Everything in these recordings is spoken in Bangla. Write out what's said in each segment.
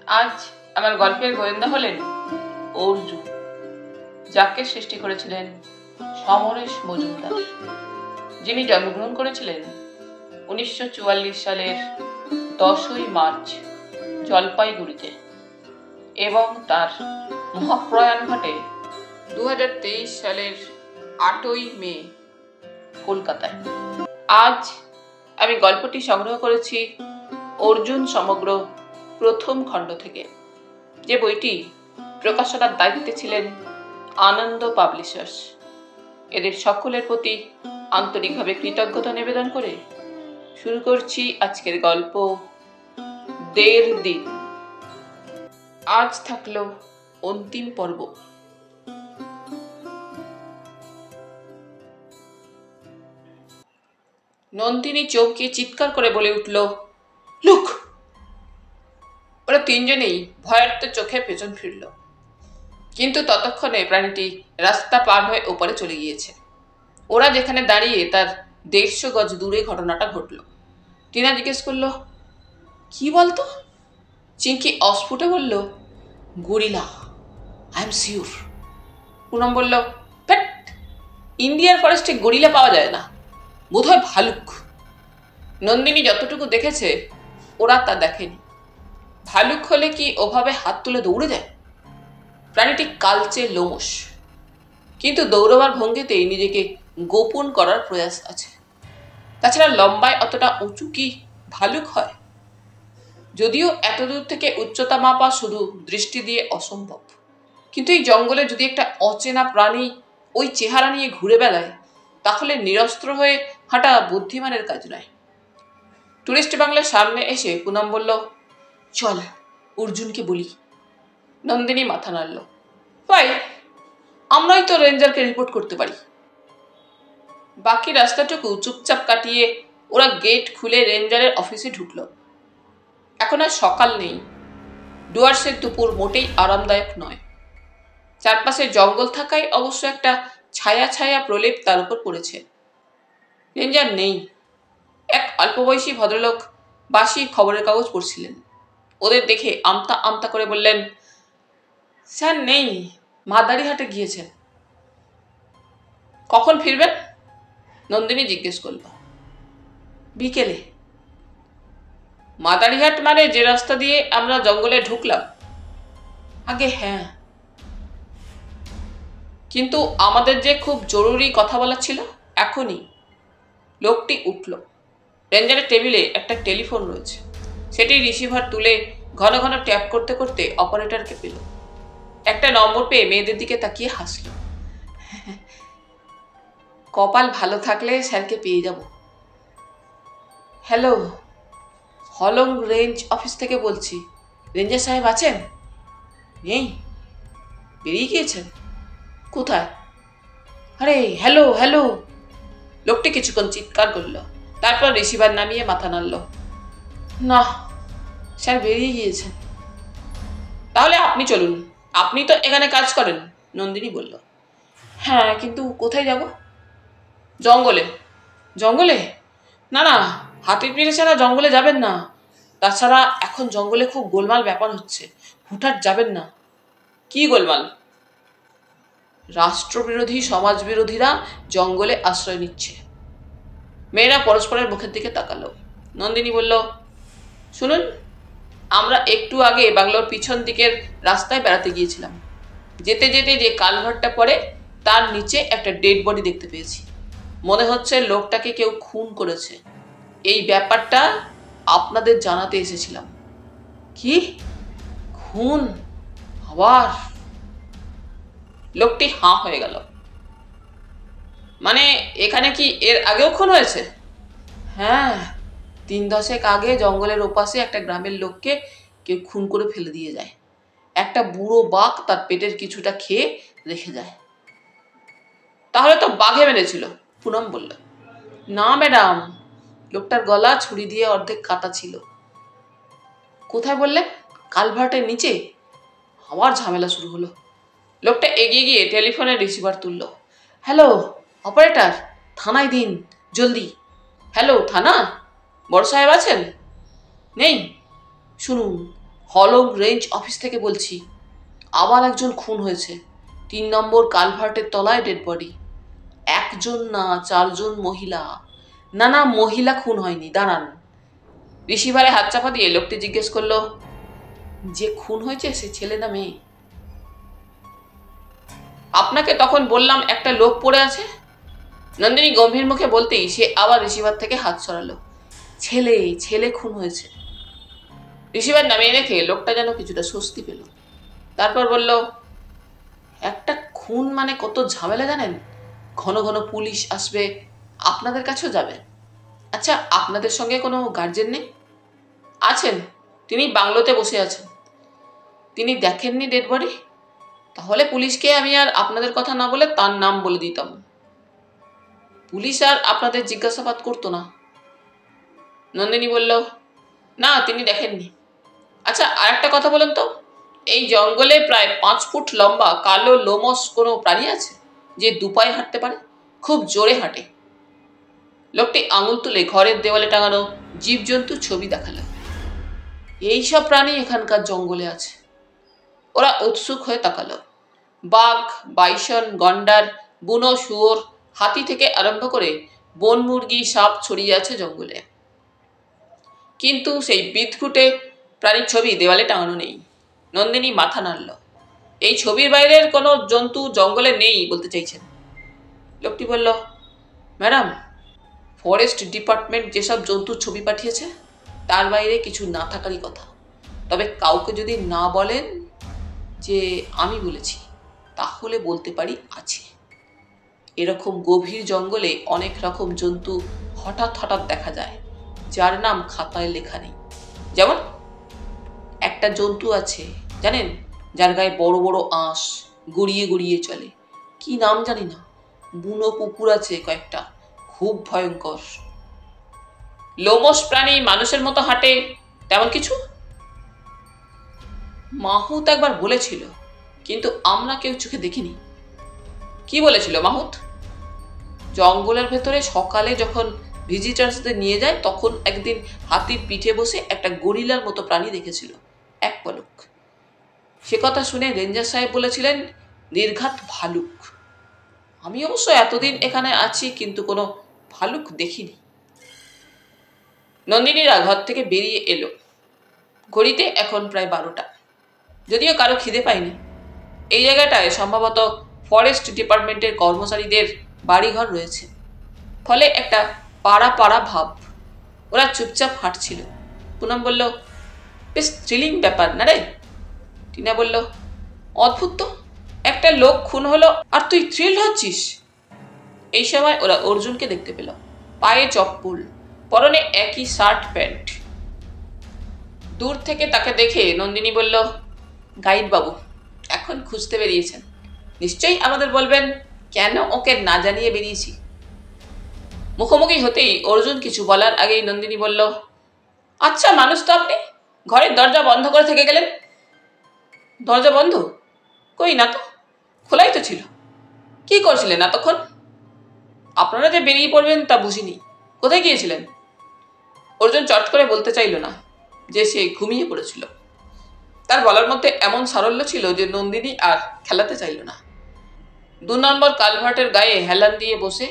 আজ আমার গল্পের গোয়েন্দা হলেন অর্জুন, যাকে সৃষ্টি করেছিলেন সমরেশ মজুমদার, যিনি জন্মগ্রহণ করেছিলেন 1944 সালের 10ই মার্চ জলপাইগুড়িতে এবং তার মহাপ্রয়াণ ঘটে 2023 সালের 8ই মে কলকাতায়। আজ আমি গল্পটি সংগ্রহ করেছি অর্জুন সমগ্র প্রথম খণ্ড থেকে, যে বইটি প্রকাশনার দায়িত্বে ছিলেন আনন্দ পাবলিশার্স। এদের সকলের প্রতি আন্তরিকভাবে কৃতজ্ঞতা নিবেদন করে শুরু করছি আজকের গল্প 1.5 দিন। আজ থাকলো অন্তিম পর্ব। নন্দিনী চমকে চিৎকার করে বলে উঠল, লুক! ওরা তিনজনেই ভয়ার্ত চোখে পেছন ফিরল, কিন্তু ততক্ষণে প্রাণীটি রাস্তা পার হয়ে ওপারে চলে গিয়েছে। ওরা যেখানে দাঁড়িয়ে তার 150 গজ দূরে ঘটনাটা ঘটল। টিনা জিজ্ঞেস করলো, কি বলতো? চিঙ্কি অস্ফুটে বলল, gorilla, I am sure. Poonam বলল, প্যাট, ইন্ডিয়ার ফরেস্টে গরিলা পাওয়া যায় না, বোধহয় ভালুক। নন্দিনী যতটুকু দেখেছে ওরা তা দেখেনি। ভালুক হলে কি ওভাবে হাত তুলে দৌড়ে যায়? প্রাণীটি কালচে লোমশ, কিন্তু দৌড়বার ভঙ্গিতেই নিজেকে গোপন করার প্রয়াস আছে। তাছাড়া লম্বায় অতটা উঁচু কি ভালুক হয়? যদিও এতদূর থেকে উচ্চতা মাপা শুধু দৃষ্টি দিয়ে অসম্ভব, কিন্তু এই জঙ্গলে যদি একটা অচেনা প্রাণী ওই চেহারা নিয়ে ঘুরে বেড়ায়, তাহলে নিরস্ত্র হয়ে হাঁটা বুদ্ধিমানের কাজ নয়। টুরিস্ট বাংলার সামনে এসে পুনম বলল, চল অর্জুনকে বলি। নন্দিনী মাথা নাড়ল, ভাই, আমরাই তো রেঞ্জারকে রিপোর্ট করতে পারি। বাকি রাস্তাটুকু চুপচাপ কাটিয়ে ওরা গেট খুলে রেঞ্জারের অফিসে ঢুকলো। এখন আর সকাল নেই, ডুয়ার্সের দুপুর মোটেই আরামদায়ক নয়। চারপাশে জঙ্গল থাকায় অবশ্য একটা ছায়া ছায়া প্রলেপ তার উপর পড়েছে। রেঞ্জার নেই। এক অল্প বয়সী ভদ্রলোক বাসি খবরের কাগজ পড়ছিলেন। ওদের দেখে আমতা আমতা করে বললেন, স্যার নেই, মাদারিহাটে গিয়েছেন। কখন ফিরবেন? নন্দিনী জিজ্ঞেস করল। বিকেলে। মাদারিহাট মানে যে রাস্তা দিয়ে আমরা জঙ্গলে ঢুকলাম? আগে হ্যাঁ, কিন্তু আমাদের যে খুব জরুরি কথা বলা ছিল এখনই। লোকটি উঠল। রেঞ্জারের টেবিলে একটা টেলিফোন রয়েছে, সেটি রিসিভার তুলে ঘন ঘন ট্যাপ করতে করতে অপারেটরকে পেল। একটা নম্বর পেয়ে মেয়েদের দিকে তাকিয়ে হাসল। কপাল ভালো থাকলে স্যারকে পেয়ে যাব। হ্যালো, হলং রেঞ্জ অফিস থেকে বলছি। রেঞ্জার সাহেব আছেন? নেই, বেরিয়ে গিয়েছেন। কোথায়? আরে হ্যালো হ্যালো। লোকটি কিছুক্ষণ চিৎকার করল, তারপর রিসিভার নামিয়ে মাথা নাড়ল। না, স্যার বেরিয়ে গিয়েছেন। তাহলে আপনি চলুন, আপনি তো এখানে কাজ করেন, নন্দিনী বলল। হ্যাঁ, কিন্তু কোথায় যাব? জঙ্গলে। জঙ্গলে? না না, হাতির পিঠে ছাড়া জঙ্গলে যাবেন না। তাছাড়া এখন জঙ্গলে খুব গোলমাল ব্যাপার হচ্ছে, হুটহাট যাবেন না। কি গোলমাল? রাষ্ট্রবিরোধী সমাজ বিরোধীরা জঙ্গলে আশ্রয় নিচ্ছে। মেয়েরা পরস্পরের মুখের দিকে তাকালো। নন্দিনী বলল, শুনুন, আমরা একটু আগে বাংলোর পিছন দিকের রাস্তায় বেড়াতে গিয়েছিলাম। যেতে যেতে যে কালভার্টটা পড়ে তার নিচে একটা ডেড বডি দেখতে পেয়েছি। মনে হচ্ছে লোকটাকে কেউ খুন করেছে। এই ব্যাপারটা আপনাদের জানাতে এসেছিলাম। কি খুন? আবার? লোকটি হাঁ হয়ে গেল। মানে এখানে কি এর আগেও খুন হয়েছে? হ্যাঁ, 3-10 আগে জঙ্গলের ওপাশে একটা গ্রামের লোককে কেউ খুন করে ফেলে দিয়ে যায়। একটা বুড়ো বাঘ তার পেটের কিছুটা খেয়ে রেখে যায়। তাহলে তো বাঘে মেরেছিল, পুনম বলল। না ম্যাডাম, লোকটার গলা ছুরি দিয়ে অর্ধেক কাটা ছিল। কোথায় বললেন? কালভার্টের নিচে। আবার ঝামেলা শুরু হলো। লোকটা এগিয়ে গিয়ে টেলিফোনের রিসিভার তুলল। হ্যালো অপারেটর, থানায় দিন জলদি। হ্যালো থানা, বড় সাহেব আছেন? নেই? শুনুন, হলং রেঞ্জ অফিস থেকে বলছি। আবার একজন খুন হয়েছে, 3 নম্বর কালভার্টের তলায় ডেড বডি। একজন না, 4 জন মহিলা। না না, মহিলা খুন হয়নি, দাঁড়ান। রিসিভারে হাত চাপা দিয়ে লোকটি জিজ্ঞেস করলো, যে খুন হয়েছে সে ছেলে না মেয়ে? আপনাকে তখন বললাম একটা লোক পড়ে আছে। নন্দিনী গম্ভীর মুখে বলতেই সে আবার রিসিভার থেকে হাত সরালো। ছেলে, ছেলে খুন হয়েছে। রিসিভার নামিয়ে রেখে লোকটা যেন কিছুটা স্বস্তি পেল। তারপর বলল, একটা খুন মানে কত ঝামেলা জানেন? ঘন ঘন পুলিশ আসবে, আপনাদের কাছেও যাবে। আচ্ছা, আপনাদের সঙ্গে কোনো গার্জেন নেই? আছেন, তিনি বাংলোতে বসে আছেন। তিনি দেখেননি ডেড বডি? তাহলে পুলিশকে আমি আর আপনাদের কথা না বলে তার নাম বলে দিতাম। পুলিশ আর আপনাদের জিজ্ঞাসাবাদ করতো না। নন্দিনী বলল, না, তিনি দেখেননি। আচ্ছা, আর একটা কথা বলেন তো, এই জঙ্গলে প্রায় 5 ফুট লম্বা কালো লোমস কোনো প্রাণী আছে যে 2 পায়ে হাঁটতে পারে, খুব জোরে হাঁটে? লোকটি আঙুল তুলে ঘরের দেওয়ালে টাঙানো জীবজন্তুর ছবি দেখালো। এইসব প্রাণী এখানকার জঙ্গলে আছে। ওরা উৎসুক হয়ে তাকালো। বাঘ, বাইসন, গন্ডার, বুনো শুয়োর, হাতি থেকে আরম্ভ করে বন মুরগি, সাপ ছড়িয়ে আছে জঙ্গলে। কিন্তু সেই বিদঘুটে প্রাণীর ছবি দেওয়ালে টাঙানো নেই। নন্দিনী মাথা নাড়ল। এই ছবির বাইরের কোনো জন্তু জঙ্গলে নেই বলতে চাইছেন? লোকটি বলল, ম্যাডাম, ফরেস্ট ডিপার্টমেন্ট যেসব জন্তুর ছবি পাঠিয়েছে তার বাইরে কিছু না থাকারই কথা। তবে কাউকে যদি না বলেন যে আমি বলেছি, তাহলে বলতে পারি আছে। এরকম গভীর জঙ্গলে অনেক রকম জন্তু হঠাৎ হঠাৎ দেখা যায়, যার নাম খাতায় লেখা নেই। যেমন একটা জন্তু আছে জানেন, যার গায়ে বড় বড় আঁশ, গড়িয়ে গড়িয়ে চলে। কি নাম জানি না। বুনো কুকুর আছে কয়েকটা, খুব ভয়ঙ্কর। লোমস প্রাণী মানুষের মতো হাঁটে, তেমন কিছু? মাহুত একবার বলেছিল, কিন্তু আমরা কেউ চোখে দেখিনি। কি বলেছিল মাহুত? জঙ্গলের ভেতরে সকালে যখন ভিজিটার্সদের নিয়ে যায়, তখন একদিন হাতির পিঠে বসে একটা গরিলার মতো প্রাণী দেখেছিল, এক পলক। সে কথা শুনে রেঞ্জার সাহেব বলেছিলেন নির্ঘাত ভালুক। আমি অবশ্য এতদিন এখানে আছি, কিন্তু কোনো ভালুক দেখিনি। নন্দিনীরা ঘর থেকে বেরিয়ে এলো। ঘড়িতে এখন প্রায় 12টা। যদিও কারো খিদে পায়নি। এই জায়গাটায় সম্ভবত ফরেস্ট ডিপার্টমেন্টের কর্মচারীদের বাড়িঘর রয়েছে, ফলে একটা পাড়া পাড়া ভাব। ওরা চুপচাপ হাঁটছিল। পুনম বলল, বেশ থ্রিলিং ব্যাপার না রে? টিনা বলল, অদ্ভুত তো, একটা লোক খুন হলো আর তুই থ্রিল হচ্ছিস। এই সময় ওরা অর্জুনকে দেখতে পেল। পায়ে চপ্পল, পরনে একই শার্ট প্যান্ট। দূর থেকে তাকে দেখে নন্দিনী বলল, গাইড বাবু এখন খুঁজতে বেরিয়েছেন, নিশ্চয়ই আমাদের বলবেন কেন ওকে না জানিয়ে বেরিয়েছি। মুখোমুখি হতেই অর্জুন কিছু বলার আগেই নন্দিনী বলল, আচ্ছা মানুষ তো আপনি, ঘরের দরজা বন্ধ করে থেকে গেলেন। দরজা বন্ধ? কই না তো, খোলাই তো ছিল। কি করছিলেন এতক্ষণ? আপনারা যে বেরিয়ে পড়বেন তা বুঝিনি। কোথায় গিয়েছিলেন? অর্জুন চট করে বলতে চাইল না যে সে ঘুমিয়ে পড়েছিল। তার বলার মধ্যে এমন সারল্য ছিল যে নন্দিনী আর খেলাতে চাইল না। 2 নম্বর কালভার্টের গায়ে হেলান দিয়ে বসে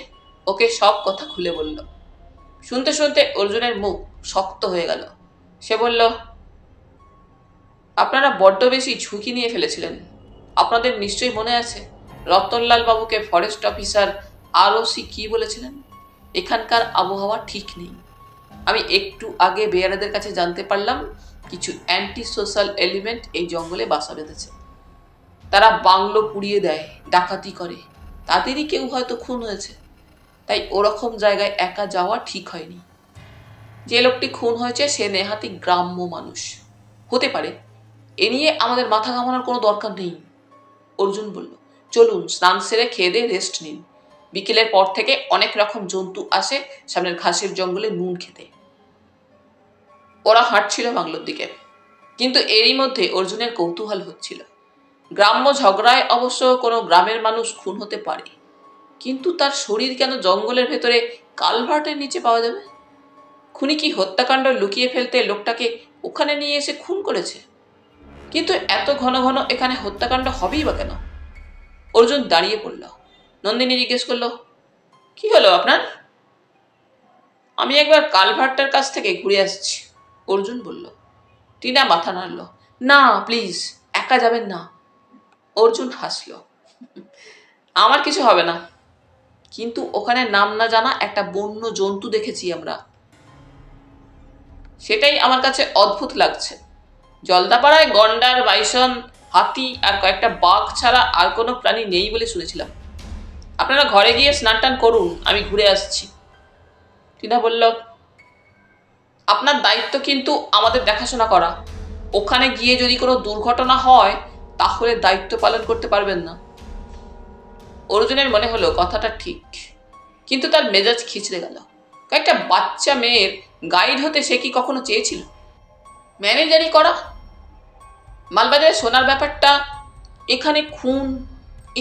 ওকে সব কথা খুলে বলল। শুনতে শুনতে অর্জুনের মুখ শক্ত হয়ে গেল। সে বলল, আপনারা বড্ড বেশি ঝুঁকি নিয়ে ফেলেছিলেন। আপনাদের নিশ্চয়ই মনে আছে রতনলাল বাবুকে ফরেস্ট অফিসার ROC কি বলেছিলেন? এখানকার আবহাওয়া ঠিক নেই। আমি একটু আগে বেয়ারাদের কাছে জানতে পারলাম কিছু অ্যান্টি সোশ্যাল এলিমেন্ট এই জঙ্গলে বাসা বেঁধেছে। তারা বাংলো পুড়িয়ে দেয়, ডাকাতি করে। তাদেরই কেউ হয়তো খুন হয়েছে। তাই ওরকম জায়গায় একা যাওয়া ঠিক হয়নি। যে লোকটি খুন হয়েছে সে নেহাতি গ্রাম্য মানুষ হতে পারে। এ নিয়ে আমাদের মাথা ঘামানোর কোনো দরকার নেই। অর্জুন বলল, চলুন স্নান সেরে খেয়ে দিয়ে রেস্ট নিন। বিকেলের পর থেকে অনেক রকম জন্তু আসে সামনের ঘাসের জঙ্গলে নুন খেতে। ওরা হাঁটছিল বাংলোর দিকে, কিন্তু এরই মধ্যে অর্জুনের কৌতূহল হচ্ছিল। গ্রাম্য ঝগড়ায় অবশ্য কোনো গ্রামের মানুষ খুন হতে পারে, কিন্তু তার শরীর কেন জঙ্গলের ভেতরে কালভার্টের নিচে পাওয়া যাবে? খুনি কি হত্যাকাণ্ড লুকিয়ে ফেলতে লোকটাকে ওখানে নিয়ে এসে খুন করেছে? কিন্তু এত ঘন ঘন এখানে হত্যাকাণ্ড হবেই বা কেন? অর্জুন দাঁড়িয়ে পড়ল। নন্দিনী জিজ্ঞেস করলো, কি হলো আপনার? আমি একবার কালভার্টটার কাছ থেকে ঘুরে আসছি, অর্জুন বলল। টিনা মাথা নাড়ল। না প্লিজ, একা যাবেন না। অর্জুন হাসল। আমার কিছু হবে না, কিন্তু ওখানে নাম না জানা একটা বন্য জন্তু দেখেছি আমরা, সেটাই আমার কাছে অদ্ভুত লাগছে। জলদাপাড়ায় গন্ডার, বাইসন, হাতি আর কয়েকটা বাঘ ছাড়া আর কোনো প্রাণী নেই বলে শুনেছিলাম। আপনারা ঘরে গিয়ে স্নান টান করুন, আমি ঘুরে আসছি। টিনা বলল, আপনার দায়িত্ব কিন্তু আমাদের দেখাশোনা করা। ওখানে গিয়ে যদি কোনো দুর্ঘটনা হয় তাহলে দায়িত্ব পালন করতে পারবেন না। অর্জুনের মনে হলো কথাটা ঠিক, কিন্তু তার মেজাজ খিচড়ে গেল। কয়েকটা বাচ্চা মেয়ের গাইড হতে সে কি কখনো চেয়েছিল? ম্যানেজারি করা, মালবাজারে সোনার ব্যাপারটা, এখানে খুন,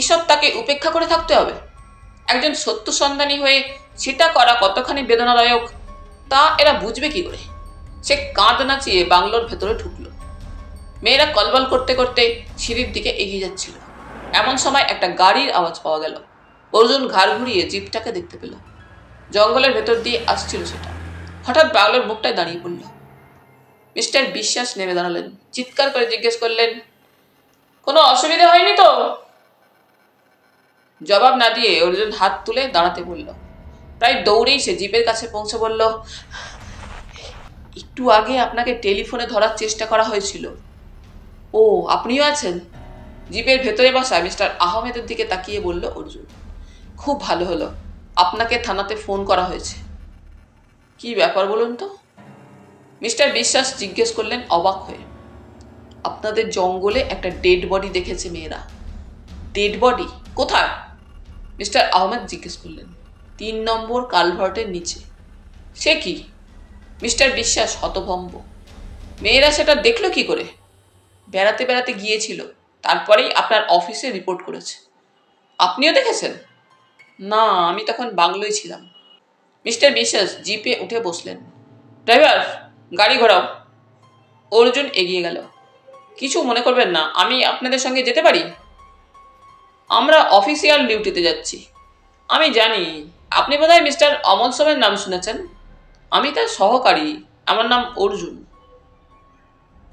এসব তাকে উপেক্ষা করে থাকতে হবে? একজন সত্য সন্ধানী হয়ে সেটা করা কতখানি বেদনাদায়ক তা এরা বুঝবে কি করে? সে কাঁধ নাচিয়ে বাংলোর ভেতরে ঢুকলো। মেয়েরা কলবল করতে করতে সিঁড়ির দিকে এগিয়ে যাচ্ছিল। এমন সময় একটা গাড়ির আওয়াজ পাওয়া গেল। অর্জুন ঘাড় ঘুরিয়ে জিপটাকে দেখতে পেল। জঙ্গলের ভেতর দিয়ে আসছিল সেটা। হঠাৎ বাংলোর মুখটায় দাঁড়িয়ে পড়ল। মিস্টার বিশ্বাস নেমে দাঁড়ালেন। চিৎকার করে জিজ্ঞেস করলেন, কোনো অসুবিধা হয়নি তো? জবাব না দিয়ে অর্জুন হাত তুলে দাঁড়াতে বলল। প্রায় দৌড়েই সে জিপের কাছে পৌঁছে বলল, একটু আগে আপনাকে টেলিফোনে ধরার চেষ্টা করা হয়েছিল। ও, আপনিও আছেন? জিপের ভেতরে বসা মিস্টার আহমেদের দিকে তাকিয়ে বলল অর্জুন। খুব ভালো হলো, আপনাকে থানাতে ফোন করা হয়েছে। কি ব্যাপার বলুন তো? মিস্টার বিশ্বাস জিজ্ঞেস করলেন অবাক হয়ে। আপনাদের জঙ্গলে একটা ডেড বডি দেখেছে মেয়েরা। Dead body? কোথায়? মিস্টার আহমেদ জিজ্ঞেস করলেন। 3 নম্বর কালভার্টের নিচে। সে কি? মিস্টার বিশ্বাস হতভম্ব। মেয়েরা সেটা দেখলো কি করে? বেড়াতে বেড়াতে গিয়েছিল, তারপরেই আপনার অফিসে রিপোর্ট করেছে। আপনিও দেখেছেন? না, আমি তখন বাংলোয় ছিলাম। মিস্টার বিশ্বাস জিপে উঠে বসলেন। ড্রাইভার, গাড়ি ঘোরাও। অর্জুন এগিয়ে গেল। কিছু মনে করবেন না, আমি আপনাদের সঙ্গে যেতে পারি? আমরা অফিসিয়াল ডিউটিতে যাচ্ছি। আমি জানি, আপনি বোধহয় মিস্টার অমল সোমের নাম শুনেছেন। আমি তার সহকারী, আমার নাম অর্জুন।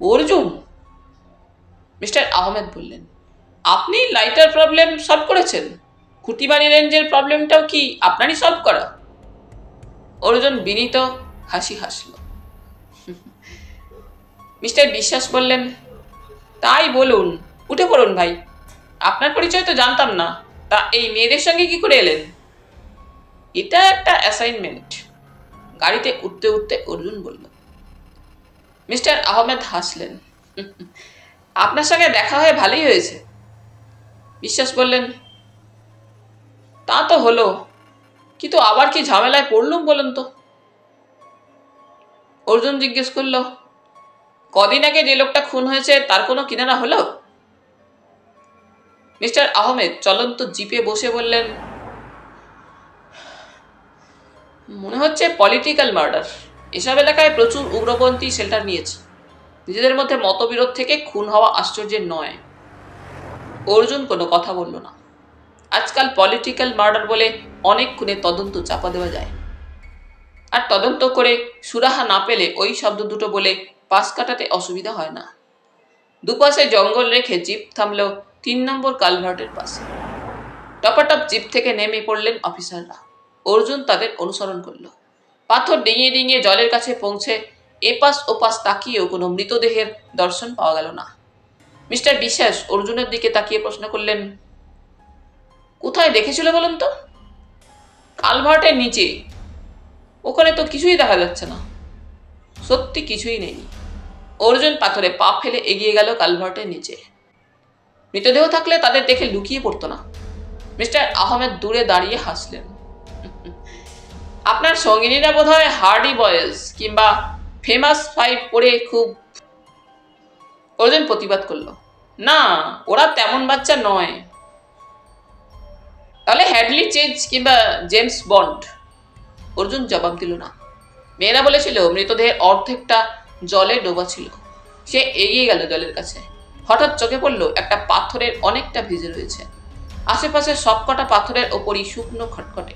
অর্জুন? মিস্টার আহমেদ বললেন। আপনি লাইটার প্রবলেম সলভ করেছেন? খুঁটিবাড়ি রেঞ্জের প্রবলেমটাও কি আপনারই সলভ করা? অর্জুন বিনীত হাসি হাসল। মিস্টার বিশ্বাস বললেন, তাই বলুন, উঠে পড়ুন ভাই। আপনার পরিচয় তো জানতাম না, তা এই মেয়েদের সঙ্গে কি করে এলেন? এটা একটা অ্যাসাইনমেন্ট, গাড়িতে উঠতে উঠতে অর্জুন বলল। মিস্টার আহমেদ হাসলেন। আপনার সঙ্গে দেখা হয়ে ভালোই হয়েছে। বিশ্বাস বললেন, তা তো হলো, কিন্তু আবার কি ঝামেলায় পড়লুম বলুন তো? অর্জুন জিজ্ঞেস করল, কদিন আগে যে লোকটা খুন হয়েছে তার কোনো কিনারা হলো? মিস্টার আহমেদ চলন্ত জিপে বসে বললেন, মনে হচ্ছে পলিটিক্যাল মার্ডার। এসব এলাকায় প্রচুর উগ্রপন্থী শেল্টার নিয়েছে। নিজেদের মধ্যে মতবিরোধ থেকে খুন হওয়া আশ্চর্যের নয়। অর্জুন কোনো কথা বলল না। আজকাল পলিটিক্যাল মার্ডার বলে অনেক খুনে তদন্ত চাপা দেওয়া যায়, আর তদন্ত করে সুরাহা না পেলে ওই শব্দ দুটো বলে পাশ কাটাতে অসুবিধা হয় না। দুপাশে জঙ্গল রেখে জিপ থামল 3 নম্বর কালভার্টের পাশে। টপাটপ জিপ থেকে নেমে পড়লেন অফিসাররা। অর্জুন তাদের অনুসরণ করল। পাথর ডিঙিয়ে ডিঙিয়ে জলের কাছে পৌঁছে এপাশ ওপাশ তাকিয়েও কোনো মৃতদেহের দর্শন পাওয়া গেল না। মিস্টার বিশ্বাস অর্জুনের দিকে তাকিয়ে প্রশ্ন করলেন, কোথায় দেখেছিল বলুন তো? কালভার্টের নিচে। ওখানে তো কিছুই দেখা যাচ্ছে না। সত্যি কিছুই নেই। অর্জুন পাথরে পা ফেলে এগিয়ে গেল কালভার্টের নিচে। মৃতদেহ থাকলে তাদের দেখে লুকিয়ে পড়তো না। মিস্টার আহমেদ দূরে দাঁড়িয়ে হাসলেন। আপনার সঙ্গিনীরা বোধহয় হার্ডি বয়েজ কিংবা ফেমাস ফাইভ পড়ে খুব। অর্জুন প্রতিবাদ করল, না, ওরা তেমন বাচ্চা নয়। তাহলে হ্যাডলি চেজ কিংবা জেমস বন্ড? অর্জুন জবাব দিল না। মেয়েরা বলেছিল মৃতদেহের অর্ধেকটা জলে ডোবা ছিল। সে এগিয়ে গেল জলের কাছে। হঠাৎ চোখে পড়ল একটা পাথরের অনেকটা ভিজে রয়েছে। আশেপাশে সবকটা পাথরের ওপরই শুকনো খটখটে।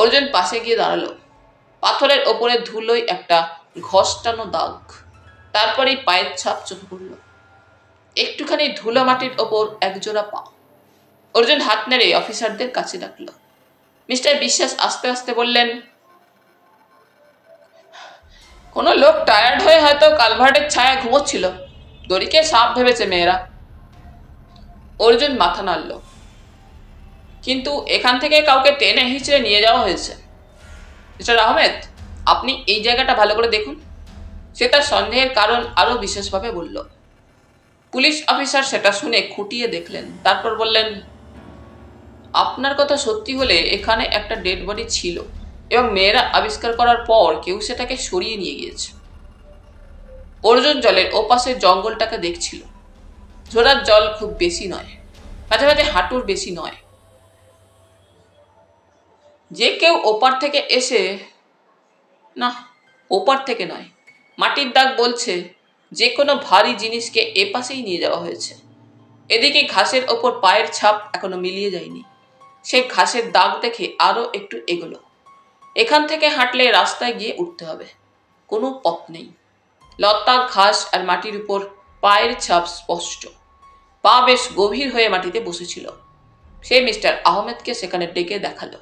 অর্জুন পাশে গিয়ে দাঁড়ালো। পাথরের ওপরে ধুলোয় একটা ঘষ্টানো দাগ, তারপরেই পায়ের ছাপ চোখে পড়ল। একটুখানি ধুলো মাটির ওপর একজোড়া পা। অর্জুন হাত নেড়ে অফিসারদের কাছে ডাকল। মিস্টার বিশ্বাস আস্তে আস্তে বললেন, কোনো লোক টায়ার্ড হয়ে হয়তো কালভার্টের ছায়া ঘুমোচ্ছিল, দড়িকে সাপ ভেবেছে মেয়েরা। অর্জুন মাথা নাড়ল। কিন্তু এখান থেকে কাউকে টেনে হিঁচড়ে নিয়ে যাওয়া হয়েছে। মিস্টার আহমেদ, আপনি এই জায়গাটা ভালো করে দেখুন। সে তার সন্দেহের কারণ আরো বিশেষভাবে বলল। পুলিশ অফিসার সেটা শুনে খুঁটিয়ে দেখলেন, তারপর বললেন, আপনার কথা সত্যি হলে এখানে একটা ডেড বডি ছিল এবং মেয়েরা আবিষ্কার করার পর কেউ সেটাকে সরিয়ে নিয়ে গিয়েছে। অর্জুন জলের ওপাশের জঙ্গলটাকে দেখছিল। ঝোড়ার জল খুব বেশি নয়, মাঝে মাঝে হাঁটুর বেশি নয়। যে কেউ ওপার থেকে এসে, না, ওপার থেকে নয়, মাটির দাগ বলছে যে কোনো ভারী জিনিসকে এপাশেই নিয়ে যাওয়া হয়েছে। এদিকে ঘাসের ওপর পায়ের ছাপ এখনো মিলিয়ে যায়নি। সেই ঘাসের দাগ দেখে আরো একটু এগোলো। এখান থেকে হাঁটলে রাস্তায় গিয়ে উঠতে হবে, কোনো পথ নেই। লতা, ঘাস আর মাটির উপর পায়ের ছাপ স্পষ্ট। পা বেশ গভীর হয়ে মাটিতে বসেছিল। সে মিস্টার আহমেদকে সেখানে ডেকে দেখালো।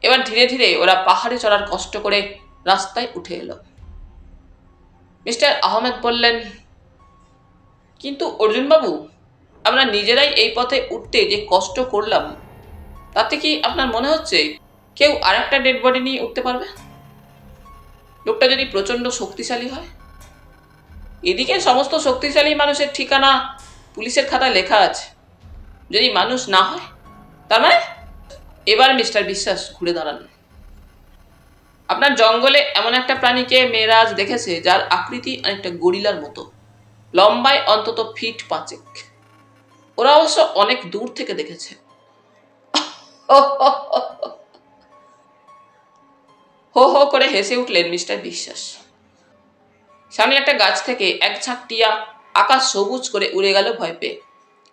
এবার ধীরে ধীরে ওরা পাহাড়ে চড়ার কষ্ট করে রাস্তায় উঠে এলো। মিস্টার আহমেদ বললেন, কিন্তু অর্জুনবাবু, আমরা নিজেরাই এই পথে উঠতে যে কষ্ট করলাম, তাতে কি আপনার মনে হচ্ছে কেউ আরেকটা ডেড বডি নিয়ে উঠতে পারবে? লোকটা যদি প্রচন্ড শক্তিশালী হয়। এদিকে সমস্ত শক্তিশালী মানুষের ঠিকানা পুলিশের খাতায় লেখা আছে। যদি মানুষ না হয়, তার মানে? এবার মিস্টার বিশ্বাস ঘুরে দাঁড়ান। আপনার জঙ্গলে এমন একটা প্রাণীকে মেয়েরা আজ দেখেছে যার আকৃতি অনেকটা গরিলার মতো, লম্বায় অন্তত ফিট 5। ওরা অবশ্য অনেক দূর থেকে দেখেছে। হো হো করে হেসে উঠলেন মিস্টার বিশ্বাস। সামনে একটা গাছ থেকে এক ঝাঁক টিয়া আকাশ সবুজ করে উড়ে গেল ভয় পেয়ে।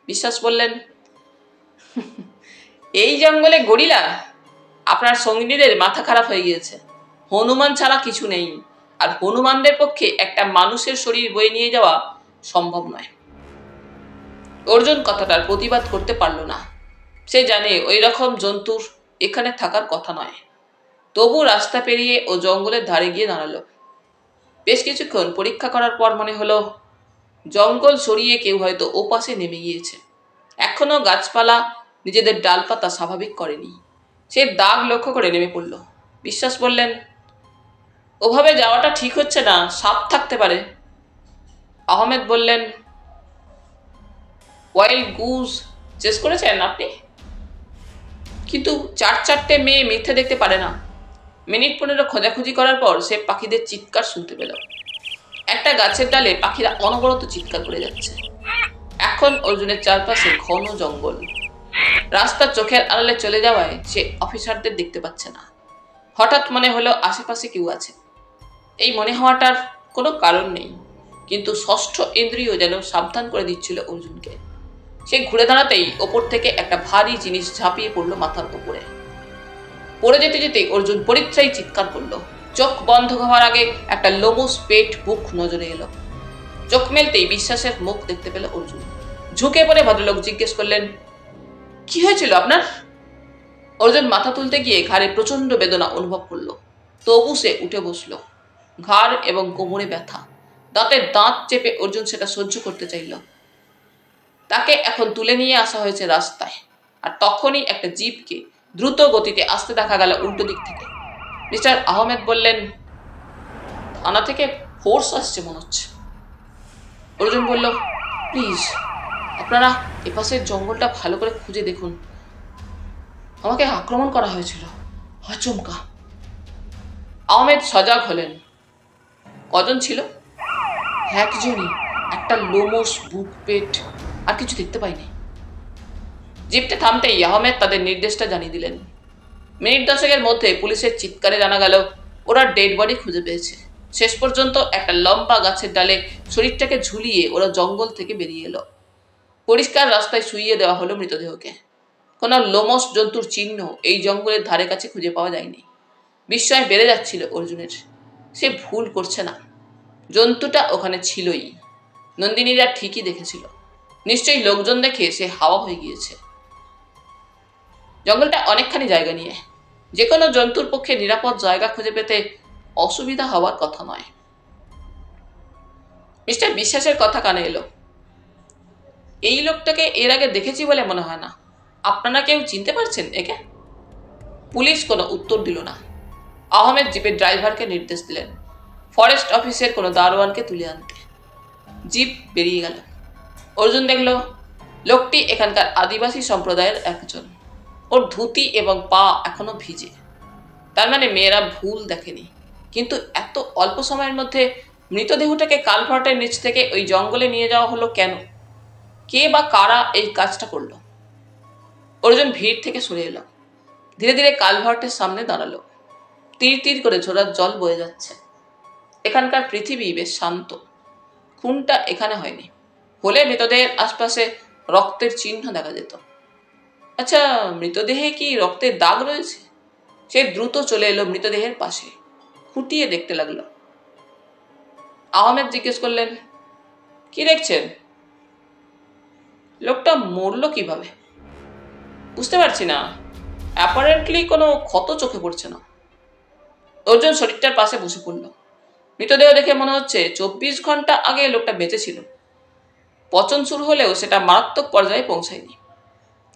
বিশ্বাস বললেন, এই জঙ্গলে গরিলা? আপনার সঙ্গীদের মাথা খারাপ হয়ে গিয়েছে। হনুমান ছাড়া কিছু নেই, আর হনুমানদের পক্ষে একটা মানুষের শরীর বয়ে নিয়ে যাওয়া সম্ভব নয়। অর্জুন কথাটার প্রতিবাদ করতে পারল না। সে জানে ওই রকম জন্তুর এখানে থাকার কথা নয়। তবু রাস্তা পেরিয়ে ও জঙ্গলের ধারে গিয়ে দাঁড়ালো। বেশ কিছুক্ষণ পরীক্ষা করার পর মনে হলো জঙ্গল সরিয়ে কেউ হয়তো ওপাশে নেমে গিয়েছে। এখনো গাছপালা নিজেদের ডালপাতা স্বাভাবিক করেনি। সে দাগ লক্ষ্য করে নেমে পড়ল। বিশ্বাস বললেন, ওভাবে যাওয়াটা ঠিক হচ্ছে না, সাপ থাকতে পারে। আহমেদ বললেন, ওয়াইল্ড গুজ চেস করেছেন আপনি? কিন্তু 4-4টে মেয়ে মিথ্যে দেখতে পারে না। মিনিট 15 খোঁজাখুঁজি করার পর সে পাখিদের চিৎকার শুনতে পেল। একটা গাছের ডালে পাখিরা অনবরত চিৎকার করে যাচ্ছে। এখন অর্জুনের চারপাশে ঘন জঙ্গল। রাস্তা চোখের আড়ালে চলে যাওয়ায় সে অফিসারদের দেখতে পাচ্ছে না। হঠাৎ মনে হলো আশেপাশে কেউ আছে। এই মনে হওয়াটার কোনো কারণ নেই, কিন্তু ষষ্ঠ ইন্দ্রিয় যেন সাবধান করে দিচ্ছিল অর্জুনকে। সে ঘুরে দাঁড়াতেই ওপর থেকে একটা ভারী জিনিস ঝাঁপিয়ে পড়লো মাথার উপরে। পড়ে যেতে যেতে অর্জুন পরিত্রায়ী চিৎকার করলো। চোখ বন্ধ হওয়ার আগে একটা লোমস পেট বুক নজরে এলো। চোখ মেলতেই বিশ্বাসের মুখ দেখতে পেল অর্জুন। ঝুঁকে পড়ে ভদ্রলোক জিজ্ঞেস করলেন, কি হয়েছিল আপনার? অর্জুন মাথা তুলতে গিয়ে ঘাড়ে প্রচন্ড বেদনা অনুভব করলো। তবু সে উঠে বসলো। ঘাড় এবং কোমরে ব্যথা, দাঁতের দাঁত চেপে অর্জুন সেটা সহ্য করতে চাইল। তাকে এখন তুলে নিয়ে আসা হয়েছে রাস্তায়, আর তখনই একটা জিপকে দ্রুত গতিতে আসতে দেখা গেল উল্টো দিক থেকে। মিস্টার আহমেদ বললেন, থানা থেকে ফোর্স আসছে মনে হচ্ছে। অর্জুন বলল, প্লিজ আপনারা এপাশের জঙ্গলটা ভালো করে খুঁজে দেখুন। আমাকে আক্রমণ করা হয়েছিল, আচমকা। আহমেদ সজাগ হলেন। কজন ছিল? একজনই, একটা লোমস বুক পেট, আর কিছু দেখতে পাইনি। জিপটা থামতেই আহমেদ তাদের নির্দেশটা জানিয়ে দিলেন। মিনিট 10-এর মধ্যে পুলিশের চিৎকারে জানা গেল ওরা ডেড বডি খুঁজে পেয়েছে। শেষ পর্যন্ত একটা লম্বা গাছের ডালে শরীরটাকে ঝুলিয়ে ওরা জঙ্গল থেকে বেরিয়ে এলো। পরিষ্কার রাস্তায় শুইয়ে দেওয়া হলো মৃতদেহকে। কোনো লোমশ জন্তুর চিহ্ন এই জঙ্গলের ধারে কাছে খুঁজে পাওয়া যায়নি। বিস্ময় বেড়ে যাচ্ছিল অর্জুনের। সে ভুল করছে না, জন্তুটা ওখানে ছিলই। নন্দিনীরা ঠিকই দেখেছিল। নিশ্চয়ই লোকজন দেখে সে হাওয়া হয়ে গিয়েছে। জঙ্গলটা অনেকখানি জায়গা নিয়ে, যে কোনো জন্তুর পক্ষে নিরাপদ জায়গা খুঁজে পেতে অসুবিধা হওয়ার কথা নয়। মিস্টার বিশ্বাসের কথা কানে এলো। এই লোকটাকে এর আগে দেখেছি বলে মনে হয় না। আপনারা কেউ চিনতে পারছেন একে? পুলিশ কোনো উত্তর দিল না। আহমেদ জিপের ড্রাইভারকে নির্দেশ দিলেন ফরেস্ট অফিসের কোনো দারোয়ানকে তুলে আনতে। জিপ বেরিয়ে গেল। অর্জুন দেখল লোকটি এখানকার আদিবাসী সম্প্রদায়ের একজন। ওর ধুতি এবং পা এখনো ভিজে। তার মানে মেয়েরা ভুল দেখেনি। কিন্তু এত অল্প সময়ের মধ্যে মৃতদেহটাকে কালভার্টের নিচ থেকে ওই জঙ্গলে নিয়ে যাওয়া হলো কেন? কে বা কারা এই কাজটা করলো? অর্জুন ভিড় থেকে সরে এলো। ধীরে ধীরে কালভার্টের সামনে দাঁড়ালো। তীর তীর করে ঝোড়ার জল বয়ে যাচ্ছে। এখানকার পৃথিবী বেশ শান্ত। খুনটা এখানে হয়নি। হলে মৃতদেহের আশপাশে রক্তের চিহ্ন দেখা যেত। আচ্ছা, মৃতদেহে কি রক্তের দাগ রয়েছে? সে দ্রুত চলে এলো মৃতদেহের পাশে, খুঁটিয়ে দেখতে লাগলো। আহমেদ জিজ্ঞেস করলেন, কি দেখছেন? লোকটা মরল কিভাবে? বুঝতে পারছি না। অ্যাপারেন্টলি কোনো ক্ষত চোখে পড়ছে না। অর্জুন শরীরটার পাশে বসে পড়ল। মৃতদেহ দেখে মনে হচ্ছে 24 ঘন্টা আগে লোকটা বেঁচে ছিল। পচন শুরু হলেও সেটা মারাত্মক পর্যায়ে পৌঁছায়নি।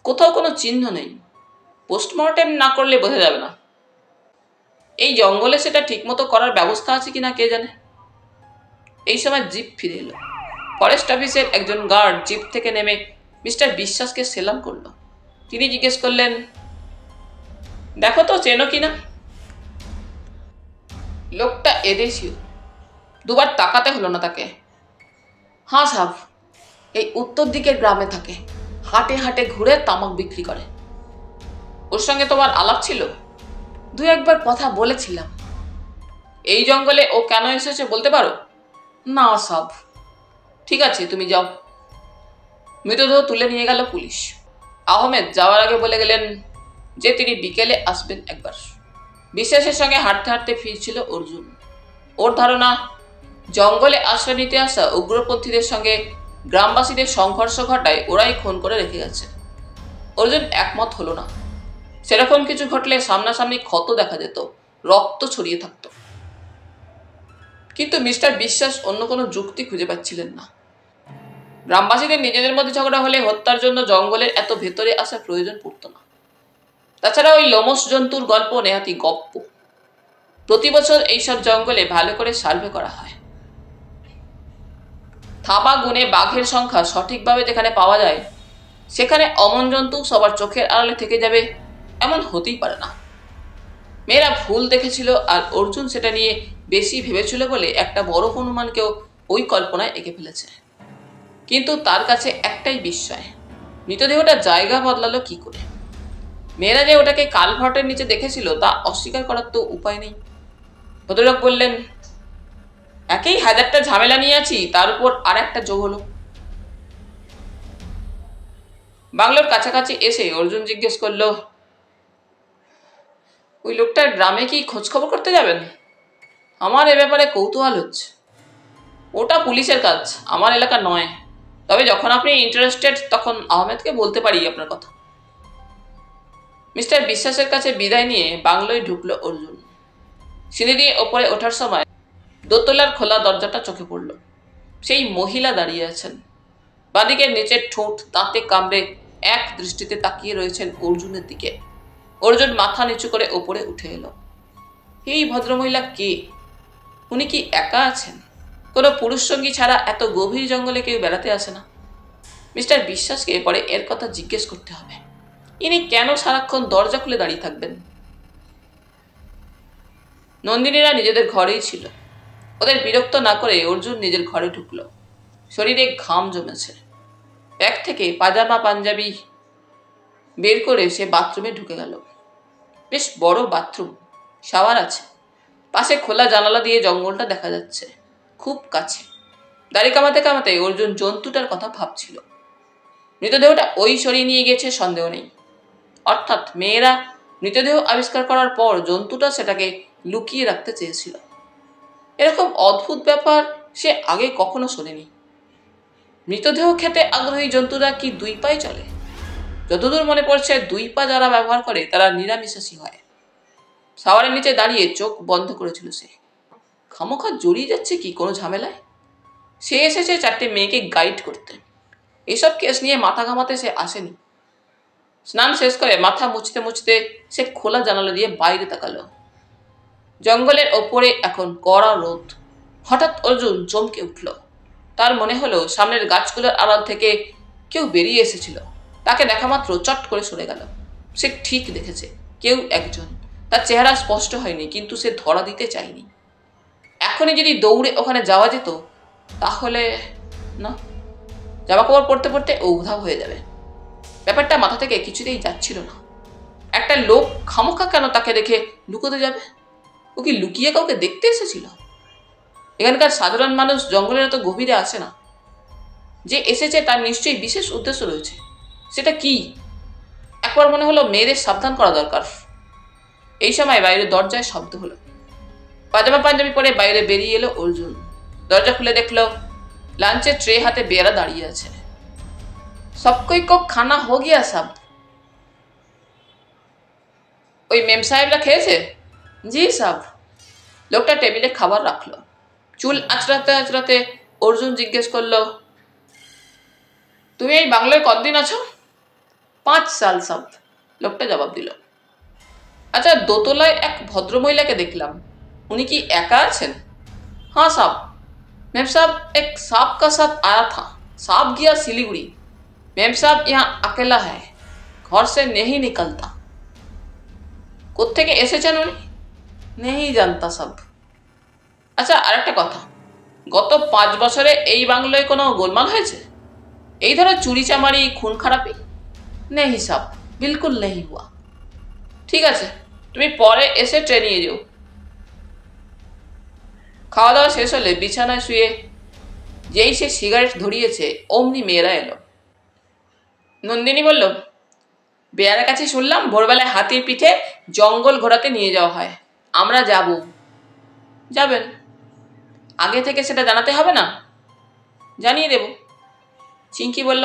কোথাও কোনো চিহ্ন নেই। পোস্টমর্টেম না করলে বোঝা যাবে না। এই জঙ্গলে সেটা ঠিকমতো করার ব্যবস্থা আছে কিনা কে জানে। এই সময় জিপ ফিরে এলো। ফরেস্ট অফিসের একজন গার্ড জিপ থেকে নেমে মিস্টার বিশ্বাসকে সেলাম করলো। তিনি জিজ্ঞেস করলেন, দেখো তো চেনো কিনা? লোকটা এদেশীয়। দুবার তাকাতে হলো না তাকে। হ্যাঁ সাহেব, এই উত্তর দিকের গ্রামে থাকে। হাটে হাটে ঘুরে তামাক বিক্রি করে। ওর সঙ্গে তোমার আলাপ ছিল? 2-1 বার কথা বলেছিলাম। এই জঙ্গলে ও কেন এসেছে বলতে পারো? না সাহেব। ঠিক আছে, তুমি যাও। মৃতদেহ তুলে নিয়ে গেল পুলিশ। আহমেদ যাওয়ার আগে বলে গেলেন যে তিনি বিকেলে আসবেন একবার। বিশ্বাসের সঙ্গে হাঁটতে হাঁটতে ফিরছিল অর্জুন। ওর ধারণা জঙ্গলে আশ্রয় নিতে আসা উগ্রপন্থীদের সঙ্গে গ্রামবাসীদের সংঘর্ষ ঘটায় ওরাই খুন করে রেখে গেছে। অর্জুন একমত হলো না। সেরকম কিছু ঘটলে সামনাসামনি ক্ষত দেখা যেত, রক্ত ছড়িয়ে থাকত। কিন্তু মিস্টার বিশ্বাস অন্য কোনো যুক্তি খুঁজে পাচ্ছিলেন না। গ্রামবাসীদের নিজেদের মধ্যে ঝগড়া হলে হত্যার জন্য জঙ্গলের এত ভেতরে আসার প্রয়োজন পড়তো না। তাছাড়া ওই লোমশ জন্তুর গল্প নেহাতি গপ্প। প্রতি বছর এইসব জঙ্গলে ভালো করে সার্ভে করা হয়। থাবা গুণে বাঘের সংখ্যা সঠিকভাবে যেখানে পাওয়া যায়, সেখানে অমন জন্তু সবার চোখের আড়ালে থেকে যাবে এমন হতেই পারে না। মেয়েরা ভুল দেখেছিল, আর অর্জুন সেটা নিয়ে বেশি ভেবেছিল বলে একটা বড় হনুমানকেও ওই কল্পনায় এঁকে ফেলেছে। কিন্তু তার কাছে একটাই বিস্ময়, মৃতদেহটা জায়গা বদলালো কি করে? মেয়েরা যে ওটাকে কালভার্টের নিচে দেখেছিল তা অস্বীকার করার তো উপায় নেই। ভদ্রলোক বললেন, একেই 1000টা ঝামেলা নিয়ে আছি, তার উপর আর একটা যোগ হলো। বাংলোর কাছাকাছি এসে অর্জুন জিজ্ঞেস করলো, ওই লোকটার গ্রামে কি খোঁজ খবর করতে যাবেন? আমার এ ব্যাপারে কৌতূহল হচ্ছে। ওটা পুলিশের কাজ, আমার এলাকা নয়। তবে যখন আপনি ইন্টারেস্টেড তখন আহমেদকে বলতে পারি আপনার কথা। মিস্টার বিশ্বাসের কাছে বিদায় নিয়ে বাংলোয় ঢুকলো অর্জুন। সিঁড়ি দিয়ে ওপরে ওঠার সময় দোতলার খোলা দরজাটা চোখে পড়ল। সেই মহিলা দাঁড়িয়ে আছেন। বাঁদিকের নিচের ঠোঁট দাঁতে কামড়ে এক দৃষ্টিতে তাকিয়ে রয়েছেন অর্জুনের দিকে। অর্জুন মাথা নিচু করে ওপরে উঠে এলো। এই ভদ্রমহিলা কে? উনি কি একা আছেন? কোনো পুরুষ সঙ্গী ছাড়া এত গভীর জঙ্গলে কেউ বেড়াতে আসে না। মিস্টার বিশ্বাসকে পরে এর কথা জিজ্ঞেস করতে হবে। ইনি কেন সারাক্ষণ দরজা খুলে দাঁড়িয়ে থাকবেন? নন্দিনীরা নিজেদের ঘরেই ছিল। ওদের বিরক্ত না করে অর্জুন নিজের ঘরে ঢুকলো। শরীরে ঘাম জমেছে। ব্যাগ থেকে পাজামা পাঞ্জাবি বের করে সে বাথরুমে ঢুকে গেল। বেশ বড় বাথরুম, শাওয়ার আছে। পাশে খোলা জানালা দিয়ে জঙ্গলটা দেখা যাচ্ছে, খুব কাছে। দাড়ি কামাতে কামাতে অর্জুন জন্তুটার কথা ভাবছিল। মৃতদেহটা ওই সরিয়ে নিয়ে গেছে সন্দেহ নেই। অর্থাৎ মেয়েরা মৃতদেহ আবিষ্কার করার পর জন্তুটা সেটাকে লুকিয়ে রাখতে চেয়েছিল। এরকম অদ্ভুত ব্যাপার সে আগে কখনো শোনেনি। মৃতদেহ খেতে আগ্রহী জন্তুরা কি দুই পায়ে চলে? যতদূর মনে পড়ছে, দুই পা যারা ব্যবহার করে তারা নিরামিষাশী হয়। সাওয়ারের নিচে দাঁড়িয়ে চোখ বন্ধ করেছিল সে। খামোখা জড়িয়ে যাচ্ছে কি কোনো ঝামেলায়? সে এসেছে 4টে মেয়েকে গাইড করতে। এসব কেস নিয়ে মাথা ঘামাতে সে আসেনি। স্নান শেষ করে মাথা মুছতে মুছতে সে খোলা জানালা দিয়ে বাইরে তাকালো। জঙ্গলের ওপরে এখন কড়া রোদ। হঠাৎ অর্জুন চমকে উঠল। তার মনে হলো সামনের গাছগুলোর আড়াল থেকে কেউ বেরিয়ে এসেছিল। তাকে দেখা মাত্র চট করে সরে গেল। সে ঠিক দেখেছে কেউ একজন। তার চেহারা স্পষ্ট হয়নি, কিন্তু সে ধরা দিতে চায়নি। এখনই যদি দৌড়ে ওখানে যাওয়া যেত তাহলে না, জামা কাপড় পরতে পরতে ও উধাও হয়ে যাবে। ব্যাপারটা মাথা থেকে কিছুতেই যাচ্ছিল না। একটা লোক খামোখা কেন তাকে দেখে লুকোতে যাবে? ও কি লুকিয়ে কাউকে দেখতে এসেছিল? এখানকার সাধারণ মানুষ জঙ্গলের এত গভীরে আসে না। যে এসেছে তার নিশ্চয়ই বিশেষ উদ্দেশ্য রয়েছে। সেটা কি? একবার মনে হলো মেয়েদের সাবধান করা দরকার। এই সময় বাইরে দরজায় শব্দ হলো। পাজামা পাঞ্জাবি পরে বাইরে বেরিয়ে এলো অর্জুন। দরজা খুলে দেখলো লাঞ্চের ট্রে হাতে বেয়ারা দাঁড়িয়ে আছে। সব কোই কো খানা হো গিয়া সব? ওই মেম সাহেবরা খেয়েছে? জি সাব। লোকটা টেবিলে খাবার রাখলো। চুল আঁচড়াতে আঁচড়াতে অর্জুন জিজ্ঞেস করলো, তুমি এই বাংলায় কতদিন আছো? 5 সাল সাব, লোকটা জবাব দিল। আচ্ছা, দোতলায় এক ভদ্রমহিলাকে দেখলাম, উনি কি একা আছেন? हाँ साहब, मेम साहब एक सांप का साथ आया था। सांप गया सिलीगुड़ी। मेम साहब यहाँ अकेला है, घर से नहीं निकलता। কোত্থেকে এসেছেন উনি? नहीं जानता सब। আচ্ছা, আরেকটা কথা, গত 5 বছরে এই বাংলায় কোনো গোলমাল হয়েছে? এই ধরনের চুরি চামারি, খুন খারাপি? नहीं साहब, बिल्कुल नहीं हुआ। ঠিক আছে, তুমি পরে এসে ট্রেন নিয়ে যেও। খাওয়া দাওয়া শেষ হলে বিছানায় শুয়ে যেই সে সিগারেট ধরিয়েছে অমনি মেয়েরা এলো। নন্দিনী বলল, বেয়ারের কাছে শুনলাম ভোরবেলায় হাতির পিঠে জঙ্গল ঘোরাতে নিয়ে যাওয়া হয়। আমরা যাব। যাবেন? আগে থেকে সেটা জানাতে হবে না? জানিয়ে দেব। চিঙ্কি বলল,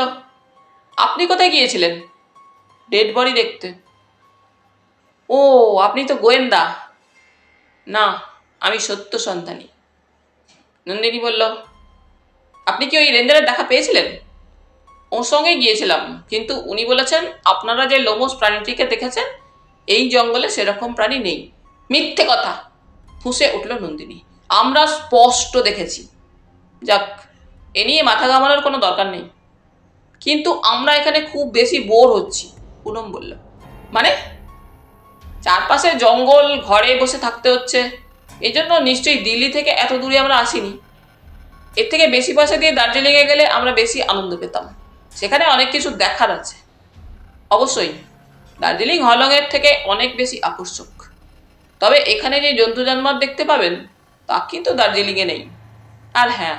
আপনি কোথায় গিয়েছিলেন? ডেড বডি দেখতে। ও, আপনি তো গোয়েন্দা। না, আমি সত্য সন্ধানী। নন্দিনী বলল, আপনি কি ওই রেঞ্জারের দেখা পেয়েছিলেন? ওর সঙ্গে গিয়েছিলাম, কিন্তু উনি বলেছেন আপনারা যে লোমস প্রাণীটিকে দেখেছেন এই জঙ্গলে সেরকম প্রাণী নেই। মিথ্যে কথা, ফুঁসে উঠল নন্দিনী। আমরা স্পষ্ট দেখেছি। যাক, এ নিয়ে মাথা ঘামানোর কোনো দরকার নেই। কিন্তু আমরা এখানে খুব বেশি বোর হচ্ছি, পুনম বলল। মানে? চারপাশে জঙ্গল, ঘরে বসে থাকতে হচ্ছে। এই জন্য নিশ্চয়ই দিল্লি থেকে এত দূরে আমরা আসিনি। এর থেকে বেশি পয়সা দিয়ে দার্জিলিংয়ে গেলে আমরা বেশি আনন্দ পেতাম। সেখানে অনেক কিছু দেখার আছে। অবশ্যই দার্জিলিং হলংয়ের থেকে অনেক বেশি আকর্ষক। তবে এখানে যে জন্তু জানোয়ার দেখতে পাবেন তা কিন্তু দার্জিলিংয়ে নেই। আর হ্যাঁ,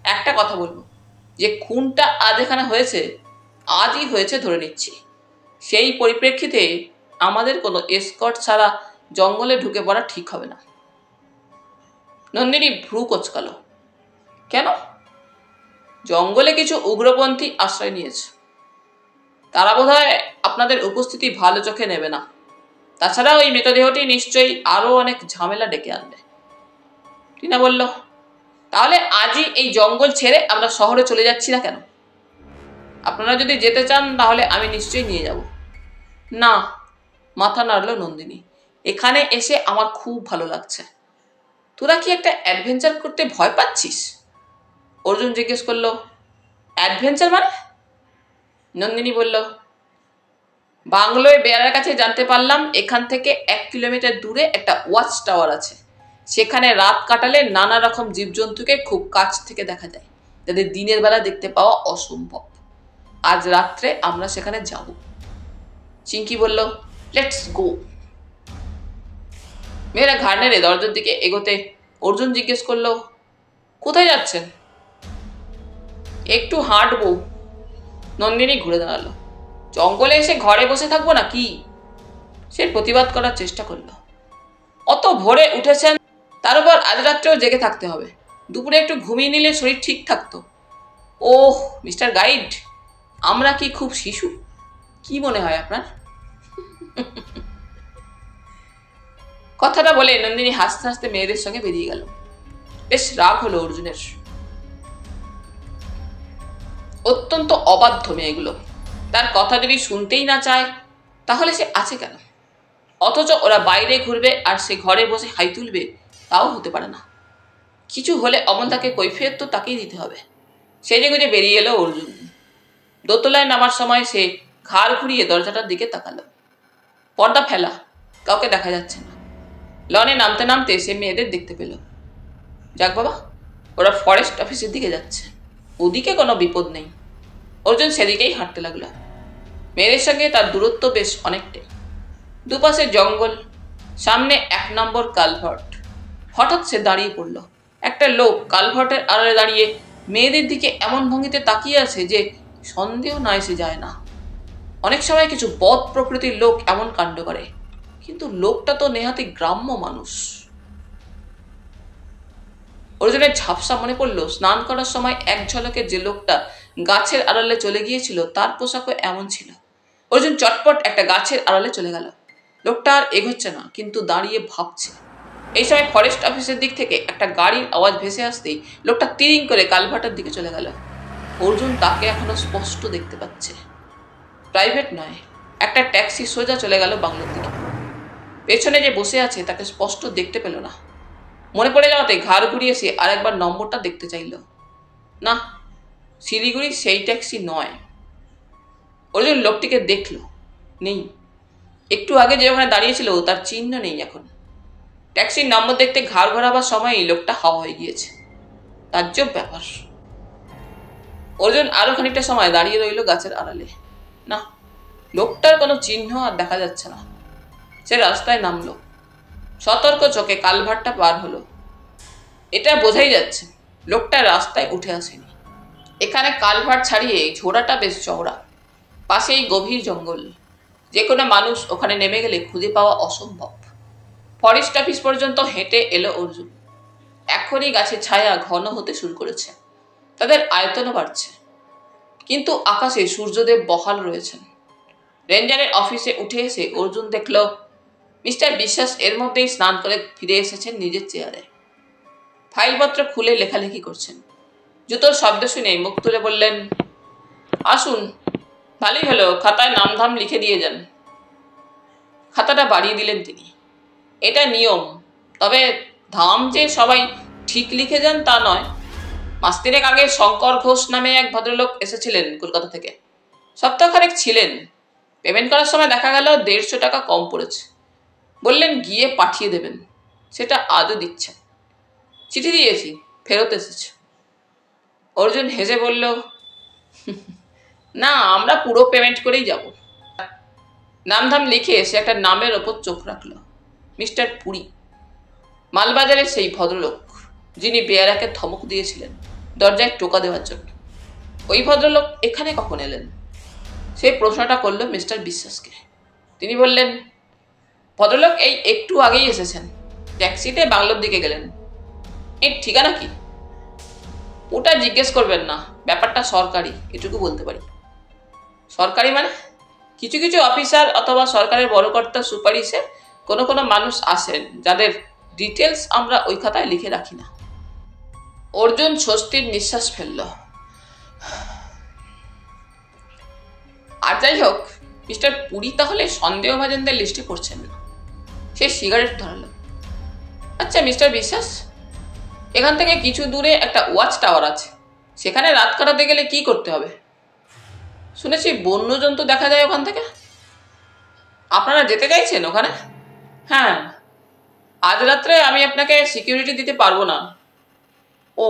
একটা কথা বলবো, যে খুনটা আজ এখানে হয়েছে, আজই হয়েছে ধরে নিচ্ছি। সেই পরিপ্রেক্ষিতে আমাদের কোনো এসকর্ট ছাড়া জঙ্গলে ঢুকে পড়া ঠিক হবে না। নন্দিনী ভ্রু কোচকালো। কেন? জঙ্গলে কিছু উগ্রপন্থী আশ্রয় নিয়েছে। তারা বোধহয় আপনাদের উপস্থিতি ভালো চোখে নেবে না। তাছাড়া ওই মৃতদেহটি নিশ্চয়ই আরো অনেক ঝামেলা ডেকে আনবে। টিনা বলল, তাহলে আজই এই জঙ্গল ছেড়ে আমরা শহরে চলে যাচ্ছি না কেন? আপনারা যদি যেতে চান তাহলে আমি নিশ্চয়ই নিয়ে যাব। না, মাথা নাড়ল নন্দিনী। এখানে এসে আমার খুব ভালো লাগছে। তোরা কি একটা অ্যাডভেঞ্চার করতে ভয় পাচ্ছিস? অর্জুন জিজ্ঞেস করলো। অ্যাডভেঞ্চার মানে? নন্দিনী বলল, বাংলোয় বেয়ারার কাছে জানতে পারলাম এখান থেকে 1 কিলোমিটার দূরে একটা ওয়াচ টাওয়ার আছে। সেখানে রাত কাটালে নানা রকম জীবজন্তুকে খুব কাছ থেকে দেখা যায়, যাদের দিনের বেলা দেখতে পাওয়া অসম্ভব। আজ রাত্রে আমরা সেখানে যাব। চিঙ্কি বলল, লেটস গো। মেয়েরা ঘাড় নেড়ে দরজার দিকে এগোতে অর্জুন জিজ্ঞেস করলো, কোথায় যাচ্ছেন? একটু হাঁটবো। নন্দিনী ঘুরে দাঁড়ালো। জঙ্গলে এসে ঘরে বসে থাকবো না কি? সে প্রতিবাদ করার চেষ্টা করলো। অত ভোরে উঠেছেন, তার উপর আজ রাত্রেও জেগে থাকতে হবে। দুপুরে একটু ঘুমিয়ে নিলে শরীর ঠিক থাকতো। ওহ মিস্টার গাইড, আমরা কি খুব শিশু? কি মনে হয় আপনার? কথাটা বলে নন্দিনী হাসতে হাসতে মেয়েদের সঙ্গে বেরিয়ে গেল। বেশ রাগ হলো অর্জুনের। অত্যন্ত অবাধ্য মেয়েগুলো। তার কথা যদি শুনতেই না চায় তাহলে সে আছে কেন? অথচ ওরা বাইরে ঘুরবে আর সে ঘরে বসে হাই তুলবে, তাও হতে পারে না। কিছু হলে অমন্তাকে কৈফিয়ত তো তাকেই দিতে হবে। সেজে গুজে বেরিয়ে এলো অর্জুন। দোতলায় নামার সময় সে ঘাড় ঘুরিয়ে দরজাটার দিকে তাকালো। পর্দা ফেলা, কাউকে দেখা যাচ্ছে না। লনে নামতে নামতে সে মেয়েদের দেখতে পেল। যাক বাবা, ওরা ফরেস্ট অফিসের দিকে যাচ্ছে, ওদিকে কোনো বিপদ নেই। অর্জুন সেদিকেই হাঁটতে লাগলো। মেয়েদের সঙ্গে তার দূরত্ব বেশ অনেকটাই। দুপাশে জঙ্গল, সামনে 1 নম্বর কালভার্ট। হঠাৎ সে দাঁড়িয়ে পড়ল। একটা লোক কালভার্টের আড়ালে দাঁড়িয়ে মেয়েদের দিকে এমন ভঙ্গিতে তাকিয়ে আছে যে সন্দেহ না এসে যায় না। অনেক সময় কিছু বদ প্রকৃতির লোক এমন কাণ্ড করে, কিন্তু লোকটা তো নেহাতি গ্রাম্য মানুষ। অর্জুনের ঝাপসা মনে পড়ল স্নান করার সময় এক ঝলকে যে লোকটা গাছের আড়ালে চলে গিয়েছিল তার পোশাকও এমন ছিল। অর্জুন চটপট একটা গাছের আড়ালে চলে গেল। লোকটা আর এগোচ্ছে না, কিন্তু দাঁড়িয়ে ভাবছে। এই সময় ফরেস্ট অফিসের দিক থেকে একটা গাড়ির আওয়াজ ভেসে আসতেই লোকটা তিরিং করে কালভার্টের দিকে চলে গেল। অর্জুন তাকে এখনো স্পষ্ট দেখতে পাচ্ছে। প্রাইভেট নয়, একটা ট্যাক্সি সোজা চলে গেল বাংলোর দিকে। পেছনে যে বসে আছে তাকে স্পষ্ট দেখতে পেল না। মনে পড়ে যাওয়াতে ঘাড় ঘুরিয়ে সে আরেকবার নম্বরটা দেখতে চাইল। না, শিলিগুড়ি সেই ট্যাক্সি নয়। অর্জুন লোকটিকে দেখল, নেই। একটু আগে যে ওখানে দাঁড়িয়েছিল তার চিহ্ন নেই এখন। ট্যাক্সির নম্বর দেখতে ঘাড় ঘোরাবার সময়ই লোকটা হাওয়া হয়ে গিয়েছে। তাজ্জব ব্যাপার। অর্জুন আরো খানিকটা সময় দাঁড়িয়ে রইল গাছের আড়ালে। না, লোকটার কোনো চিহ্ন আর দেখা যাচ্ছে না। সে রাস্তায় নামলো। সতর্ক চোখে কালভার্টটা পার হলো। এটা বোঝাই যাচ্ছে লোকটা রাস্তায় উঠে আসেনি। এখানে কালভার্ট ছাড়িয়ে ঝোড়াটা বেশ চওড়া, পাশেই গভীর জঙ্গল। যে কোনো মানুষ ওখানে নেমে গেলে খুঁজে পাওয়া অসম্ভব। ফরেস্ট অফিস পর্যন্ত হেঁটে এলো অর্জুন। এখনই গাছের ছায়া ঘন হতে শুরু করেছে, তাদের আয়তনও বাড়ছে। কিন্তু আকাশে সূর্যদেব বহাল রয়েছেন। রেঞ্জারের অফিসে উঠে এসে অর্জুন দেখল মিস্টার বিশ্বাস এর মধ্যেই স্নান করে ফিরে এসেছেন নিজের চেয়ারে। ফাইলপত্র খুলে লেখালেখি করছেন। জুতোর শব্দ শুনে মুখ তুলে বললেন, আসুন, ভালোই হলো, খাতায় নামধাম লিখে দিয়ে যান। খাতাটা বাড়িয়ে দিলেন তিনি। এটা নিয়ম, তবে ধাম যে সবাই ঠিক লিখে যান তা নয়। মাস 3 আগে শঙ্কর ঘোষ নামে এক ভদ্রলোক এসেছিলেন কলকাতা থেকে। সপ্তাহখানেক ছিলেন। পেমেন্ট করার সময় দেখা গেল 150 টাকা কম পড়েছে। বললেন গিয়ে পাঠিয়ে দেবেন। সেটা আজও দিচ্ছেন। চিঠি দিয়েছি, ফেরত এসেছে। অর্জুন হেসে বলল, না, আমরা পুরো পেমেন্ট করেই যাব। নামধাম লিখে সে একটা নামের ওপর চোখ রাখল, মিস্টার পুরী। মালবাজারের সেই ভদ্রলোক যিনি বেয়ারাকে ধমক দিয়েছিলেন দরজায় টোকা দেওয়ার জন্য। ওই ভদ্রলোক এখানে কখন এলেন? সে প্রশ্নটা করল মিস্টার বিশ্বাসকে। তিনি বললেন, ভদ্রলোক এই একটু আগেই এসেছেন, ট্যাক্সিতে বাংলোর দিকে গেলেন। এর ঠিকানা কি? ওটা জিজ্ঞেস করবেন না, ব্যাপারটা সরকারি, এটুকু বলতে পারি। সরকারি মানে? কিছু কিছু অফিসার অথবা সরকারের বড় কর্তার সুপারিশে কোনো কোনো মানুষ আসেন যাদের ডিটেলস আমরা ওই খাতায় লিখে রাখি না। অর্জুন স্বস্তির নিঃশ্বাস ফেলল। আর যাই হোক, মিস্টার পুরী তাহলে সন্দেহভাজনদের লিস্টে পড়ছেন না। সে সিগারেট ধরালো। আচ্ছা মিস্টার বিশ্বাস, এখান থেকে কিছু দূরে একটা ওয়াচ টাওয়ার আছে, সেখানে রাত কাটাতে গেলে কি করতে হবে? শুনেছি বন্যজন্তু দেখা যায় ওখান থেকে। আপনারা যেতে চাইছেন ওখানে? হ্যাঁ, আজ রাত্রে আমি আপনাকে সিকিউরিটি দিতে পারবো না। ও,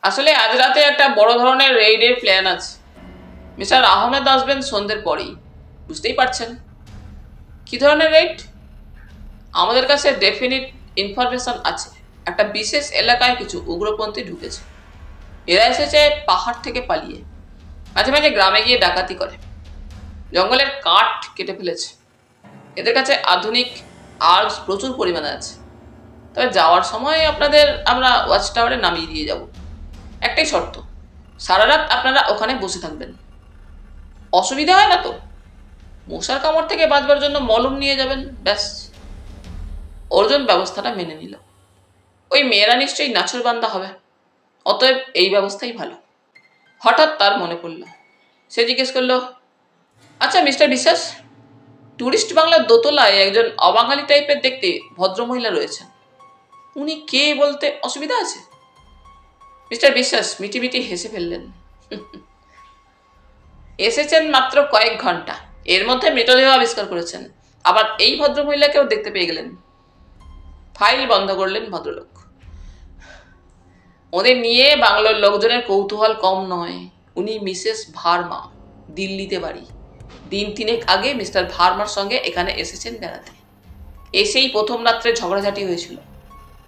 আসলে আজ রাতে একটা বড় ধরনের রেইডের প্ল্যান আছে। মিস্টার আহমেদ আসবেন সন্ধ্যের পরেই, বুঝতেই পারছেন। কি ধরনের রেইড? আমাদের কাছে ডেফিনিট ইনফরমেশন আছে, একটা বিশেষ এলাকায় কিছু উগ্রপন্থী ঢুকেছে। এরা এসেছে পাহাড় থেকে পালিয়ে, মাঝে মাঝে গ্রামে গিয়ে ডাকাতি করে, জঙ্গলের কাঠ কেটে ফেলেছে। এদের কাছে আধুনিক আর্মস প্রচুর পরিমাণে আছে। তবে যাওয়ার সময় আপনাদের আমরা ওয়াচ টাওয়ারে নামিয়ে দিয়ে যাব। একটাই শর্ত, সারা রাত আপনারা ওখানে বসে থাকবেন। অসুবিধা হয় না তো? মশার কামড় থেকে বাঁচবার জন্য মলম নিয়ে যাবেন, ব্যাস। অর্জুন ব্যবস্থাটা মেনে নিল। ওই মেয়েরা নিশ্চয়ই নাছরবান্দা হবে, অতএব এই ব্যবস্থাই ভালো। হঠাৎ তার মনে পড়ল, সে জিজ্ঞেস করল, আচ্ছা মিস্টার বিশ্বাস, ট্যুরিস্ট বাংলার দোতলায় একজন অবাঙালি টাইপের দেখতে ভদ্রমহিলা রয়েছেন, উনি কে বলতে অসুবিধা আছে? মিস্টার বিশ্বাস মিটিমিটি হেসে ফেললেন। এসেছেন মাত্র কয়েক ঘন্টা, এর মধ্যে মৃতদেহ আবিষ্কার করেছেন, আবার এই ভদ্রমহিলাকেও দেখতে পেয়ে গেলেন। ফাইল বন্ধ করলেন ভদ্রলোক। ওদের নিয়ে বাংলার লোকজনের কৌতূহল কম নয়। উনি মিসেস ভার্মা, দিল্লিতে বাড়ি। দিন তিনেক আগে মিস্টার ভার্মার সঙ্গে এখানে এসেছেন বেড়াতে। এসেই প্রথম রাত্রে ঝগড়াঝাটি হয়েছিল,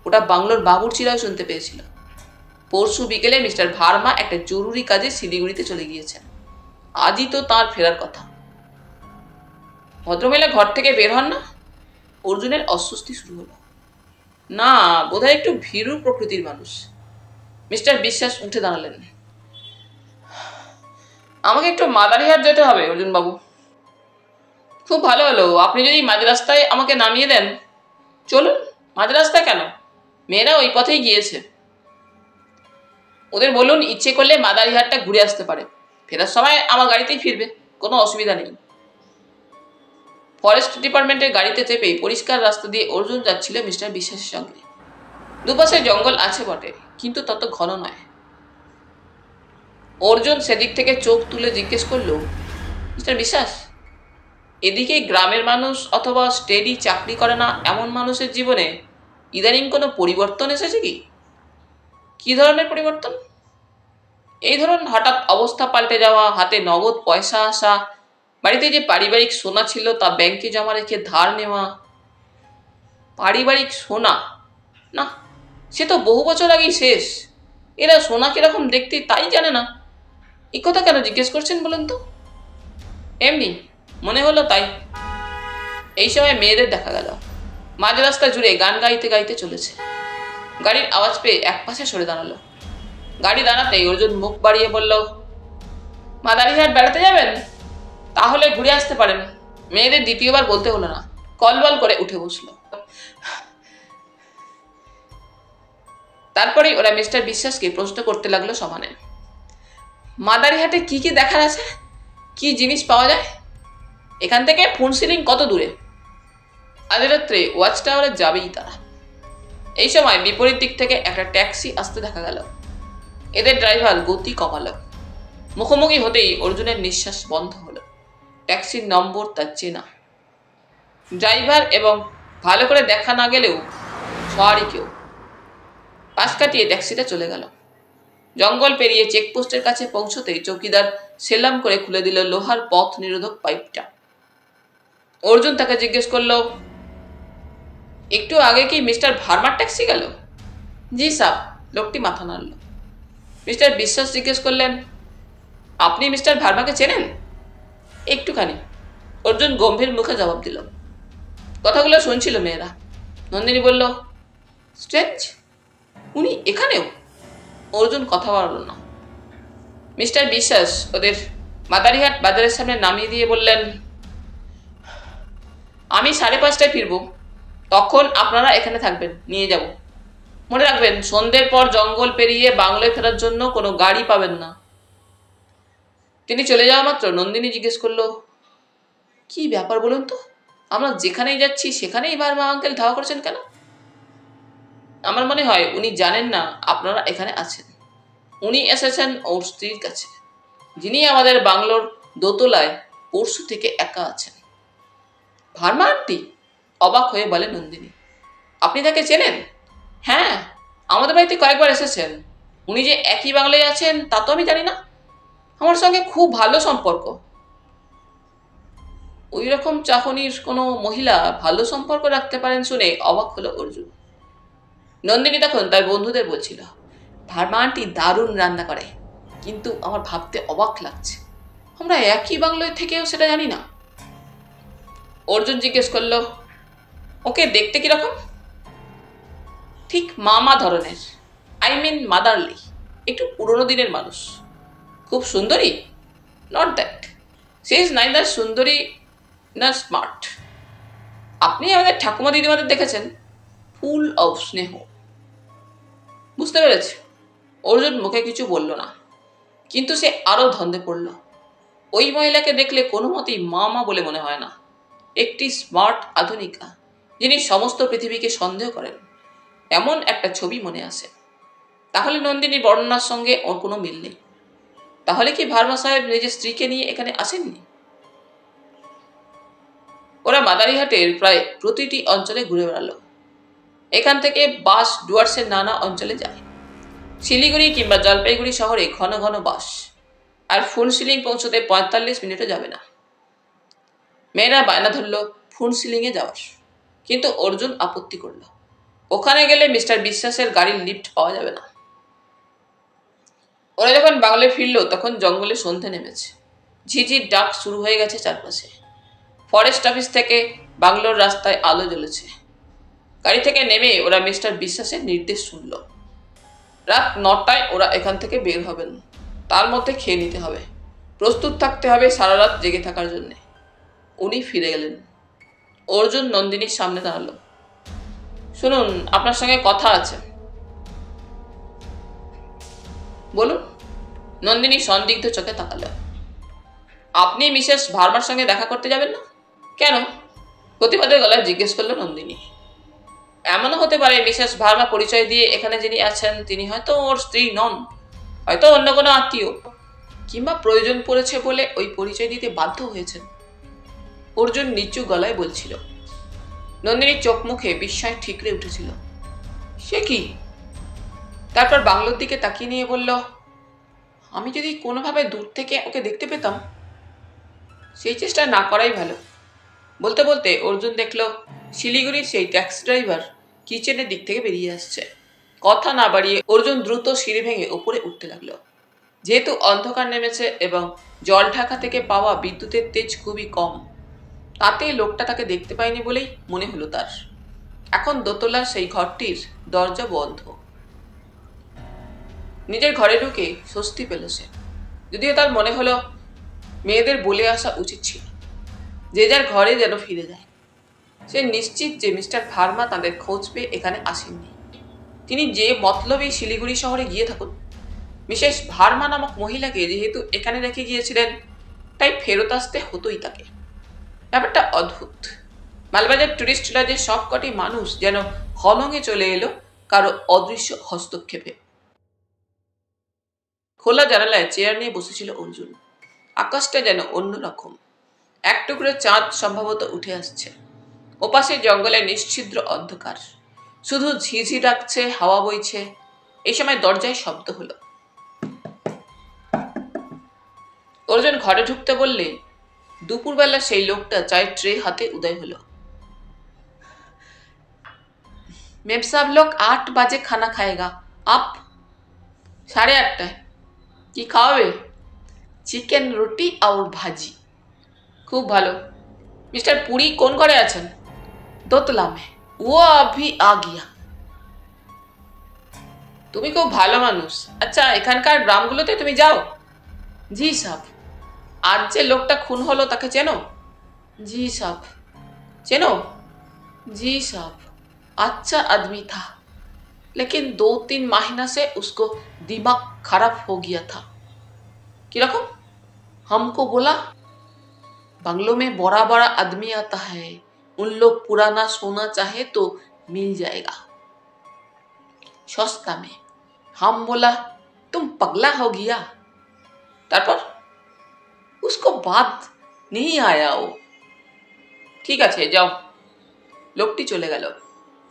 ওটা বাংলোর বাবুর্চিরাও শুনতে পেয়েছিল। পরশু বিকেলে মিস্টার ভার্মা একটা জরুরি কাজে শিলিগুড়িতে চলে গিয়েছেন, আজই তো তাঁর ফেরার কথা। ভদ্রমহিলা ঘর থেকে বের হন না? অর্জুনের অস্বস্তি শুরু হলো। না, বোধহয় একটু ভীরু প্রকৃতির মানুষ। মিস্টার বিশ্বাস উঠে দাঁড়ালেন। আমাকে একটু মাদারিহাট যেতে হবে অর্জুন বাবু। খুব ভালো হলো, আপনি যদি মাঝ রাস্তায় আমাকে নামিয়ে দেন। চলুন। মাঝ রাস্তায় কেন? মেয়েরা ওই পথেই গিয়েছে। ওদের বলুন ইচ্ছে করলে মাদারিহাটটা ঘুরে আসতে পারে, ফেরার সময় আমার গাড়িতেই ফিরবে, কোনো অসুবিধা নেই। ফরেস্ট ডিপার্টমেন্টের গাড়িতে চেপে পরিষ্কার রাস্তা দিয়ে অর্জুন যাচ্ছিল মিস্টার বিশ্বাসের সঙ্গে। দুপাশে জঙ্গল আছে বটে, কিন্তু তত ঘন নয়। অর্জুন সেদিক থেকে চোখ তুলে জিজ্ঞেস করল, মিস্টার বিশ্বাস, এদিকে গ্রামের মানুষ অথবা স্টেডি চাকরি করে না এমন মানুষের জীবনে ইদানিং কোনো পরিবর্তন এসেছে কি? কি ধরনের পরিবর্তন? এই ধরুন হঠাৎ অবস্থা পাল্টে যাওয়া, হাতে নগদ পয়সা আসা, বাড়িতে যে পারিবারিক সোনা ছিল তা ব্যাংকে জমা রেখে ধার নেওয়া। পারিবারিক সোনা? না, সে তো বহু বছর আগেই শেষ। এরা সোনা কিরকম দেখতে তাই জানে না। এই কথা কেন জিজ্ঞেস করছেন বলুন তো? এমনি মনে হলো তাই। এই সময় মেয়েদের দেখা গেল, মাঝ রাস্তা জুড়ে গান গাইতে গাইতে চলেছে। গাড়ির আওয়াজ পেয়ে এক পাশে সরে দাঁড়ালো। গাড়ি দাঁড়াতেই অর্জুন মুখ বাড়িয়ে বলল, মাদারিহাট বেড়াতে যাবেন? তাহলে ঘুরে আসতে পারেন। মেয়েদের দ্বিতীয়বার বলতে হলো না, কলবল করে উঠে বসলো। তারপরেই ওরা মিস্টার বিশ্বাসকে প্রশ্ন করতে লাগলো সমানে, মাদারিহাটে কি কি দেখার আছে, কি জিনিস পাওয়া যায়, এখান থেকে ফুনসিলিং কত দূরে? আজ রাত্রে ওয়াচ টাওয়ারে যাবেই তারা। এই সময় বিপরীত দিক থেকে একটা ট্যাক্সি আসতে দেখা গেল। এদের ড্রাইভার গতি কমালো। মুখোমুখি হতেই অর্জুনের নিঃশ্বাস বন্ধ হলো। ট্যাক্সির নম্বর তার চেনা। ড্রাইভার এবং ভালো করে দেখা না গেলেও সওয়ারি কেউ। পাশ কাটিয়ে ট্যাক্সিটা চলে গেল। জঙ্গল পেরিয়ে চেকপোস্টের কাছে পৌঁছতেই চৌকিদার সেলাম করে খুলে দিল লোহার পথ নিরোধক পাইপটা। অর্জুন তাকে জিজ্ঞেস করলো, একটু আগে কি মিস্টার ভার্মার ট্যাক্সি গেল? জি সাব। লোকটি মাথা নাড়ল। মিস্টার বিশ্বাস জিজ্ঞেস করলেন, আপনি মিস্টার ভার্মাকে চেনেন? একটুখানি। অর্জুন গম্ভীর মুখে জবাব দিল। কথাগুলো শুনছিল মেয়েরা। নন্দিনী বলল, স্ট্রেঞ্জ, উনি এখানেও? অর্জুন কথা বলল না। মিস্টার বিশ্বাস ওদের মাদারিহাট বাজারের সামনে নামিয়ে দিয়ে বললেন, আমি 5:30টায় ফিরব, তখন আপনারা এখানে থাকবেন, নিয়ে যাব। মনে রাখবেন, সন্ধ্যের পর জঙ্গল পেরিয়ে বাংলায় ফেরার জন্য কোনো গাড়ি পাবেন না। তিনি চলে যাওয়া মাত্র নন্দিনী জিজ্ঞেস করলো, কি ব্যাপার বলুন তো, আমরা যেখানেই যাচ্ছি সেখানেই ভার্মা আঙ্কেল ধাওয়া করছেন কেন? আমার মনে হয় উনি জানেন না আপনারা এখানে আছেন। উনি এসেছেন ওর স্ত্রীর কাছে, যিনি আমাদের বাংলোর দোতলায় পরশু থেকে একা আছেন। ভার্মা আন্টি? অবাক হয়ে বলে নন্দিনী। আপনি তাকে চেনেন? হ্যাঁ, আমাদের বাড়িতে কয়েকবার এসেছেন। উনি যে একই বাংলায় আছেন তা তো আমি জানি না। আমার সঙ্গে খুব ভালো সম্পর্ক। ওই রকম চাহনির কোনো মহিলা ভালো সম্পর্ক রাখতে পারেন শুনে অবাক হলো অর্জুন। নন্দিনী তখন তার বন্ধুদের বলছিল, ভার্মা আন্টি দারুণ রান্না করে, কিন্তু আমার ভাবতে অবাক লাগছে আমরা একই বাংলোয় থেকেও সেটা জানি না। অর্জুন জিজ্ঞেস করলো, ওকে দেখতে কিরকম? ঠিক মামা ধরনের, আই মিন মাদারলি, একটু পুরনো দিনের মানুষ। খুব সুন্দরী? Not that, say is neither সুন্দরী না স্মার্ট। আপনি আমাদের ঠাকুমা দিদিমাদের দেখেছেন, ফুল অফ স্নেহ। বুঝতে পেরেছি। অর্জুন মুখে কিছু বলল না, কিন্তু সে আরো ধন্দে পড়ল। ওই মহিলাকে দেখলে কোনো মতেই মা বলে মনে হয় না। একটি স্মার্ট আধুনিকা, যিনি সমস্ত পৃথিবীকে সন্দেহ করেন, এমন একটা ছবি মনে আসে। তাহলে নন্দিনীর বর্ণনার সঙ্গে ওর কোনো মিল নেই। তাহলে কি ভার্মা সাহেব নিজের স্ত্রীকে নিয়ে এখানে আসেননি? ওরা মাদারিহাটের প্রায় প্রতিটি অঞ্চলে ঘুরে বেড়ালো। এখান থেকে বাস ডুয়ার্সের নানা অঞ্চলে যায়। শিলিগুড়ি কিংবা জলপাইগুড়ি শহরে ঘন ঘন বাস, আর ফুনসিলিং পৌঁছতে 45 মিনিটও যাবে না। মেয়েরা বায়না ধরল ফুনসিলিংয়ে যাওয়ার, কিন্তু অর্জুন আপত্তি করল। ওখানে গেলে মিস্টার বিশ্বাসের গাড়ির লিফট পাওয়া যাবে না। ওরা যখন বাংলায় ফিরল তখন জঙ্গলে সন্ধে নেমেছে। ঝিঝির ডাক শুরু হয়ে গেছে চারপাশে। ফরেস্ট অফিস থেকে বাংলোর রাস্তায় আলো জ্বলেছে। গাড়ি থেকে নেমে ওরা মিস্টার বিশ্বাসের নির্দেশ শুনল। রাত 9টায় ওরা এখান থেকে বের হবেন, তার মধ্যে খেয়ে নিতে হবে, প্রস্তুত থাকতে হবে সারা রাত জেগে থাকার জন্যে। উনি ফিরে গেলেন। অর্জুন নন্দিনীর সামনে দাঁড়ালো। শুনুন, আপনার সঙ্গে কথা আছে। বলুন। নন্দিনী সন্দিগ্ধ চোখে তাকালো। আপনি মিসেস ভার্মার সঙ্গে দেখা করতে যাবেন না কেন? প্রতিবাদের গলায় জিজ্ঞেস করলো নন্দিনী। এমনও হতে পারে মিসেস ভার্মা পরিচয় দিয়ে এখানে যিনি আছেন তিনি হয়তো ওর স্ত্রী নন, হয়তো অন্য কোনো আত্মীয়, কিংবা প্রয়োজন পড়েছে বলে ওই পরিচয় দিতে বাধ্য হয়েছেন। অর্জুন নিচু গলায় বলছিল। নন্দিনীর চোখ মুখে বিস্ময় ঠিকরে উঠেছিল। সে কি? তারপর বাংলোর দিকে তাকিয়ে নিয়ে বলল, আমি যদি কোনোভাবে দূর থেকে ওকে দেখতে পেতাম। সেই চেষ্টা না করাই ভালো। বলতে বলতে অর্জুন দেখল শিলিগুড়ির সেই ট্যাক্সি ড্রাইভার কিচেনের দিক থেকে বেরিয়ে আসছে। কথা না বাড়িয়ে অর্জুন দ্রুত সিঁড়ি ভেঙে উপরে উঠতে লাগলো। যেহেতু অন্ধকার নেমেছে এবং জল ঢাকা থেকে পাওয়া বিদ্যুতের তেজ খুবই কম, তাতে লোকটা তাকে দেখতে পায়নি বলেই মনে হলো তার। এখন দোতলার সেই ঘরটির দরজা বন্ধ। নিজের ঘরে ঢুকে স্বস্তি পেল সে, যদিও তার মনে হলো মেয়েদের বলে আসা উচিত ছিল, যে যার ঘরে যেন ফিরে যায়। সে নিশ্চিত যে মিস্টার ভার্মা তাদের খোঁজ পেয়ে এখানে আসেননি। তিনি যে মতলবে শিলিগুড়ি শহরে গিয়ে থাকুন, মিসেস ভার্মা নামক মহিলাকে যেহেতু এখানে রেখে গিয়েছিলেন, তাই ফেরত আসতে হতোই তাকে। ব্যাপারটা অদ্ভুত। মালবাজার টুরিস্ট লজের সবকটি মানুষ যেন হলঙে চলে এলো কারো অদৃশ্য হস্তক্ষেপে। খোলা জানালায় চেয়ার নিয়ে বসেছিল অর্জুন। আকাশটা যেন অন্যরকম। এক টুকরো চাঁদ সম্ভবত উঠে আসছে। ওপাশে জঙ্গলে নিশ্ছিদ্র অন্ধকার, শুধু ঝিঝি ডাকছে, হাওয়া বইছে। এই সময় দরজায় শব্দ হলো। অর্জুন ঘরে ঢুকতে বললে দুপুরবেলা সেই লোকটা চায়ের ট্রে হাতে উদয় হলো। मेम साहब लोग 8 बजे खाना खाएगा, आप? 8:30। কি খাওয়াবে? চিকেন রুটি আর ভাজি। খুব ভালো। মিস্টার পুরী কোন ঘরে আছেন? দোতলা মে, ও अभी आ गया। তুমি খুব ভালো মানুষ। আচ্ছা, এখানকার গ্রামগুলোতে তুমি যাও? জি সাহেব। আজ যে লোকটা খুন হলো তাকে চেনো? জি সাহেব। চেনো? जी साहब, अच्छा आदमी था, लेकिन 2-3 महीना से उसको दिमाग खराब हो गया था। किरकम? हमको बोला बंगलों में बड़ा बड़ा आदमी आता है, उन लोग पुराना सोना चाहे तो मिल जाएगा सस्ता में। हम बोला तुम पगला हो गया। তারপর उसको बात नहीं आया वो। ঠিক আছে, যাও। লোকটি চলে গেল।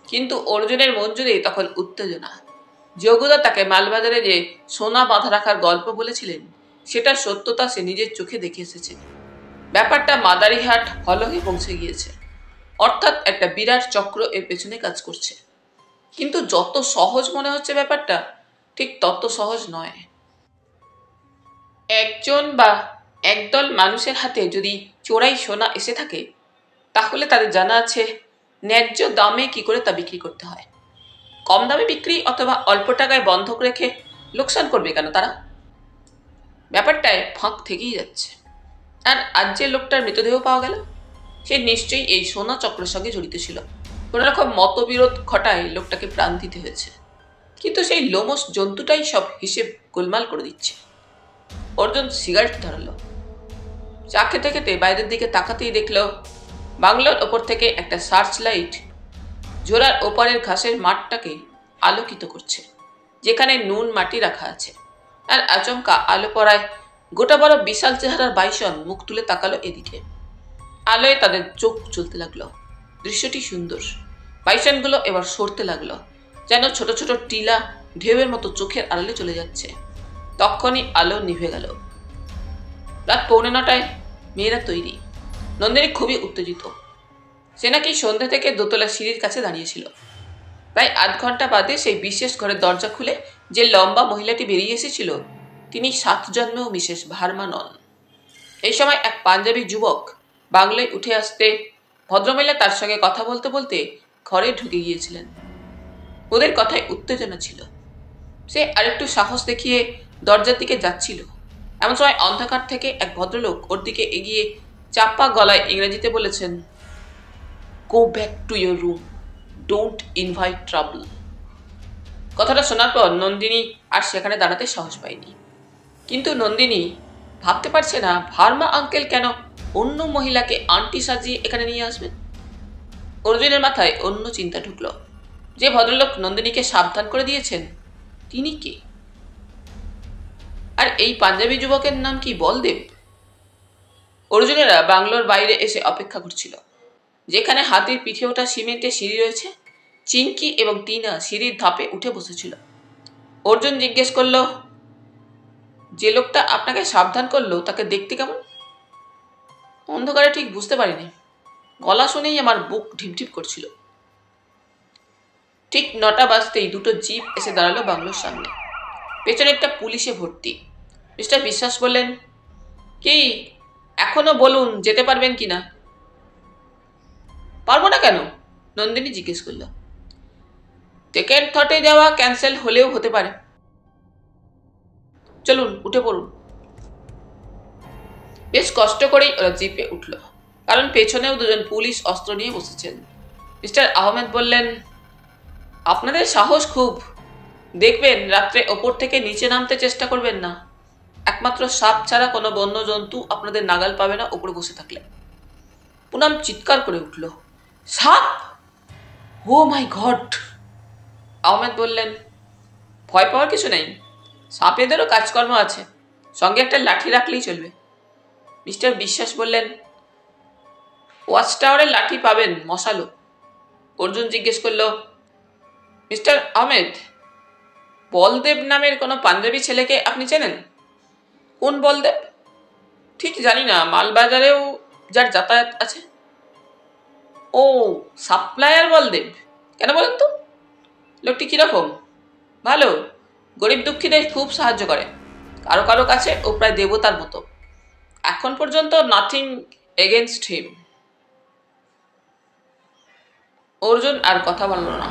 কিন্তু অর্জুনের মন জুড়ে তখন উত্তেজনা। যোগদা তাকে মালবাজারে যে সোনা বাঁধা রাখার গল্প বলেছিলেন, সেটার সত্যতা সে নিজের চোখে দেখে এসেছে। ব্যাপারটা মাদারিহাট হলকে পৌঁছে গিয়েছে, অর্থাৎ একটা বিরাট চক্র এর পেছনে কাজ করছে। কিন্তু যত সহজ মনে হচ্ছে ব্যাপারটা ঠিক তত সহজ নয়। একজন বা একদল মানুষের হাতে যদি চোরাই সোনা এসে থাকে, তাহলে তাদের জানা আছে ন্যায্য দামে কি করে তা বিক্রি করতে হয়। কম দামে বিক্রি অথবা অল্প টাকায় বন্ধক রেখে লোকসান করবে কেন তারা? ব্যাপারটায় ফাঁক থেকেই যাচ্ছে। আর আজ যে লোকটার মৃতদেহ পাওয়া গেল, সে নিশ্চয়ই এই সোনা চক্রের সঙ্গে জড়িত ছিল। কোনো রকম মতবিরোধ ঘটায় লোকটাকে প্রাণ দিতে হয়েছে। কিন্তু সেই লোমস জন্তুটাই সব হিসেব গোলমাল করে দিচ্ছে। অর্জুন সিগারেট ধরালো। চা খেতে খেতে বাইরের দিকে তাকাতেই দেখল বাংলোর ওপর থেকে একটা সার্চ লাইট ঝোড়ার ওপারের ঘাসের মাঠটাকে আলোকিত করছে, যেখানে নুন মাটি রাখা আছে। আর আচমকা আলো পড়ায় গোটা বড় বিশাল চেহারার বাইসন মুখ তুলে তাকালো এদিকে। আলোয় তাদের চোখ চলতে লাগলো। দৃশ্যটি সুন্দর। বাইসনগুলো এবার সরতে লাগলো, যেন ছোট ছোট টিলা ঢেউয়ের মতো চোখের আড়ালে চলে যাচ্ছে। তখনই আলো নিভে গেল। রাত 9:45 মেয়েরা তৈরি। নন্দিনী খুবই উত্তেজিত। সে নাকি সন্ধ্যে থেকে দোতলা সিঁড়ির কাছে দাঁড়িয়েছিল। প্রায় আধ ঘন্টা বাদে সেই বিশেষ ঘরের দরজা খুলে যে লম্বা মহিলাটি বেরিয়ে এসেছিল, তিনি 7 জন্মেও মিসেস ভার্মা নন। এই সময় এক পাঞ্জাবি যুবক বাংলায় উঠে আসতে ভদ্রমহিলা তার সঙ্গে কথা বলতে বলতে ঘরে ঢুকে গিয়েছিলেন। ওদের কথায় উত্তেজনা ছিল। সে আরেকটু সাহস দেখিয়ে দরজার দিকে যাচ্ছিল। এমন সময় অন্ধকার থেকে এক ভদ্রলোক ওর দিকে এগিয়ে চাপা গলায় ইংরেজিতে বলেছেন, go back to your room, don't invite trouble. কথাটা শোনার পর নন্দিনী আর সেখানে দাঁড়াতে সাহস পায়নি। কিন্তু নন্দিনী ভাবতে পারছে না ভার্মা আঙ্কেল কেন অন্য মহিলাকে আন্টি সাজিয়ে এখানে নিয়ে আসবেন। অর্জুনের মাথায় অন্য চিন্তা ঢুকল। যে ভদ্রলোক নন্দিনীকে সাবধান করে দিয়েছেন, তিনি কে? আর এই পাঞ্জাবি যুবকের নাম কি বলদেব? অর্জুনেরা বাংলোর বাইরে এসে অপেক্ষা করছিল, যেখানে হাতির পিঠে ওঠা সিমেন্টের সিঁড়ি রয়েছে। চিঙ্কি এবং টিনা সিঁড়ির ধাপে উঠে বসেছিল। অর্জুন জিজ্ঞেস করল, যে লোকটা আপনাকে সাবধান করলো তাকে দেখতে কেমন? অন্ধকারে ঠিক বুঝতে পারিনি। গলা শুনেই আমার বুক ঢিপঢিপ করছিল। ঠিক 9টা বাজতেই দুটো জিপ এসে দাঁড়ালো বাংলোর সামনে। পেছনে একটা পুলিশে ভর্তি। মিস্টার বিশ্বাস বললেন, কি এখনো বলুন যেতে পারবেন কিনা? পারবো না কেন? নন্দিনী জিজ্ঞেস করল। টিকেট থটে যাওয়া ক্যান্সেল হলেও হতে পারে। চলুন উঠে পড়ুন। বেশ কষ্ট করেই ওরা জিপে উঠল, কারণ পেছনেও দুজন পুলিশ অস্ত্র নিয়ে বসেছেন। মিস্টার আহমেদ বললেন, আপনাদের সাহস খুব। দেখবেন রাত্রে ওপর থেকে নিচে নামতে চেষ্টা করবেন না। একমাত্র সাপ ছাড়া কোনো বন্য জন্তু আপনাদের নাগাল পাবে না ওপরে বসে থাকলে। পুনাম চিৎকার করে উঠল, সাপ! ও মাই গড! আহমেদ বললেন, ভয় পাওয়ার কিছু নেই। সাপেদেরও কাজকর্ম আছে, সঙ্গে একটা লাঠি রাখলেই চলবে। মিস্টার বিশ্বাস বললেন, ওয়াচ টাওয়ারের লাঠি পাবেন মশালো। অর্জুন জিজ্ঞেস করল, মিস্টার আহমেদ, বলদেব নামের কোনো পাঞ্জাবি ছেলেকে আপনি চেনেন? কোন বলদেব? ঠিক জানি না, মালবাজারেও যার যাতায়াত আছে। ও, সাপ্লায়ার বলদেব। কেন বলেন তো? লোকটি কিরকম? ভালো, গরিব দুঃখীদের খুব সাহায্য করে। কারো কারো কাছে ও প্রায় দেবতার মতো। এখন পর্যন্ত নাথিং এগেনস্ট হিম। অর্জুন আর কথা বলল না।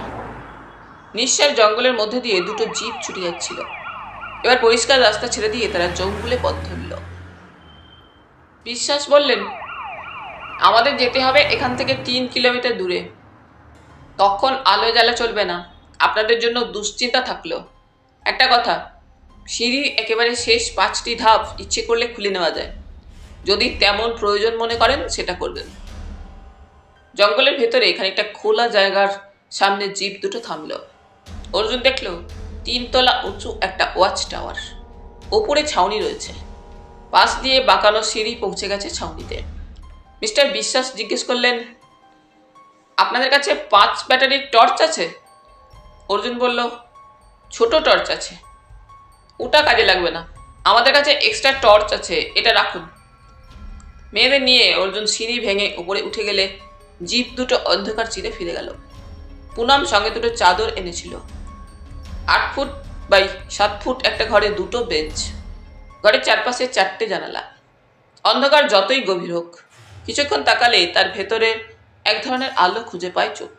নিঃশ্বাস জঙ্গলের মধ্যে দিয়ে দুটো জিপ ছুটে যাচ্ছিল। এবার পরিষ্কার রাস্তা ছেড়ে দিয়ে তারা জঙ্গলে পথ ধরল। বিশ্বাস বললেন, আমাদের যেতে হবে এখান থেকে 3 কিলোমিটার দূরে। তখন আলো জ্বালা চলবে না। আপনাদের জন্য দুশ্চিন্তা থাকলো। একটা কথা, সিঁড়ির একেবারে শেষ 5টি ধাপ ইচ্ছে করলে খুলে নেওয়া যায়। যদি তেমন প্রয়োজন মনে করেন সেটা করবেন। জঙ্গলের ভেতরে খানিকটা খোলা জায়গার সামনে জিপ দুটো থামল। অর্জুন দেখল 3 তলা উঁচু একটা ওয়াচ টাওয়ার। ওপরে ছাউনি রয়েছে। পাশ দিয়ে বাঁকানো সিঁড়ি পৌঁছে গেছে ছাউনিতে। মিস্টার বিশ্বাস জিজ্ঞেস করলেন, আপনাদের কাছে 5 ব্যাটারির টর্চ আছে? অর্জুন বলল, ছোট টর্চ আছে, ওটা কাজে লাগবে না। আমাদের কাছে এক্সট্রা টর্চ আছে, এটা রাখুন। মেয়েদের নিয়ে অর্জুন সিঁড়ি ভেঙে উপরে উঠে গেলে জিপ দুটো অন্ধকার চিরে ফিরে গেল। পুনম সঙ্গে দুটো চাদর এনেছিল। 8 ফুট বাই 7 ফুট একটা ঘরে দুটো বেঞ্চ, ঘরের চারপাশে 4টে জানালা। অন্ধকার যতই গভীর হোক, কিছুক্ষণ তাকালে তার ভেতরে এক ধরনের আলো খুঁজে পায় চোখ।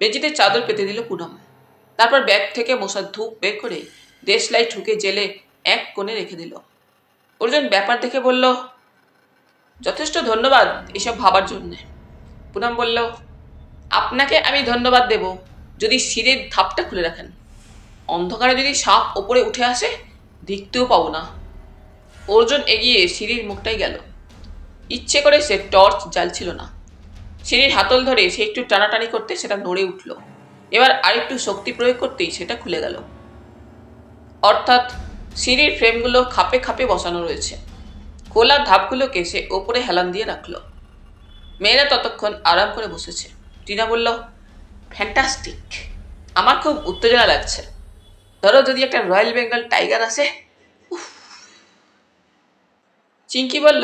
বেঞ্চিতে চাদর পেতে দিল পুনম। তারপর ব্যাগ থেকে মশার ধূপ বের করে দেশলাই ঠুকে জেলে এক কোণে রেখে দিল। অর্জুন ব্যাপার দেখে বলল, যথেষ্ট ধন্যবাদ এসব ভাবার জন্যে। পুনম বলল, আপনাকে আমি ধন্যবাদ দেব যদি সিঁড়ির ধাপটা খুলে রাখেন। অন্ধকারে যদি সাপ ওপরে উঠে আসে দেখতেও পাবো না। অর্জুন এগিয়ে সিঁড়ির মুখটাই গেল। ইচ্ছে করে সে টর্চ জ্বালছিল না। সিঁড়ির হাতল ধরে সে একটু টানাটানি করতে সেটা নড়ে উঠল। এবার আরেকটু শক্তি প্রয়োগ করতেই সেটা খুলে গেল। অর্থাৎ সিঁড়ির ফ্রেমগুলো খাপে খাপে বসানো রয়েছে। খোলা ধাপগুলোকে সে ওপরে হেলান দিয়ে রাখল। মেয়েরা ততক্ষণ আরাম করে বসেছে। টিনা বলল, ফ্যান্টাস্টিক, আমার খুব উত্তেজনা লাগছে। ধরো যদি একটা রয়্যাল বেঙ্গল টাইগার আসে। চিঙ্কি বলল,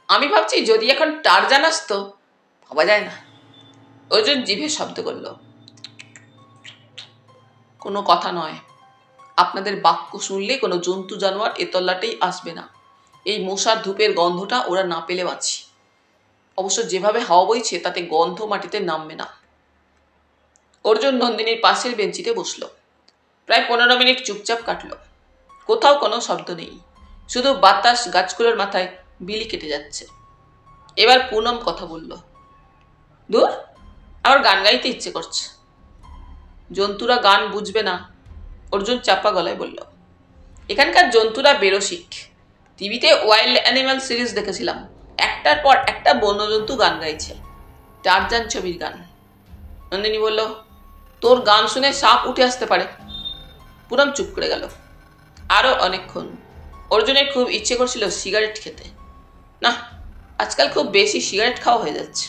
আমি ভাবছি যদি এখন টারজান আসতো। ভাবা যায় না। অর্জুন জিভে শব্দ করল, কোনো কথা নয়। আপনাদের বাক্য শুনলে কোনো জন্তু জানোয়ার এ তল্লাটেই আসবে না। এই মশার ধূপের গন্ধটা ওরা না পেলে বাঁচি। অবশ্য যেভাবে হাওয়া বইছে তাতে গন্ধ মাটিতে নামবে না। অর্জুন নন্দিনীর পাশের বেঞ্চিতে বসল। প্রায় 15 মিনিট চুপচাপ কাটল। কোথাও কোনো শব্দ নেই, শুধু বাতাস গাছগুলোর মাথায় বিলি কেটে যাচ্ছে। এবার পুনম কথা বলল, দূর, আমার গান গাইতে ইচ্ছে করছে। জন্তুরা গান বুঝবে না, অর্জুন চাপা গলায় বলল। এখানকার জন্তুরা বেরসিক। টিভিতে ওয়াইল্ড অ্যানিম্যাল সিরিজ দেখেছিলাম, একটার পর একটা বন্যজন্তু গান গাইছে, টারজান ছবির গান। নন্দিনী বলল, তোর গান শুনে সাপ উঠে আসতে পারে। পুনম চুপ করে গেল। আরো অনেকক্ষণ। অর্জুনের খুব ইচ্ছে করছিল সিগারেট খেতে। না, আজকাল খুব বেশি সিগারেট খাওয়া হয়ে যাচ্ছে।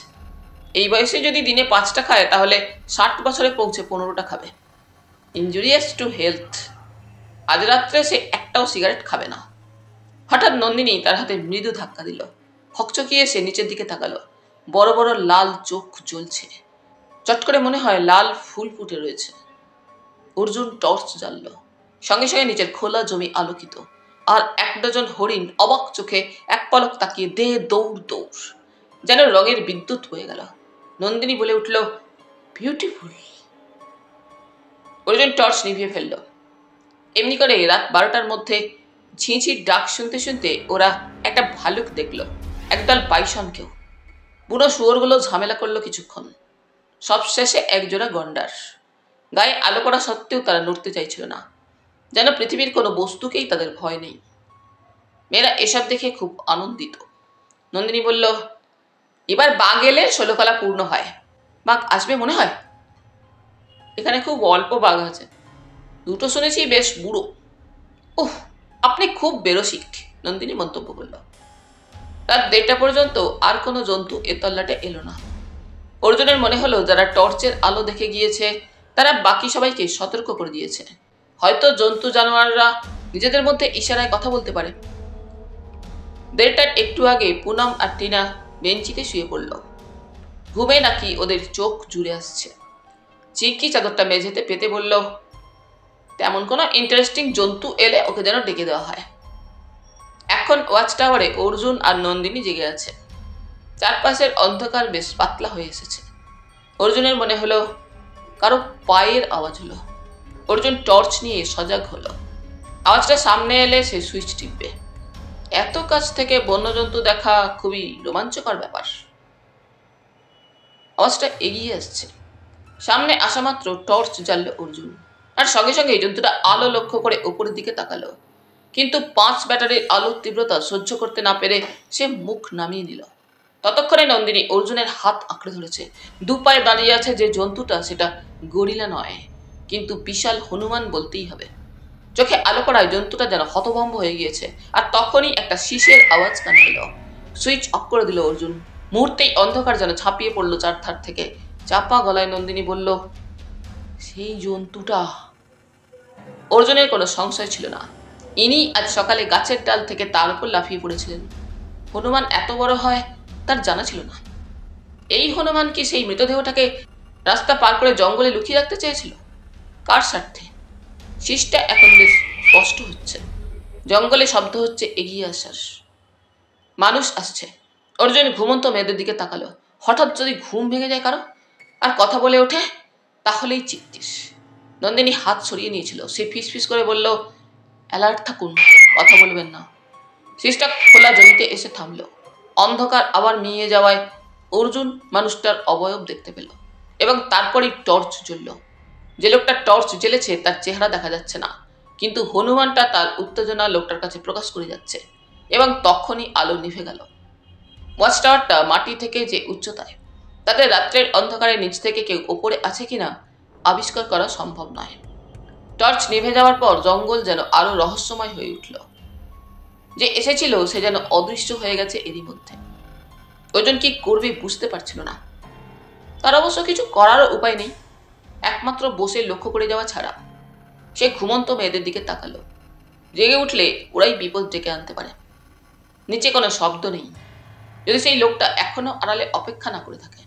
এই বয়সে যদি দিনে 5টা খায় তাহলে 60 বছরে পৌঁছে 15টা খাবে। Injurious to health. আজ রাত্রে সে একটাও সিগারেট খাবে না। হঠাৎ নন্দিনী তার হাতে মৃদু ধাক্কা দিল। হকচকিয়ে সে নিচের দিকে তাকালো। বড় বড় লাল চোখ জ্বলছে। চট করে মনে হয় লাল ফুল ফুটে রয়েছে। অর্জুন টর্চ জ্বালল। সঙ্গে সঙ্গে নিচের খোলা জমি আলোকিত। আর 1 ডজন হরিণ অবাক চোখে এক পলক তাকিয়ে দে দৌড় দৌড়, যেন রঙের বিদ্যুৎ বয়ে গেল। নন্দিনী বলে উঠল, বিউটিফুল। অর্জুন টর্চ নিভিয়ে ফেলল। এমনি করে রাত 12টার মধ্যে ঝিঁঝির ডাক শুনতে শুনতে ওরা একটা ভালুক দেখল, একদল বাইসনকেও। বুড়ো শুয়োরগুলো ঝামেলা করলো কিছুক্ষণ। সবশেষে একজোড়া গন্ডার। গায়ে আলো করা সত্ত্বেও তারা নড়তে চাইছিল না, যেন পৃথিবীর কোনো বস্তুকেই তাদের ভয় নেই। মেয়েরা এসব দেখে খুব আনন্দিত। নন্দিনী বলল, এবার বাঘ এলে 16 কলা পূর্ণ হয়। বাঘ আসবে মনে হয়? এখানে খুব অল্প বাঘ আছে, দুটো শুনেছি বেশ বুড়ো। ওহ, আপনি খুব বেরসিক, নন্দিনী মন্তব্য করল। রাত 1:30 পর্যন্ত আর কোনো জন্তু এ তল্লাটে এলো না। অর্জুনের মনে হলো যারা টর্চের আলো দেখে গিয়েছে তারা বাকি সবাইকে সতর্ক করে দিয়েছে। হয়তো জন্তু জানোয়াররা নিজেদের মধ্যে ইশারায় কথা বলতে পারে। 1:30টার একটু আগে পুনম আর টিনা বেঞ্চিতে শুয়ে পড়ল। ঘুমে নাকি ওদের চোখ জুড়ে আসছে। চিকি চাদরটা মেঝেতে পেতে বলল, তেমন কোনো ইন্টারেস্টিং জন্তু এলে ওকে যেন ডেকে দেওয়া হয়। এখন ওয়াচ টাওয়ারে অর্জুন আর নন্দিনী জেগে আছে। চারপাশের অন্ধকার বেশ পাতলা হয়ে এসেছে। অর্জুনের মনে হলো কারো পায়ের আওয়াজ হলো। অর্জুন টর্চ নিয়ে সজাগ হলো। আওয়াজটা সামনে এলে সে সুইচ টিপবে। এত কাছ থেকে বন্যজন্তু দেখা খুবই রোমাঞ্চকর ব্যাপার। আওয়াজটা এগিয়ে আসছে। সামনে আসা মাত্র টর্চ জ্বালল অর্জুন, আর সঙ্গে সঙ্গে জন্তুটা আলো লক্ষ্য করে উপরের দিকে তাকালো। কিন্তু 5 ব্যাটারির আলোর তীব্রতা সহ্য করতে না পেরে সে মুখ নামিয়ে নিল। ততক্ষণে নন্দিনী অর্জুনের হাত আঁকড়ে ধরেছে। 2 পায়ে দাঁড়িয়ে আছে যে জন্তুটা সেটা গরিলা নয়, কিন্তু বিশাল হনুমান বলতেই হবে। চোখে আলো করায় জন্তুটা যেন হতভম্ব হয়ে গিয়েছে। আর তখনই একটা শীষের আওয়াজ কানে এলো। সুইচ অফ করে দিল অর্জুন। মুহূর্তেই অন্ধকার যেন ছাপিয়ে পড়লো চারধার থেকে। চাপা গলায় নন্দিনী বলল, সেই জন্তুটা। অর্জুনের কোনো সংশয় ছিল না। ইনি আজ সকালে গাছের ডাল থেকে তার উপর লাফিয়ে পড়েছিলেন। হনুমান এত বড় হয় তার জানা ছিল না। এই হনুমান কি সেই মৃতদেহটাকে রাস্তা পার করে জঙ্গলে লুকিয়ে রাখতে চেয়েছিল? কার স্বার্থে? শীষটা এখন বেশ স্পষ্ট হচ্ছে। জঙ্গলে শব্দ হচ্ছে এগিয়ে আসার। মানুষ আসছে। অর্জুন ঘুমন্ত মেয়েদের দিকে তাকালো। হঠাৎ যদি ঘুম ভেঙে যায় কারো আর কথা বলে ওঠে, তাহলেই চিকচিস। নন্দিনী হাত সরিয়ে নিয়েছিল। সে ফিস করে বলল, অ্যালার্ট থাকুন, কথা বলবেন না। শীষটা খোলা জমিতে এসে থামলো। অন্ধকার আবার মিয়ে যাওয়ায় অর্জুন মানুষটার অবয়ব দেখতে পেল এবং তারপরেই টর্চ জ্বলল। যে লোকটা টর্চ জ্বেলেছে তার চেহারা দেখা যাচ্ছে না, কিন্তু হনুমানটা তার উত্তেজনা লোকটার কাছে প্রকাশ করে যাচ্ছে এবং তখনই আলো নিভে গেল। ওয়াচ টাওয়ারটা মাটি থেকে যে উচ্চতায়, তাতে রাত্রের অন্ধকারে নিচ থেকে কেউ ওপরে আছে কিনা আবিষ্কার করা সম্ভব নয়। টর্চ নিভে যাওয়ার পর জঙ্গল যেন আরো রহস্যময় হয়ে উঠল। যে এসেছিল সে যেন অদৃশ্য হয়ে গেছে এরই মধ্যে। অর্জুন কি করবে বুঝতে পারছিল না। তার অবশ্য কিছু করারও উপায় নেই, একমাত্র বসে লক্ষ্য করে যাওয়া ছাড়া। সে ঘুমন্ত মেয়েদের দিকে তাকালো। জেগে উঠলে ওরাই বিপদ ডেকে আনতে পারে। নিচে কোনো শব্দ নেই। যদি সেই লোকটা এখনো আড়ালে অপেক্ষা না করে থাকে,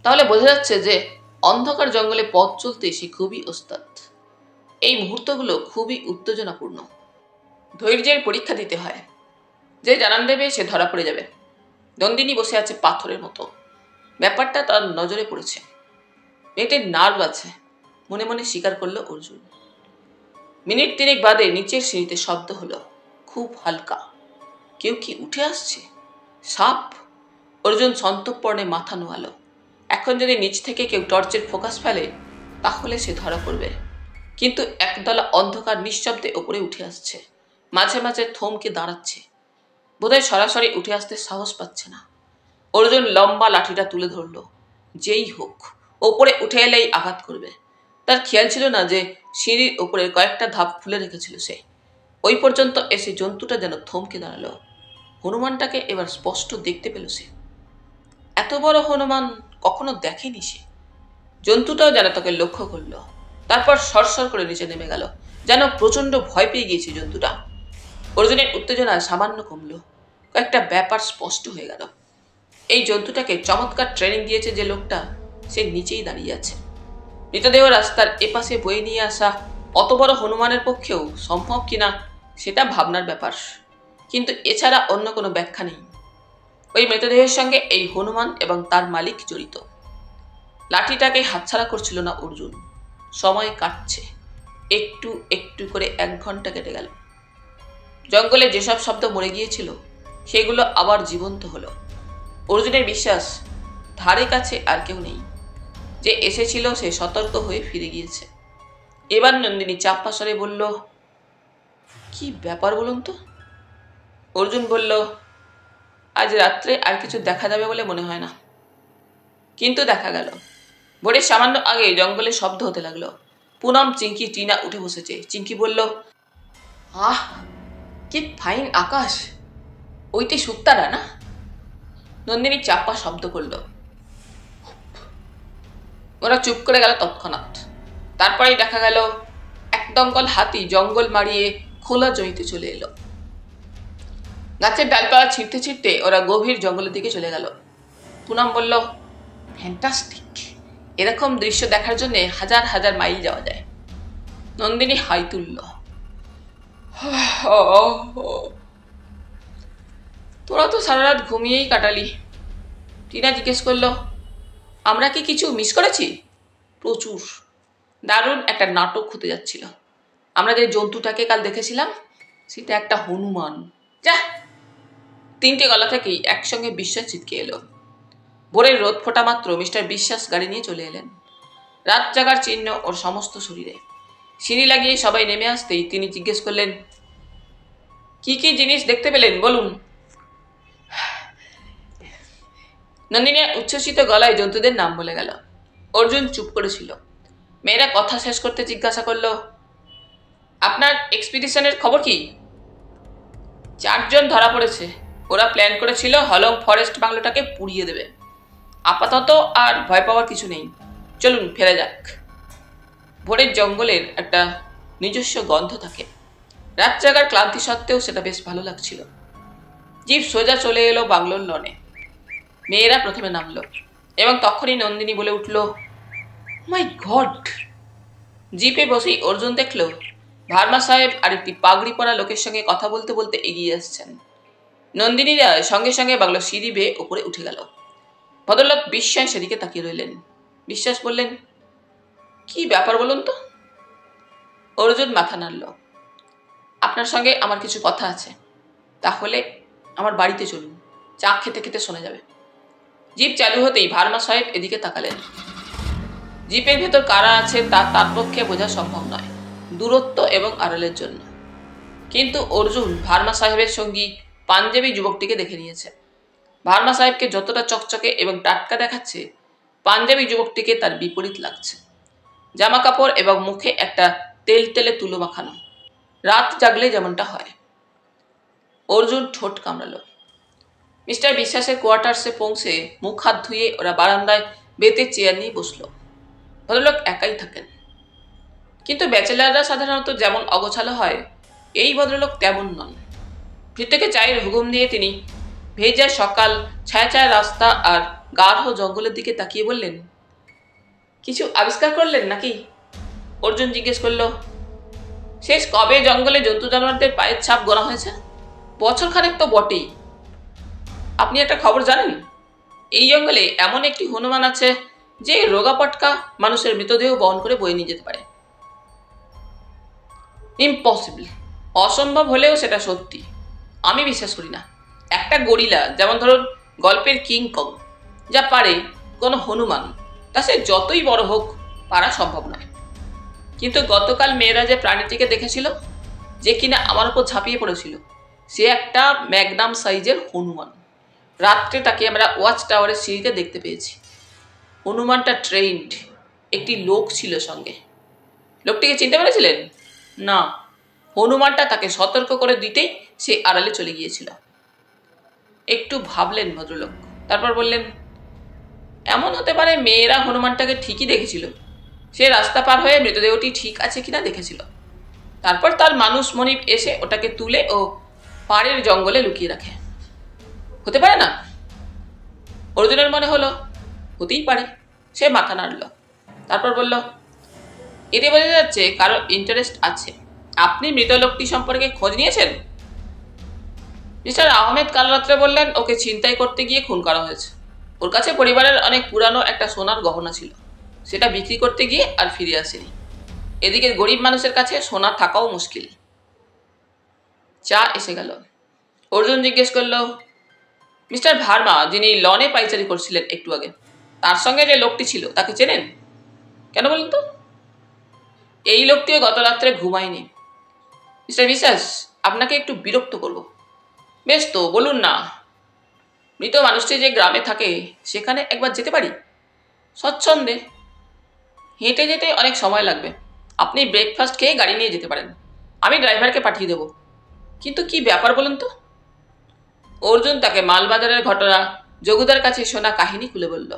তাহলে বোঝা যাচ্ছে যে অন্ধকার জঙ্গলে পথ চলতে সে খুবই ওস্তাদ। এই মুহূর্তগুলো খুবই উত্তেজনাপূর্ণ। ধৈর্যের পরীক্ষা দিতে হয়। যে জানান দেবে সে ধরা পড়ে যাবে। নন্দিনী বসে আছে পাথরের মতো। ব্যাপারটা তার নজরে পড়েছে। মেয়েটির নার্ভ আছে, মনে মনে স্বীকার করলো অর্জুন। মিনিট 3 বাদে নিচের সিঁড়িতে শব্দ হলো, খুব হালকা। কেউ কি উঠে আসছে? সাপ? অর্জুন সন্তর্পণে মাথা নোয়ালো। এখন যদি নিচ থেকে কেউ টর্চের ফোকাস ফেলে, তাহলে সে ধরা পড়বে। কিন্তু একদলা অন্ধকার নিঃশব্দে ওপরে উঠে আসছে। মাঝে মাঝে থমকে দাঁড়াচ্ছে। বোধহয় সরাসরি উঠে আসতে সাহস পাচ্ছে না। অর্জুন লম্বা লাঠিটা তুলে ধরল। যেই হোক ওপরে উঠে এলেই আঘাত করবে। তার খেয়াল ছিল না যে সিঁড়ির ওপরের কয়েকটা ধাপ খুলে রেখেছিল সে। ওই পর্যন্ত এসে জন্তুটা যেন থমকে দাঁড়ালো। হনুমানটাকে এবার স্পষ্ট দেখতে পেল সে। এত বড় হনুমান কখনো দেখেনি সে। জন্তুটাও যেন তাকে লক্ষ্য করলো। তারপর সরসর করে নিচে নেমে গেল, যেন প্রচন্ড ভয় পেয়ে গিয়েছে জন্তুটা। অর্জুনের উত্তেজনা সামান্য কমলো। কয়েকটা ব্যাপার স্পষ্ট হয়ে গেল। এই জন্তুটাকে চমৎকার ট্রেনিং দিয়েছে যে লোকটা, সে নিচেই দাঁড়িয়ে আছে। মৃতদেহ রাস্তার এপাশে বয়ে নিয়ে আসা অত বড় হনুমানের পক্ষেও সম্ভব কিনা সেটা ভাবনার ব্যাপার, কিন্তু এছাড়া অন্য কোনো ব্যাখ্যা নেই। ওই মৃতদেহের সঙ্গে এই হনুমান এবং তার মালিক জড়িত। লাঠিটাকে হাতছাড়া করছিল না অর্জুন। সময় কাটছে। একটু একটু করে 1 ঘন্টা কেটে গেল। জঙ্গলে যেসব শব্দ মরে গিয়েছিল সেগুলো আবার জীবন্ত হলো। অর্জুনের বিশ্বাস ধারে কাছে আর কেউ নেই। যে এসেছিল সে সতর্ক হয়ে ফিরে গিয়েছে। এবার নন্দিনী চাপা স্বরে বলল, কি ব্যাপার বলুন তো? অর্জুন বলল, আজ রাত্রে আর কিছু দেখা যাবে বলে মনে হয় না। কিন্তু দেখা গেল। ভোরের সামান্য আগে জঙ্গলে শব্দ হতে লাগলো। পুনম, চিঙ্কি, টিনা উঠে বসেছে। চিঙ্কি বলল, আহ, কি ফাইন আকাশ! ওইটি শুকতারা না? নন্দিনী চাপা শব্দ করল। ওরা চুপ করে গেল তৎক্ষণাৎ। তারপরেই দেখা গেল এক দঙ্গল হাতি জঙ্গল মারিয়ে খোলা জমিতে চলে এলো। গাছের ডালপালা ছিঁড়তে ছিঁড়তে ওরা গভীর জঙ্গলের দিকে চলে গেল। পুনম বলল, ফ্যান্টাস্টিক! এরকম দৃশ্য দেখার জন্য হাজার হাজার মাইল যাওয়া যায়। নন্দিনী হাই তুলল। তোরা তো সারা রাত ঘুমিয়েই কাটালি। টিনা জিজ্ঞেস করলো, আমরা কি কিছু মিস করেছি? প্রচুর। দারুণ একটা নাটক হতে যাচ্ছিল। আমরা যে জন্তুটাকে কাল দেখেছিলাম সেটা একটা হনুমান। যা! 3টে গলা থেকেই একসঙ্গে বিশ্বাস ছিটকে এলো। ভোরের রোদ ফোটা মাত্র মিস্টার বিশ্বাস গাড়ি নিয়ে চলে এলেন। রাত জাগার চিহ্ন ওর সমস্ত শরীরে। সিঁড়ি লাগিয়ে সবাই নেমে আসতেই তিনি জিজ্ঞেস করলেন, কি কি জিনিস দেখতে পেলেন বলুন? নন্দিনী উচ্ছ্বসিত গলায় জন্তুদের নাম বলে গেল। অর্জুন চুপ করেছিল। মেয়েরা কথা শেষ করতে জিজ্ঞাসা করলো, আপনার এক্সপিডিশনের খবর কি? 4 জন ধরা পড়েছে। ওরা প্ল্যান করেছিল হলং ফরেস্ট বাংলোটাকে পুড়িয়ে দেবে। আপাতত আর ভয় পাওয়ার কিছু নেই। চলুন ফেরা যাক। ভোরের জঙ্গলের একটা নিজস্ব গন্ধ থাকে। রাত জাগার ক্লান্তি সত্ত্বেও সেটা বেশ ভালো লাগছিল। জিপ সোজা চলে এলো বাংলোর লনে। মেয়েরা প্রথমে নামলো এবং তখনই নন্দিনী বলে উঠল, মাই গড! জিপে বসেই অর্জুন দেখল ভার্মা সাহেব আর একটি পাগড়ি পরা লোকের সঙ্গে কথা বলতে বলতে এগিয়ে আসছেন। নন্দিনীরা সঙ্গে সঙ্গে বাংলো সিঁড়ি বেয়ে উপরে উঠে গেল। ভদ্রলোক বিস্ময় সেদিকে তাকিয়ে রইলেন। বিশ্বাস বললেন, কি ব্যাপার বলুন তো? অর্জুন মাথা নাড়ল। আপনার সঙ্গে আমার কিছু কথা আছে, তাহলে আমার বাড়িতে চলুন, চা খেতে খেতে শোনা যাবে। জিপ চালু হতেই ভার্মা সাহেব এদিকে তাকালেন। জিপের ভেতর কারা আছে তা তার পক্ষে বোঝা সম্ভব নয়, দূরত্ব এবং আড়ালের জন্য। কিন্তু অর্জুন ভার্মা সাহেবের সঙ্গী পাঞ্জাবি যুবকটিকে দেখে নিয়েছে। ভার্মা সাহেবকে যতটা চকচকে এবং টাটকা দেখাচ্ছে, পাঞ্জাবি যুবকটিকে তার বিপরীত লাগছে। জামা কাপড় এবং মুখে একটা তেল তেলে তুলো মাখানো, রাত জাগলে যেমনটা হয়। অর্জুন ঠোঁট কামড়ালো। মিস্টার বিশ্বাসের কোয়ার্টার্সে পৌঁছে মুখ হাত ধুয়ে ওরা বারান্দায় বেতের চেয়ার নিয়ে বসলো। ভদ্রলোক একাই থাকেন, কিন্তু ব্যাচেলাররা সাধারণত যেমন অগোছালো হয়, এই ভদ্রলোক তেমন নন। ভিতকে চায়ের হুকুম দিয়ে তিনি ভেজা সকাল, ছায়া ছায়া রাস্তা আর গাঢ় জঙ্গলের দিকে তাকিয়ে বললেন, কিছু আবিষ্কার করলেন নাকি? অর্জুন জিজ্ঞেস করল, শেষ কবে জঙ্গলে জন্তু জানোয়ারদের পায়ের ছাপ গোনা হয়েছে? বছরখানেক তো বটেই। আপনি একটা খবর জানেন? এই জঙ্গলে এমন একটি হনুমান আছে যে রোগা পটকা মানুষের মৃতদেহ বহন করে বয়ে নিয়ে যেতে পারে। ইম্পসিবল, অসম্ভব হলেও সেটা সত্যি। আমি বিশ্বাস করি না। একটা গরিলা, যেমন ধরুন গল্পের কিং কং, যা পারে, কোনো হনুমান তা সে যতই বড় হোক পারা সম্ভব নয়। কিন্তু গতকাল মেয়েরা যে প্রাণীটিকে দেখেছিল, যে কিনা আমার উপর ঝাঁপিয়ে পড়েছিল, সে একটা ম্যাগনাম সাইজের হনুমান। রাত্রে তাকে আমরা ওয়াচ টাওয়ারের সিঁড়িতে দেখতে পেয়েছি। হনুমানটা ট্রেন্ড, একটি লোক ছিল সঙ্গে। লোকটিকে চিনতে পেরেছিলেন? না, হনুমানটা তাকে সতর্ক করে দিতেই সে আড়ালে চলে গিয়েছিল। একটু ভাবলেন ভদ্রলোক, তারপর বললেন, এমন হতে পারে মেয়েরা হনুমানটাকে ঠিকই দেখেছিল। সে রাস্তা পার হয়ে মৃতদেহটি ঠিক আছে কিনা দেখেছিল। তারপর তার মানুষ মনিব এসে ওটাকে তুলে ও পাড়ের জঙ্গলে লুকিয়ে রাখে। হতে পারে না? অর্জুনের মনে হলো হতেই পারে। সে মাথা নাড়ল, তারপর বলল, এতে বোঝা যাচ্ছে কারো ইন্টারেস্ট আছে। আপনি মৃত লোকটি সম্পর্কে খোঁজ নিয়েছেন? মিস্টার আহমেদ কাল রাত্রে বললেন ওকে ছিনতাই করতে গিয়ে খুন করা হয়েছে। ওর কাছে পরিবারের অনেক পুরানো একটা সোনার গহনা ছিল, সেটা বিক্রি করতে গিয়ে আর ফিরে আসেনি। এদিকে গরিব মানুষের কাছে সোনা থাকাও মুশকিল। চা এসে গেল। অর্জুন জিজ্ঞেস করল, মিস্টার ভার্মা যিনি লনে পাইচারি করছিলেন একটু আগে, তার সঙ্গে যে লোকটি ছিল তাকে চেনেন? কেন বলুন তো? এই লোকটিও গত রাত্রে ঘুমায়নি। মিস্টার বিশ্বাস, আপনাকে একটু বিরক্ত করব। বেশ তো, বলুন না। মৃত মানুষটি যে গ্রামে থাকে সেখানে একবার যেতে পারি? স্বচ্ছন্দে। হেঁটে যেতে অনেক সময় লাগবে। আপনি ব্রেকফাস্ট খেয়ে গাড়ি নিয়ে যেতে পারেন, আমি ড্রাইভারকে পাঠিয়ে দেব। কিন্তু কি ব্যাপার বলুন তো? অর্জুন তাকে মালবাজারের ঘটনা, যোগুদার কাছে শোনা কাহিনী খুলে বলল।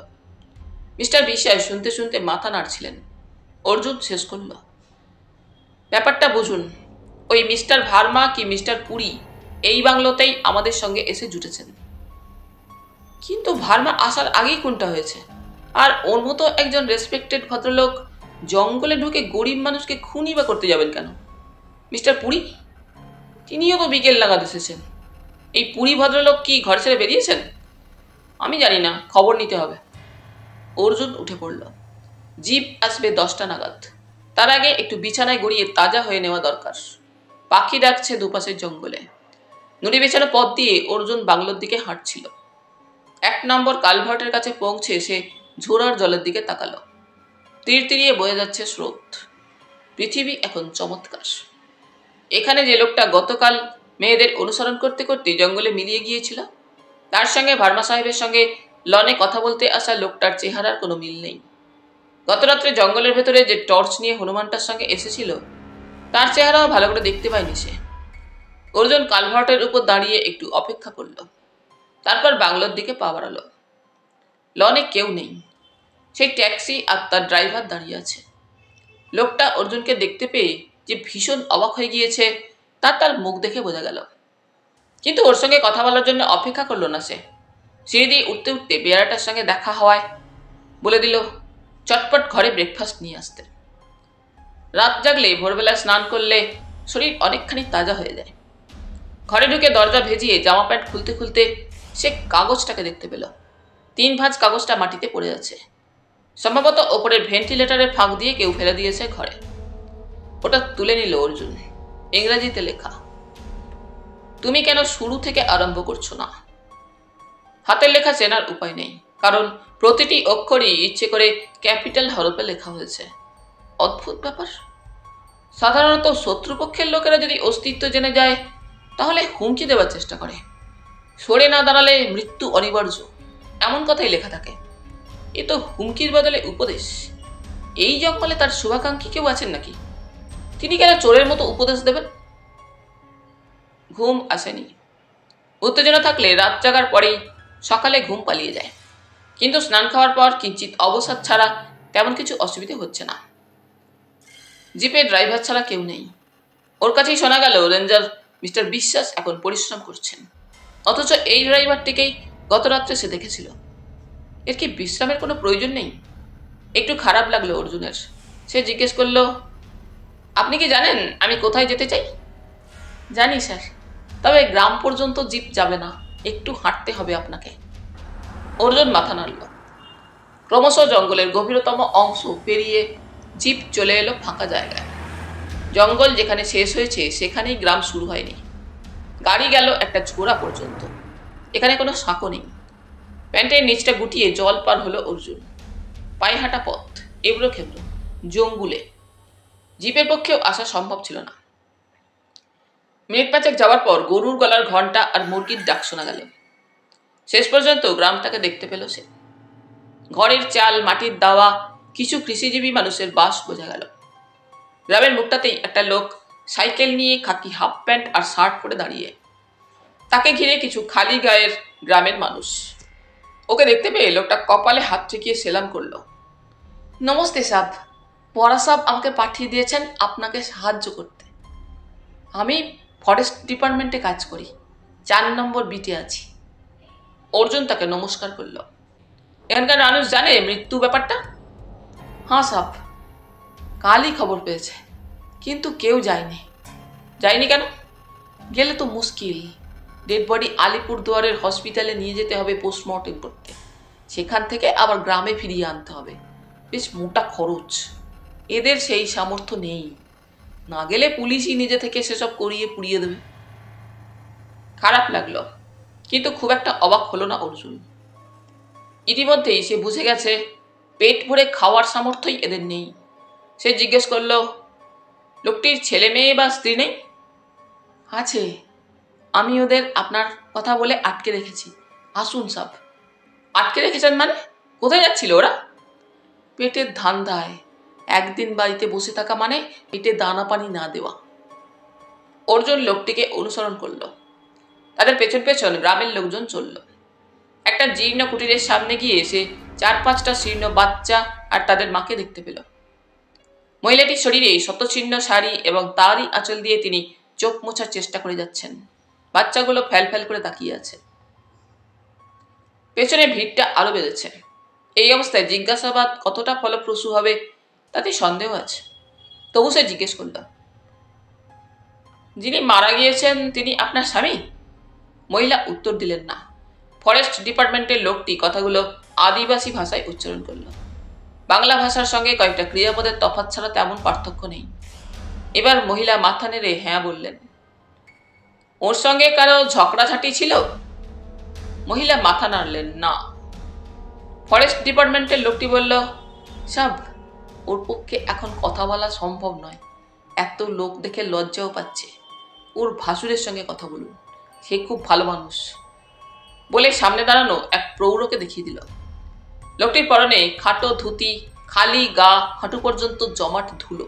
মিস্টার বিশ্বাস শুনতে শুনতে মাথা নাড়ছিলেন। অর্জুন শেষ করল, ব্যাপারটা বুঝুন। ওই মিস্টার ভার্মা কি মিস্টার পুরী এই বাংলোতেই আমাদের সঙ্গে এসে জুটেছেন। কিন্তু ভার্মা আসার আগেই কোনটা হয়েছে? আর ওর মতো একজন রেসপেক্টেড ভদ্রলোক জঙ্গলে ঢুকে গরিব মানুষকে খুনই বা করতে যাবেন কেন? মিস্টার পুরী, তিনিও তো বিকেল নাগাদ এসেছেন। এই পুরী ভদ্রলোক কি ঘর ছেড়ে বেরিয়েছেন? আমি জানি না, খবর নিতে হবে। অর্জুন উঠে পড়ল। জিপ আসবে 10টা নাগাদ। তার আগে একটু বিছানায় গড়িয়ে তাজা হয়ে নেওয়া দরকার। পাখি ডাকছে দুপাশের জঙ্গলে। নুড়ি বিছানো পথ দিয়ে অর্জুন বাংলোর দিকে হাঁটছিল। 1 নম্বর কালভার্টের কাছে পৌঁছে সে ঝোড়ার জলের দিকে তাকালো। তীরতিরিয়ে বয়ে যাচ্ছে স্রোত। পৃথিবী এখন চমৎকার। এখানে যে লোকটা গতকাল মেয়েদের অনুসরণ করতে করতে জঙ্গলে মিলিয়ে গিয়েছিল, তার সঙ্গে ভার্মা সাহেবের সঙ্গে লনে কথা বলতে আসা লোকটার চেহারার কোনো মিল নেই। গতরাত্রে জঙ্গলের ভেতরে যে টর্চ নিয়ে হনুমানটার সঙ্গে এসেছিল, তার চেহারাও ভালো করে দেখতে পায়নি সে। অর্জুন কালভার্টের উপর দাঁড়িয়ে একটু অপেক্ষা করল, তারপর বাংলোর দিকে পা বাড়ালো। লনে কেউ নেই। সেই ট্যাক্সি আর তার ড্রাইভার দাঁড়িয়ে আছে। লোকটা অর্জুনকে দেখতে পেয়ে যে ভীষণ অবাক হয়ে গিয়েছে তা তার মুখ দেখে বোঝা গেল। কিন্তু ওর সঙ্গে কথা বলার জন্য অপেক্ষা করলো না সে। সিঁড়ি দিয়ে উঠতে উঠতে বেয়ারাটার সঙ্গে দেখা হওয়ায় বলে দিল চটপট ঘরে ব্রেকফাস্ট নিয়ে আসতে। রাত জাগলে ভোরবেলা স্নান করলে শরীর অনেকখানি তাজা হয়ে যায়। ঘরে ঢুকে দরজা ভেজিয়ে জামা প্যান্ট খুলতে খুলতে সে কাগজটাকে দেখতে পেল। 3 ভাঁজ কাগজটা মাটিতে পড়ে আছে। সম্ভবত ওপরের ভেন্টিলেটরের ফাঁক দিয়ে কেউ ফেলে দিয়েছে ঘরে। ওটা তুলে নিল অর্জুন। ইংরেজিতে লেখা, তুমি কেন শুরু থেকে আরম্ভ করছো না? হাতের লেখা চেনার উপায় নেই, কারণ প্রতিটি অক্ষরই ইচ্ছে করে ক্যাপিটাল হরফে লেখা হয়েছে। অদ্ভুত ব্যাপার। সাধারণত শত্রুপক্ষের লোকেরা যদি অস্তিত্ব জেনে যায় তাহলে হুমকি দেওয়ার চেষ্টা করে। সরে না দাঁড়ালে মৃত্যু অনিবার্য, এমন কথাই লেখা থাকে। এ তো হুমকির বদলে উপদেশ। এই জঙ্গলে তার শুভাকাঙ্ক্ষী কেউ আছেন নাকি? তিনি কেন চোরের মতো উপদেশ দেবেন? ঘুম আসেনি। উত্তেজনা থাকলে রাত জাগার পরেই সকালে ঘুম পালিয়ে যায়। কিন্তু স্নান খাওয়ার পর কিঞ্চিত অবসাদ ছাড়া তেমন কিছু অসুবিধে হচ্ছে না। জিপের ড্রাইভার ছাড়া কেউ নেই। ওর কাছেই শোনা গেল রেঞ্জার মিস্টার বিশ্বাস এখন পরিশ্রম করছেন, অথচ এই ড্রাইভারটিকেই গত রাত্রে সে দেখেছিল। এর কি বিশ্রামের কোনো প্রয়োজন নেই? একটু খারাপ লাগলো অর্জুনের। সে জিজ্ঞেস করল, আপনি কি জানেন আমি কোথায় যেতে চাই? জানি স্যার, তবে গ্রাম পর্যন্ত জিপ যাবে না, একটু হাঁটতে হবে আপনাকে। অর্জুন মাথা নাড়ল। ক্রমশ জঙ্গলের গভীরতম অংশ পেরিয়ে জিপ চলে এলো ফাঁকা জায়গায়। জঙ্গল যেখানে শেষ হয়েছে সেখানেই গ্রাম শুরু হয়নি। গাড়ি গেল একটা ঝোড়া পর্যন্ত। এখানে কোনো সাঁকো নেই। প্যান্টের নিচটা গুটিয়ে জল পার হলো অর্জুন। পায়ে হাঁটা পথ, এবড়ো খেবড়ো, জঙ্গুলে। জিপের পক্ষেও আসা সম্ভব ছিল না। মিনিট 5 যাওয়ার পর গরুর গলার ঘন্টা আর মুরগির ডাক শোনা গেল। শেষ পর্যন্ত গ্রামটাকে দেখতে পেল সে। ঘরের চাল, মাটির দাওয়া, কিছু কৃষিজীবী মানুষের বাস বোঝা গেল। গ্রামের মুখটাতেই একটা লোক সাইকেল নিয়ে খাকি হাফ প্যান্ট আর শার্ট পরে দাঁড়িয়ে। তাকে ঘিরে কিছু খালি গায়ের গ্রামের মানুষ। ওকে দেখতে পেয়ে লোকটা কপালে হাত ঠেকিয়ে সেলাম করলো। নমস্তে সাব, পরা সাব আমাকে পাঠিয়ে দিয়েছেন আপনাকে সাহায্য করতে। আমি ফরেস্ট ডিপার্টমেন্টে কাজ করি, 4 নম্বর বিটে আছি। অর্জুন তাকে নমস্কার করল। এখানকার মানুষ জানে মৃত্যু ব্যাপারটা? হ্যাঁ সাব, কালই খবর পেয়েছে, কিন্তু কেউ যায়নি। যায়নি কেন? গেলে তো মুশকিল। ডেড বডি আলিপুরদুয়ারের হসপিটালে নিয়ে যেতে হবে পোস্টমর্টেম করতে, সেখান থেকে আবার গ্রামে ফিরিয়ে আনতে হবে। বেশ মোটা খরচ। এদের সেই সামর্থ্য নেই। না গেলে পুলিশই নিজে থেকে সেসব করিয়ে পুড়িয়ে দেবে। খারাপ লাগলো, কিন্তু খুব একটা অবাক হলো না অর্জুন। ইতিমধ্যেই সে বুঝে গেছে পেট ভরে খাওয়ার সামর্থ্যই এদের নেই। সে জিজ্ঞেস করলো, লোকটির ছেলে মেয়ে বা স্ত্রী নেই? আছে, আমি ওদের আপনার কথা বলে আটকে রেখেছি। আসুন সব। আটকে রেখেছেন মানে? কোথায় যাচ্ছিল ওরা? পেটের ধান্দায়। একদিন বাড়িতে বসে থাকা মানে পেটে দানা পানি না দেওয়া। অর্জুন লোকটিকে অনুসরণ করলো। তাদের পেছন পেছন গ্রামের লোকজন চলল। একটা জীর্ণ কুটিরের সামনে গিয়ে এসে 4-5টা শীর্ণ বাচ্চা আর তাদের মাকে দেখতে পেল। মহিলাটির শরীরে শতচ্ছিন্ন শাড়ি এবং তারই আঁচল দিয়ে তিনি চোখ মোছার চেষ্টা করে যাচ্ছেন। বাচ্চাগুলো ফ্যাল ফ্যাল করে তাকিয়ে আছে। পেছনে ভিড়টা আরো বেড়েছে। এই অবস্থায় জিজ্ঞাসাবাদ কতটা ফলপ্রসূ হবে তাতে সন্দেহ আছে। তবু সে জিজ্ঞেস করল, যিনি মারা গিয়েছেন তিনি আপনার স্বামী? মহিলা উত্তর দিলেন না। ফরেস্ট ডিপার্টমেন্টের লোকটি কথাগুলো আদিবাসী ভাষায় উচ্চারণ করল। বাংলা ভাষার সঙ্গে কয়েকটা ক্রিয়াপদের তফাৎ ছাড়া তেমন পার্থক্য নেই। এবার মহিলা মাথা নেড়ে হ্যাঁ বললেন। ওর সঙ্গে কারো ঝগড়াঝাটি ছিল? মহিলা মাথা নাড়লেন না। ফরেস্ট ডিপার্টমেন্টের লোকটি বলল, সাব, ওর পক্ষে এখন কথা বলা সম্ভব নয়। এত লোক দেখে লজ্জাও পাচ্ছে। ওর ভাসুরের সঙ্গে কথা বলুন, সে খুব ভালো মানুষ। বলে সামনে দাঁড়ানো এক প্রৌঢ়কে দেখিয়ে দিল। লোকটির পরনে খাটো ধুতি, খালি গা হাঁটু পর্যন্ত জমাট ধুলো।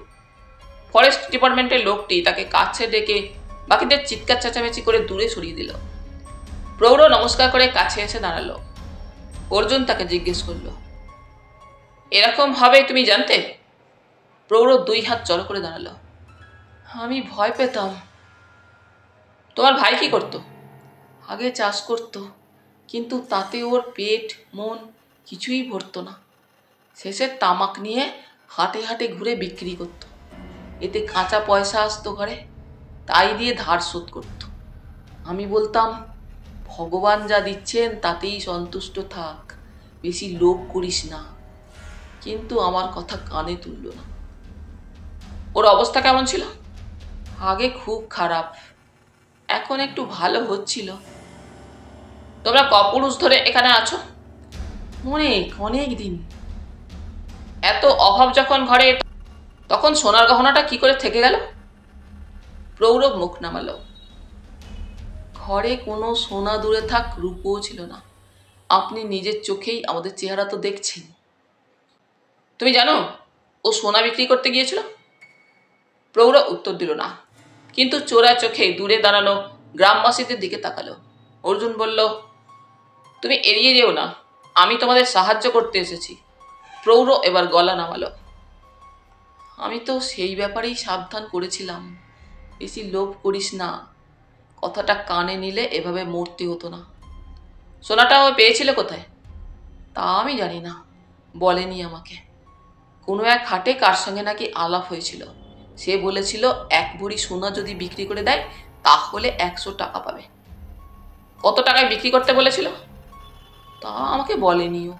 ফরেস্ট ডিপার্টমেন্টের লোকটি তাকে কাছে ডেকে বাকিদের চিৎকার চেঁচামেচি করে দূরে সরিয়ে দিল। প্রৌঢ় নমস্কার করে কাছে এসে দাঁড়ালো। অর্জুন তাকে জিজ্ঞেস করল, এরকম হবে তুমি জানতে? প্রৌঢ় 2 হাত জড়ো করে দাঁড়ালো। আমি ভয় পেতাম। তোমার ভাই কি করতো? আগে চাষ করতো, কিন্তু তাতে ওর পেট মন কিছুই ভরতো না। শেষে তামাক নিয়ে হাটে হাটে ঘুরে বিক্রি করত। এতে কাঁচা পয়সা আসতো ঘরে, তাই দিয়ে ধার শোধ করত। আমি বলতাম, ভগবান যা দিচ্ছেন তাতেই সন্তুষ্ট থাক, বেশি লোভ করিস না। কিন্তু আমার কথা কানে তুলল না। ওর অবস্থা কেমন ছিল? আগে খুব খারাপ, এখন একটু ভালো হচ্ছিল। তোমরা কপুরুষ ধরে এখানে আছো? অনেক অনেক দিন। এত অভাব যখন ঘরে, তখন সোনার গহনাটা কি করে থেকে গেল? প্রৌরব মুখ নামালো। ঘরে কোনো সোনা দূরে থাক, রূপও ছিল না। আপনি নিজের চোখেই আমাদের চেহারা তো দেখছেন। তুমি জানো ও সোনা বিক্রি করতে গিয়েছিল? প্রৌরব উত্তর দিল না, কিন্তু চোরা চোখে দূরে দাঁড়ানো গ্রামবাসীদের দিকে তাকালো। অর্জুন বলল, তুমি এড়িয়ে যেও না, আমি তোমাদের সাহায্য করতে এসেছি। প্রৌর এবার গলা নামালো। আমি তো সেই ব্যাপারেই সাবধান করেছিলাম, বেশি লোভ করিস না। কথাটা কানে নিলে এভাবে মরতে হতো না। সোনাটা ও পেয়েছিল কোথায়? তা আমি জানি না, বলেনি আমাকে। কোনো এক হাটে কার সঙ্গে নাকি আলাপ হয়েছিল। সে বলেছিল 1 ভরি সোনা যদি বিক্রি করে দেয় তাহলে 100 টাকা পাবে। কত টাকায় বিক্রি করতে বলেছিল? তা আমাকে বলেনিও।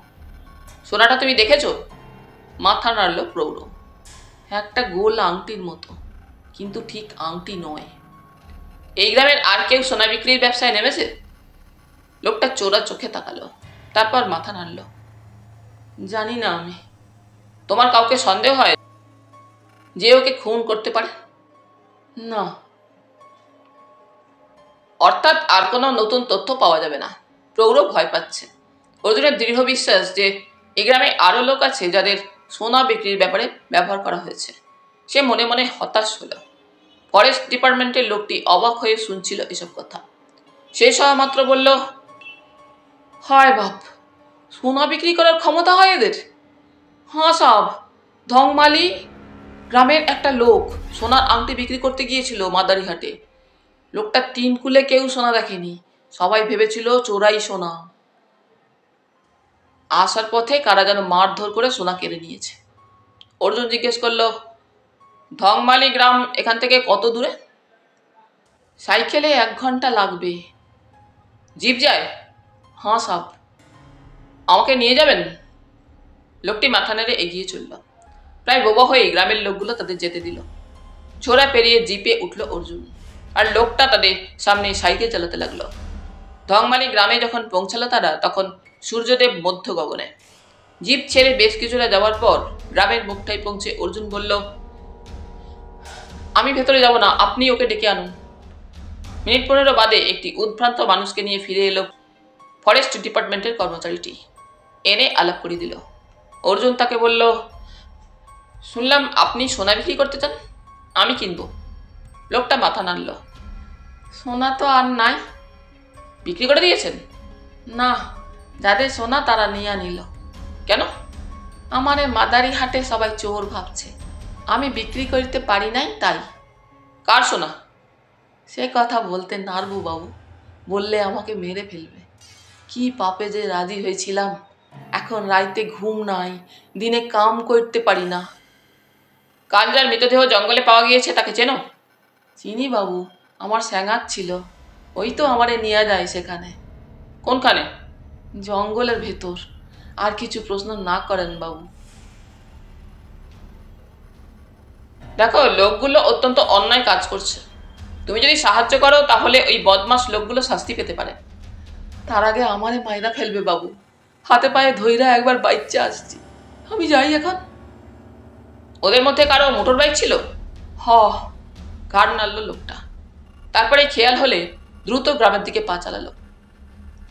সোনাটা তুমি দেখেছো? মাথা নাড়ল প্রৌঢ়। একটা গোল আংটির মতো, কিন্তু ঠিক আংটি নয়। এই গ্রামের আর কেউ সোনা বিক্রির ব্যবসায় নেমেছে? লোকটা চোরা চোখে তাকালো, তারপর মাথা নাড়ল। জানি না আমি। তোমার কাউকে সন্দেহ হয় যে ওকে খুন করতে পারে? না। অর্থাৎ আর কোনো নতুন তথ্য পাওয়া যাবে না? প্রৌঢ় ভয় পাচ্ছে। অর্জুনের দৃঢ় বিশ্বাস যে এই গ্রামে আরো লোক আছে যাদের সোনা বিক্রির ব্যাপারে ব্যবহার করা হয়েছে। সে মনে মনে হতাশ হলো। ফরেস্ট ডিপার্টমেন্টের লোকটি অবাক হয়ে শুনছিল এসব কথা। শেষ হওয়া মাত্র বলল, হায় বাপ, সোনা বিক্রি করার ক্ষমতা হয় এদের? হ্যাঁ সাব, ধংমালি গ্রামের একটা লোক সোনার আংটি বিক্রি করতে গিয়েছিল মাদারিহাটে। লোকটা 3 কুলে কেউ সোনা দেখেনি, সবাই ভেবেছিল চোরাই সোনা। আসার পথে কারা যেন মারধর করে সোনা কেড়ে নিয়েছে। অর্জুন জিজ্ঞেস করলো, ধংমালি গ্রাম এখান থেকে কত দূরে? সাইকেলে 1 ঘন্টা লাগবে। জিপ যায়? হ্যাঁ সাব। আমাকে নিয়ে যাবেন? লোকটি মাথা নেড়ে এগিয়ে চলল। প্রায় বোবা হয়ে গ্রামের লোকগুলো তাদের যেতে দিল। ছোড়া পেরিয়ে জিপে উঠল অর্জুন, আর লোকটা তাদের সামনে সাইকেল চালাতে লাগলো। ধংমালি গ্রামে যখন পৌঁছালো তারা, তখন সূর্যদেব মধ্য গগনে। জিপ ছেড়ে বেশ কিছুটা যাওয়ার পর গ্রামের মুখটায় পৌঁছে অর্জুন বলল, আমি ভেতরে যাব না, আপনি ওকে ডেকে আনুন। মিনিট 15 বাদে একটি উদ্ভ্রান্ত মানুষকে নিয়ে ফিরে এলো ফরেস্ট ডিপার্টমেন্টের কর্মচারীটি। এনে আলাপ করে দিল। অর্জুন তাকে বলল, শুনলাম আপনি সোনা বিক্রি করতে চান, আমি কিনবো। লোকটা মাথা নাড়ল। সোনা তো আর নাই। বিক্রি করে দিয়েছেন? না, যাদের সোনা তারা নিয়ে নিল। কেন? আমার মাদারি হাটে সবাই চোর ভাবছে, আমি বিক্রি করতে পারি নাই তাই। কার সোনা? সে কথা বলতে নারবু বাবু, বললে আমাকে মেরে ফেলবে। কি পাপে যে রাজি হয়েছিলাম, এখন রাইতে ঘুম নাই, দিনে কাম করতে পারি না। কাল যার মৃতদেহ জঙ্গলে পাওয়া গিয়েছে তাকে চেনো? চিনি বাবু, আমার স্যাঙাত ছিল, ওই তো আমারে নিয়ে যায় সেখানে। কোনখানে? জঙ্গলের ভেতর। আর কিছু প্রশ্ন না করেন বাবু। দেখো, লোকগুলো অত্যন্ত অন্যায় কাজ করছে। তুমি যদি সাহায্য করো তাহলে ওই বদমাস লোকগুলো শাস্তি পেতে পারে। তার আগে আমারে মাইরা ফেলবে বাবু, হাতে পায়ে ধইরা একবার বাইচ্চা আসছি। আমি যাই এখন। ওদের মধ্যে কারো মোটর বাইক ছিল? হ। ঘাড় নাড়ল লোকটা। তারপরে খেয়াল হলে দ্রুত গ্রামের দিকে পা চালালো।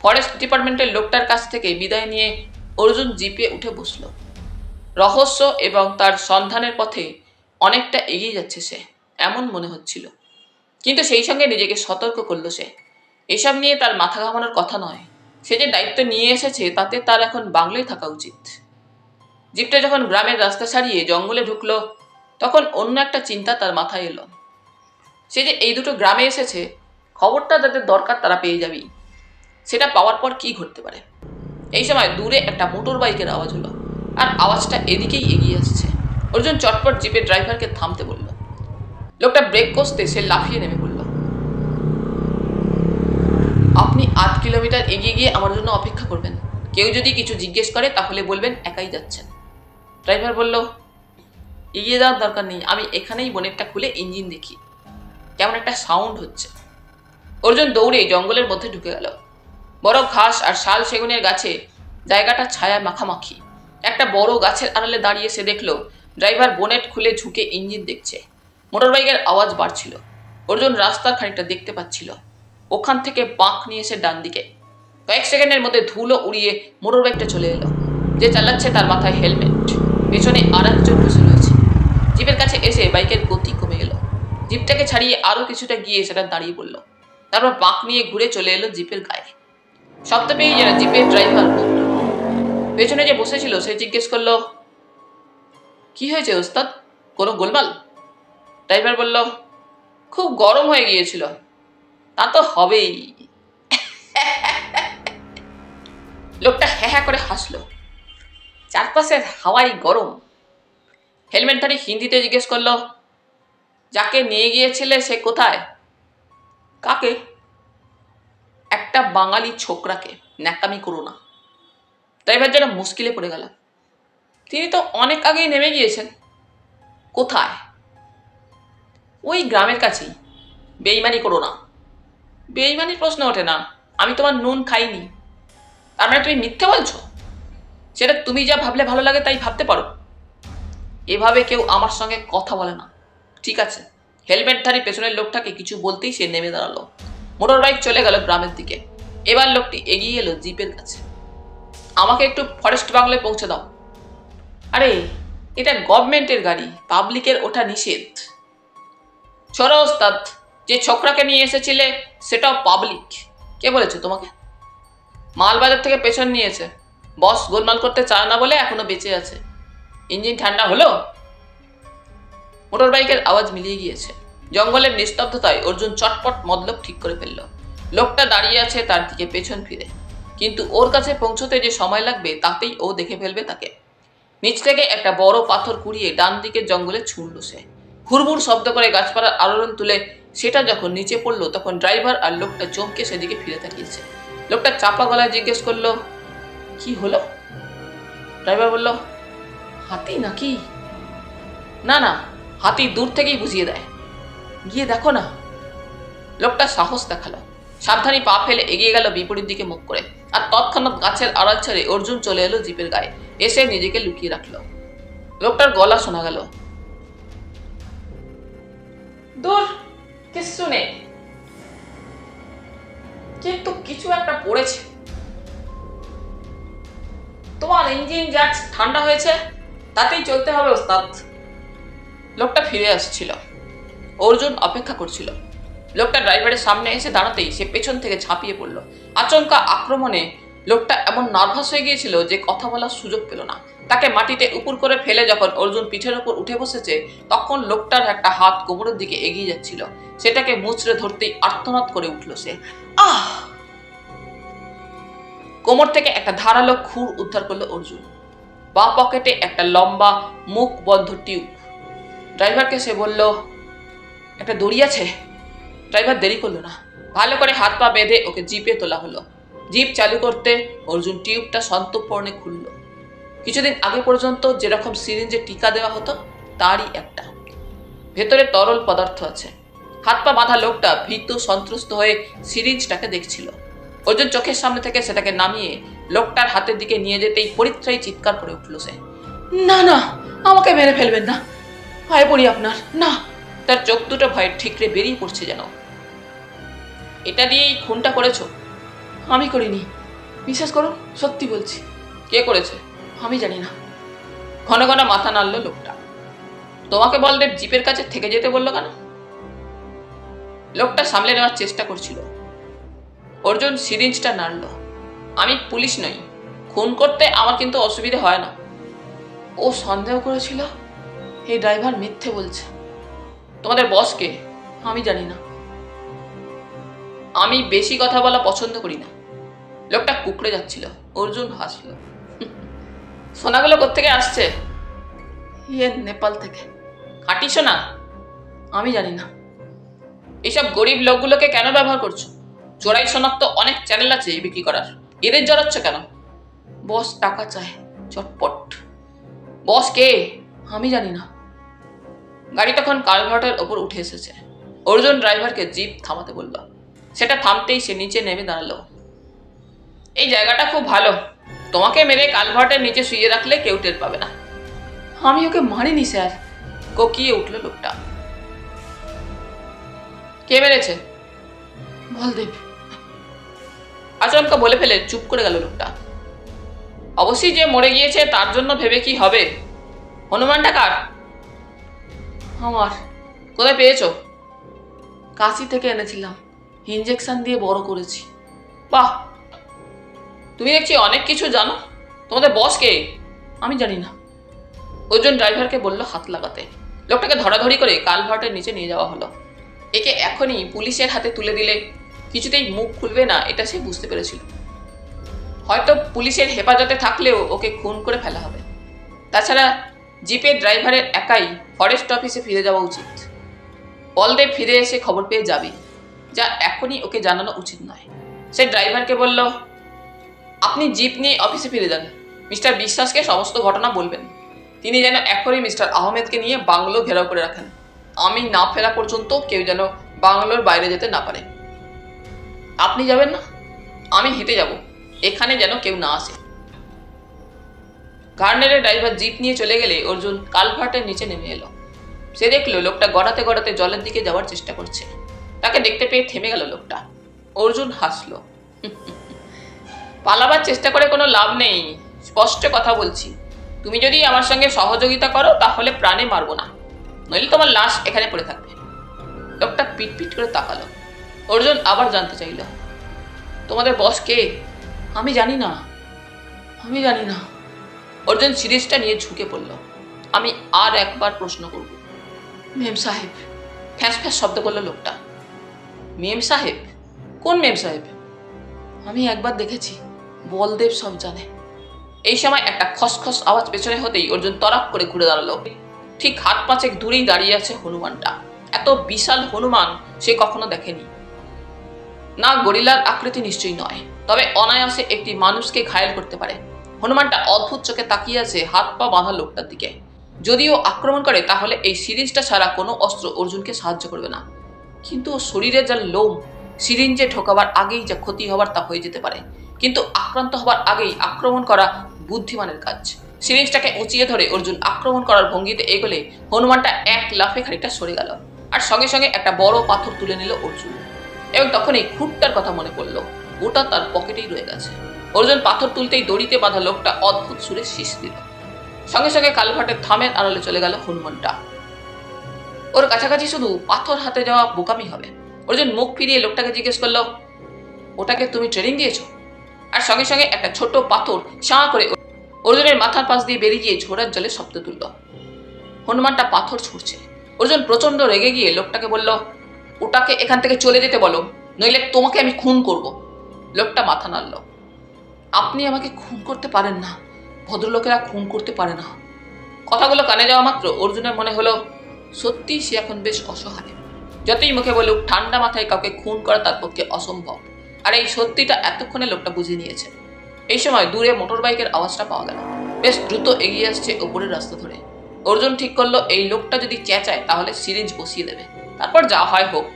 ফরেস্ট ডিপার্টমেন্টের লোকটার কাছ থেকে বিদায় নিয়ে অর্জুন জিপে উঠে বসল। রহস্য এবং তার সন্ধানের পথে অনেকটা এগিয়ে যাচ্ছে সে, এমন মনে হচ্ছিল। কিন্তু সেই সঙ্গে নিজেকে সতর্ক করল সে, এসব নিয়ে তার মাথা ঘামানোর কথা নয়। সে যে দায়িত্ব নিয়ে এসেছে তাতে তার এখন বাংলায় থাকা উচিত। জিপটা যখন গ্রামের রাস্তা ছাড়িয়ে জঙ্গলে ঢুকলো, তখন অন্য একটা চিন্তা তার মাথায় এলো। সে যে এই দুটো গ্রামে এসেছে, খবরটা যাদের দরকার তারা পেয়ে যাবেই। সেটা পাওয়ার পর কি ঘটতে পারে। এই সময় দূরে একটা মোটর বাইকের আওয়াজ হলো, আর আওয়াজটা এদিকেই এগিয়ে আসছে। অর্জুন চটপট জিপের ড্রাইভারকে থামতে বলল। লোকটা ব্রেক কষতে সে লাফিয়ে নেমে পড়ল। আপনি 8 কিলোমিটার এগিয়ে গিয়ে আমার জন্য অপেক্ষা করবেন। কেউ যদি কিছু জিজ্ঞেস করে তাহলে বলবেন একাই যাচ্ছেন। ড্রাইভার বলল, এগিয়ে যাওয়ার দরকার নেই, আমি এখানেই বনেটটা খুলে ইঞ্জিন দেখি। কেমন একটা সাউন্ড হচ্ছে। অর্জুন দৌড়ে জঙ্গলের মধ্যে ঢুকে গেল। বড় ঘাস আর শাল সেগুনের গাছে জায়গাটা ছায়া মাখামাখি। একটা বড় গাছের আড়ালে দাঁড়িয়ে সে দেখল ড্রাইভার বোনেট খুলে ঝুঁকে ইঞ্জিন দেখছে। মোটরবাইকের আওয়াজ বাড়ছিল। অর্জুন রাস্তার খানিকটা দেখতে পাচ্ছিল। ওখান থেকে বাঁক নিয়ে এসে ডান দিকে। কয়েক সেকেন্ডের মধ্যে ধুলো উড়িয়ে মোটরবাইকটা চলে এলো। যে চালাচ্ছে তার মাথায় হেলমেট, পেছনে আর একজন বসে রয়েছে। জিপের কাছে এসে বাইকের গতি কমে গেল। জিপটাকে ছাড়িয়ে আরো কিছুটা গিয়ে সেটা দাঁড়িয়ে পড়ল। তারপর বাঁক নিয়ে ঘুরে চলে এলো জিপের গায়ে। শব্দ পেয়ে যারা জিপের ড্রাইভার পেছনে যে বসেছিল সে জিজ্ঞেস করলো, কি হয়েছে ওস্তাদ, কোনো গোলমাল? ড্রাইভার বলল, খুব গরম হয়ে গিয়েছিল। তা তো হবেই। লোকটা হ্যাঁ করে হাসলো। চারপাশের হাওয়াই গরম। হেলমেটধারী হিন্দিতে জিজ্ঞেস করলো, যাকে নিয়ে গিয়েছিলে সে কোথায়? কাকে? একটা বাঙালি ছোকরাকে। ন্যাকামি করো না। ড্রাইভার যেন মুশকিলে পড়ে গেল। তিনি তো অনেক আগেই নেমে গিয়েছেন। কোথায়? ওই গ্রামের কাছেই। বেইমানি করো না। বেইমানির প্রশ্ন ওঠে না। আমি তোমার নুন খাইনি। তার মানে তুমি মিথ্যে বলছো? সেটা তুমি যা ভাবলে ভালো লাগে তাই ভাবতে পারো। এভাবে কেউ আমার সঙ্গে কথা বলে না। ঠিক আছে। হেলমেটধারী পেছনের লোকটাকে কিছু বলতেই সে নেমে দাঁড়ালো। মোটর বাইক চলে গেল গ্রামের দিকে। এবার লোকটি এগিয়ে এলো জিপের কাছে। আমাকে একটু ফরেস্ট বাংলায় পৌঁছে দাও। আরে, এটা গভর্নমেন্টের গাড়ি, পাবলিকের ওঠা নিষেধ। সরো ওস্তাদ, যে ছোকরাকে নিয়ে এসেছিলে সেটাও পাবলিক। কে বলেছে তোমাকে? মালবাজার থেকে পেছন নিয়েছে। বস গোলমাল করতে চায় না বলে এখনো বেঁচে আছে। ইঞ্জিন ঠান্ডা হলো? মোটর বাইকের আওয়াজ মিলিয়ে গিয়েছে। জঙ্গলের নিস্তব্ধতায় অর্জুন চটপট মতলব ঠিক করে ফেলল। লোকটা দাঁড়িয়ে আছে তার দিকে পেছন ফিরে, কিন্তু ওর কাছে পৌঁছতে যে সময় লাগবে তাতেই ও দেখে ফেলবে তাকে। নিচ থেকে একটা বড় পাথর কুড়িয়ে ডান দিকের জঙ্গলে ছুঁড়ল সে। হুড়মুড় শব্দ করে গাছপালার আলোড়ন তুলে সেটা যখন নিচে পড়লো তখন ড্রাইভার আর লোকটা চমকে সেদিকে ফিরে তাকিয়েছে। লোকটা চাপা গলায় জিজ্ঞেস করলো, কি হলো? ড্রাইভার বলল, হাতি নাকি? না না, হাতি দূর থেকেই বুঝিয়ে দেয়। গিয়ে দেখো না। লোকটা সাহস দেখালো। সাবধানী পা ফেলে এগিয়ে গেল বিপরীত দিকে মুখ করে। আর তৎক্ষণাৎ গাছের আড়াল ছেড়ে অর্জুন চলে এলো জিপের গায়ে। এসে নিজেকে লুকিয়ে রাখলো। লোকটার গলা শোনা গেল, দূর কিচ্ছু নেই, কিন্তু কিছু একটা পড়েছে। তোমার ইঞ্জিন যা ঠান্ডা হয়েছে তাতেই চলতে হবে ওস্তাদ। লোকটা ফিরে আসছিল। অর্জুন অপেক্ষা করছিল। লোকটা ড্রাইভারের সামনে এসে দাঁড়াতেই সে পেছন থেকে ঝাঁপিয়ে পড়ল। আচমকা আক্রমণে লোকটা এমন নার্ভাস হয়ে গিয়েছিল যে কথা বলার সুযোগ পেল না। তাকে মাটিতে উপর করে ফেলে যখন অর্জুন পিঠের উপর উঠে বসেছে তখন লোকটার একটা হাত কোমরের দিকে এগিয়ে যাচ্ছিল। সেটাকে মুচড়ে ধরতেই আর্তনাদ করে উঠল সে। আহ! কোমর থেকে একটা ধারালো খুর উদ্ধার করলো অর্জুন। বাঁ পকেটে একটা লম্বা মুখ বন্ধ টিউব। ড্রাইভারকে সে বলল, একটা দড়ি আছে? ড্রাইভার দেরি করলো না। ভালো করে হাত পা বেঁধে ওকে জিপে তোলা হলো। জিপ চালু করতে অর্জুন টিউবটা সন্তর্পণে খুলল। কিছুদিন আগে পর্যন্ত যেরকম সিরিঞ্জে টিকা দেওয়া হতো তারই একটা। ভেতরে তরল পদার্থ আছে। হাত পা বাঁধা লোকটা ভীত সন্ত্রস্ত হয়ে সিরিঞ্জটাকে দেখছিল। অর্জুন চোখের সামনে থেকে সেটাকে নামিয়ে লোকটার হাতের দিকে নিয়ে যেতেই পরিত্রায়ী চিৎকার করে উঠল সে। না না, আমাকে মেরে ফেলবেন না, ভয় পড়ি আপনার। না! তার চোখ দুটো ভয়ে ঠিকরে বেরিয়ে পড়ছে যেন। এটা দিয়েই খুনটা করেছ? আমি করিনি, বিশ্বাস করুন, সত্যি বলছি। কে করেছে? আমি জানি না। ঘন ঘন মাথা নাড়ল লোকটা। তোমাকে বলদেব জিপের কাছে থেকে যেতে বললো কেন? লোকটা সামলে নেওয়ার চেষ্টা করছিল। অর্জুন সিরিঞ্জটা নাড়ল। আমি পুলিশ নই, খুন করতে আমার কিন্তু অসুবিধে হয় না। ও সন্দেহ করেছিল এই ড্রাইভার মিথ্যে বলছে। তোমাদের বস কে? আমি জানি না। আমি বেশি কথা বলা পছন্দ করি না। লোকটা কুকড়ে যাচ্ছিল। অর্জুন হাসল। সোনাগুলো কোত্থেকে আসছে? নেপাল থেকে। খাঁটি সোনা? আমি জানি না। এইসব গরিব লোকগুলোকে কেন ব্যবহার করছো? চোরাই সোনার তো অনেক চ্যানেল আছে বিক্রি করার, এদের জড়াচ্ছ কেন? বস টাকা চায় চটপট। বস কে? আমি জানি না। গাড়ি তখন কালভার্টের ওপর উঠে এসেছে। অর্জুন ড্রাইভারকে জিপ থামাতে বলল। সেটা থামতেই সে নিচে নেমে দাঁড়ালো। এই জায়গাটা খুব ভালো, তোমাকে মেরে কালভার্টের নিচে শুয়ে রাখলে কেউ টের পাবে না। আমি ওকে মারিনি স্যার, কোকিয়ে উঠল লোকটা। কে মেরেছে? বলদেব। আচমকা বলে ফেলে চুপ করে গেল লোকটা। অবশ্যই যে মরে গিয়েছে তার জন্য ভেবে কি হবে? হনুমানটা কার? আমার। কোথায় পেয়েছো? কাশি থেকে এনেছিলাম, ইঞ্জেকশন দিয়ে বড় করেছি। বাহ, তুমি দেখছি অনেক কিছু জানো। তোমাদের বস কে? আমি জানি না। অর্জুন ড্রাইভারকে বলল হাত লাগাতে। লোকটাকে ধরাধরি করে কালভার্টের নিচে নিয়ে যাওয়া হলো। একে এখনই পুলিশের হাতে তুলে দিলে কিছুতেই মুখ খুলবে না, এটা সে বুঝতে পেরেছিল। হয়তো পুলিশের হেফাজতে থাকলেও ওকে খুন করে ফেলা হবে। তাছাড়া জিপের ড্রাইভারের একাই ফরেস্ট অফিসে ফিরে যাওয়া উচিত। বলদেব ফিরে এসে খবর পেয়ে যাবে, যা এখনই ওকে জানানো উচিত নয়। সে ড্রাইভারকে বলল, আপনি জিপ নিয়ে অফিসে ফিরে যান। মিস্টার বিশ্বাসকে সমস্ত ঘটনা বলবেন। তিনি যেন এখনই মিস্টার আহমেদকে নিয়ে বাংলো ঘেরাও করে রাখেন। আমি না ফেরা পর্যন্ত কেউ যেন বাংলোর বাইরে যেতে না পারে। আপনি যাবেন না? আমি হেঁটে যাব, এখানে যেন কেউ না আসে। গার্নারের ড্রাইভার জিপ নিয়ে চলে গেলে অর্জুন কালভার্টের নিচে নেমে এলো। সে দেখলো লোকটা গড়াতে গড়াতে জলের দিকে যাওয়ার চেষ্টা করছে। তাকে দেখতে পেয়ে থেমে গেল লোকটা। অর্জুন হাসলো। পালাবার চেষ্টা করে কোনো লাভ নেই, স্পষ্ট কথা বলছি। তুমি যদি আমার সঙ্গে সহযোগিতা করো তাহলে প্রাণে মারবো না, নইলে তোমার লাশ এখানে পড়ে থাকবে। লোকটা পিটপিট করে তাকালো। অর্জুন আবার জানতে চাইল, তোমাদের বস কে? আমি জানি না। আমি জানি না। অর্জুন সিরিজটা নিয়ে ঝুঁকে পড়ল। আমি আর একবার প্রশ্ন করব। মেম সাহেব। ফ্যাঁস ফ্যাঁস শব্দ করলো লোকটা। মেম সাহেব? কোন মেম সাহেব? আমি একবার দেখেছি, বলদেব সব জানে। এই সময় একটা খসখস আওয়াজ পেছনে হতেই অর্জুন তরাক করে ঘুরে দাঁড়ালো। ঠিক হাত পাঁচেক দূরেই দাঁড়িয়ে আছে হনুমানটা। এত বিশাল হনুমান সে কখনো দেখেনি। না, গরিলার আকৃতি নিশ্চয়ই নয়, তবে অনায়াসে একটি মানুষকে ঘায়েল করতে পারে। হনুমানটা অদ্ভুত চোখে তাকিয়ে আছে হাত পা বাঁধা লোকটার দিকে। যদিও আক্রমণ করে তাহলে এই সিরিঞ্জটা ছাড়া কোনো অস্ত্র অর্জুনকে সাহায্য করবে না। কিন্তু শরীরে যা লোম, সিরিঞ্জে ঢোকাবার আগেই যা ক্ষতি হবার তা হয়ে যেতে পারে। কিন্তু আক্রান্ত হবার আগেই আক্রমণ করা বুদ্ধিমানের কাজ। সিরিঞ্জটাকে উঁচিয়ে ধরে অর্জুন আক্রমণ করার ভঙ্গিতে এগোলে হনুমানটা এক লাফে খানিকটা সরে গেল, আর সঙ্গে সঙ্গে একটা বড় পাথর তুলে নিল অর্জুন। এবং তখনই খুঁটটার কথা মনে পড়লো, ওটা তার পকেটেই রয়ে গেছে। অর্জুন পাথর তুলতেই দড়িতে বাঁধা লোকটা অদ্ভুত সুরে শীষ দিল। সঙ্গে সঙ্গে কালভার্টের থামের আড়ালে চলে গেল হনুমানটা। ওর কাছাকাছি শুধু পাথর হাতে যাওয়া বোকামি হবে। অর্জুন মুখ ফিরিয়ে লোকটাকে জিজ্ঞেস করলো, ওটাকে তুমি ট্রেনিং দিয়েছো? আর সঙ্গে সঙ্গে একটা ছোট পাথর সাঁ করে অর্জুনের মাথার পাশ দিয়ে বেরিয়ে গিয়ে ঝোড়ার জলে শব্দ তুলল। হনুমানটা পাথর ছুঁড়ছে। অর্জুন প্রচন্ড রেগে গিয়ে লোকটাকে বলল, ওটাকে এখান থেকে চলে যেতে বলো, নইলে তোমাকে আমি খুন করব। লোকটা মাথা নাড়ল। আপনি আমাকে খুন করতে পারেন না, ভদ্রলোকেরা খুন করতে পারে না। কথাগুলো কানে যাওয়া মাত্র অর্জুনের মনে হলো সত্যি সে এখন বেশ অসহায়। যতই মুখে বলুক, ঠান্ডা মাথায় কাউকে খুন করা তার পক্ষে অসম্ভব। আর এই সত্যিটা এতক্ষণে লোকটা বুঝে নিয়েছে। এই সময় দূরে মোটর বাইকের আওয়াজটা পাওয়া গেল। বেশ দ্রুত এগিয়ে আসছে ওপরের রাস্তা ধরে। অর্জুন ঠিক করলো, এই লোকটা যদি চেঁচায় তাহলে সিরিঞ্জ বসিয়ে দেবে, তারপর যা হয় হোক।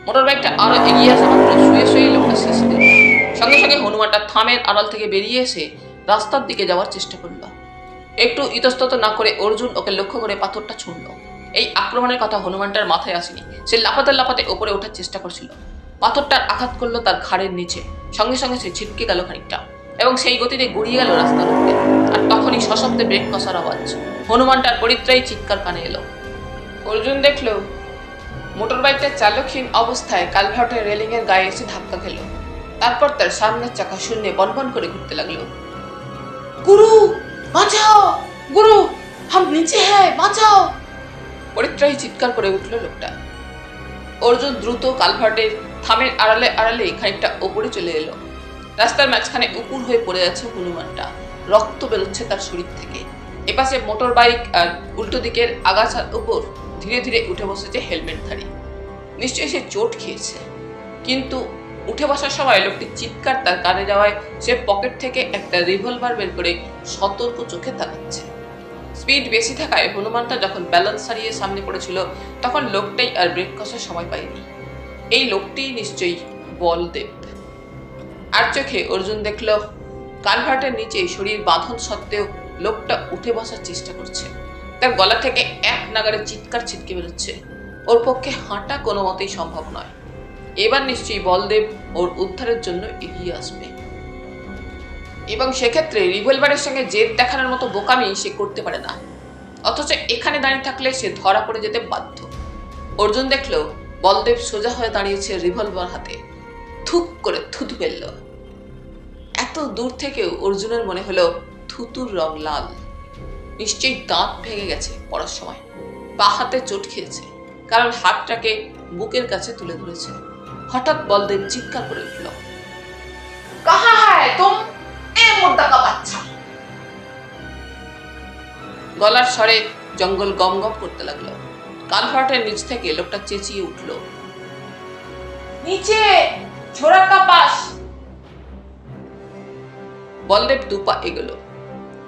মোটর বাইকটা আরো এগিয়ে আসা মাত্র শুয়ে শুয়ে লোকটা শেষ দিল। সঙ্গে সঙ্গে হনুমানটা থামের আড়াল থেকে বেরিয়ে এসে রাস্তার দিকে যাওয়ার চেষ্টা করলো। একটু ইতস্তত না করে অর্জুন ওকে লক্ষ্য করে পাথরটা ছুঁড়ল। এই আক্রমণের কথা হনুমানটার মাথায় আসেনি। সে লাফাতে লাফাতে ওপরে ওঠার চেষ্টা করছিল। পাথরটার আঘাত করলো তার ঘাড়ের নিচে। সঙ্গে সঙ্গে সে ছিটকে গেল খানিকটা এবং সেই গতিতে গড়িয়ে গেল রাস্তার উপরে। আর তখনই সশব্দে ব্রেক কষার আওয়াজ। হনুমানটার পরিত্রায়ী চিৎকার কানে এলো। অর্জুন দেখল মোটর বাইকটা চালকহীন অবস্থায় কালভার্টের রেলিং এর গায়ে এসে ধাক্কা খেল। তারপর তার সামনের চাকা শূন্যে বনবন করে ঘুরতে লাগলো। গুরু বাঁচাও, গুরু হাম নিচে হ্যায়, বাঁচাও! পরিত্রাহী চিৎকার করে উঠল লোকটা। অর্জুন দ্রুত কালভার্টের থামের আড়ালে আড়ালে খানিকটা ওপরে চলে এলো। রাস্তার মাঝখানে উপুর হয়ে পড়ে আছে হনুমানটা, রক্ত বেরোচ্ছে তার শরীর থেকে। এপাশে মোটর বাইক আর উল্টো দিকের আগাছার উপর ধীরে ধীরে উঠে বসেছে হেলমেটধারী। নিশ্চয়ই সে চোট খেয়েছে, কিন্তু উঠে বসার সময় লোকটি চিৎকার তার কানে যাওয়ায় সে পকেট থেকে একটা রিভলভার বের করে সতর্ক চোখে তাকাচ্ছে। স্পিড বেশি থাকায় হনুমানটা যখন ব্যালেন্স হারিয়ে সামনে পড়েছিল তখন লোকটাই আর ব্রেক কষার সময় পায়নি। এই লোকটি নিশ্চয়ই বলদেব। আর চোখে অর্জুন দেখল কালভার্টের নিচে শরীর বাঁধন সত্ত্বেও লোকটা উঠে বসার চেষ্টা করছে। তার গলা থেকে এক নাগাড়ে চিৎকার ছিটকে বেরোচ্ছে। ওর পক্ষে হাঁটা কোনো মতেই সম্ভব নয়। এবার নিশ্চয়ই বলদেব ওর উদ্ধারের জন্য এগিয়ে আসবে, এবং সেক্ষেত্রে রিভলভারের সঙ্গে জেদ দেখানোর মতো বোকামি সে করতে পারে না। অথচ এখানে দাঁড়িয়ে থাকলে সে ধরা পড়ে যেতে বাধ্য। অর্জুন দেখল বলদেব সোজা হয়ে দাঁড়িয়েছে রিভলভার হাতে, থুক করে থুতু ফেলল। এত দূর থেকেও অর্জুনের মনে হলো থুতুর রং লাল। নিশ্চয়ই দাঁত ভেঙে গেছে পড়ার সময়, বা হাতে চোট খেয়েছে, কারণ হাতটাকে বুকের কাছে তুলে ধরেছে। হঠাৎ বলদেব চিৎকার করে উঠল, কাহা হ্যায় তুম, এ মুর্দা কা বাচ্চা। গলার স্বরে জঙ্গল গম গম করতে লাগলো। কালভার্টের নিচ থেকে লোকটা চেঁচিয়ে উঠল, নিচে ছোড়া কা পাশ। বলদেব দুপা এগোলো।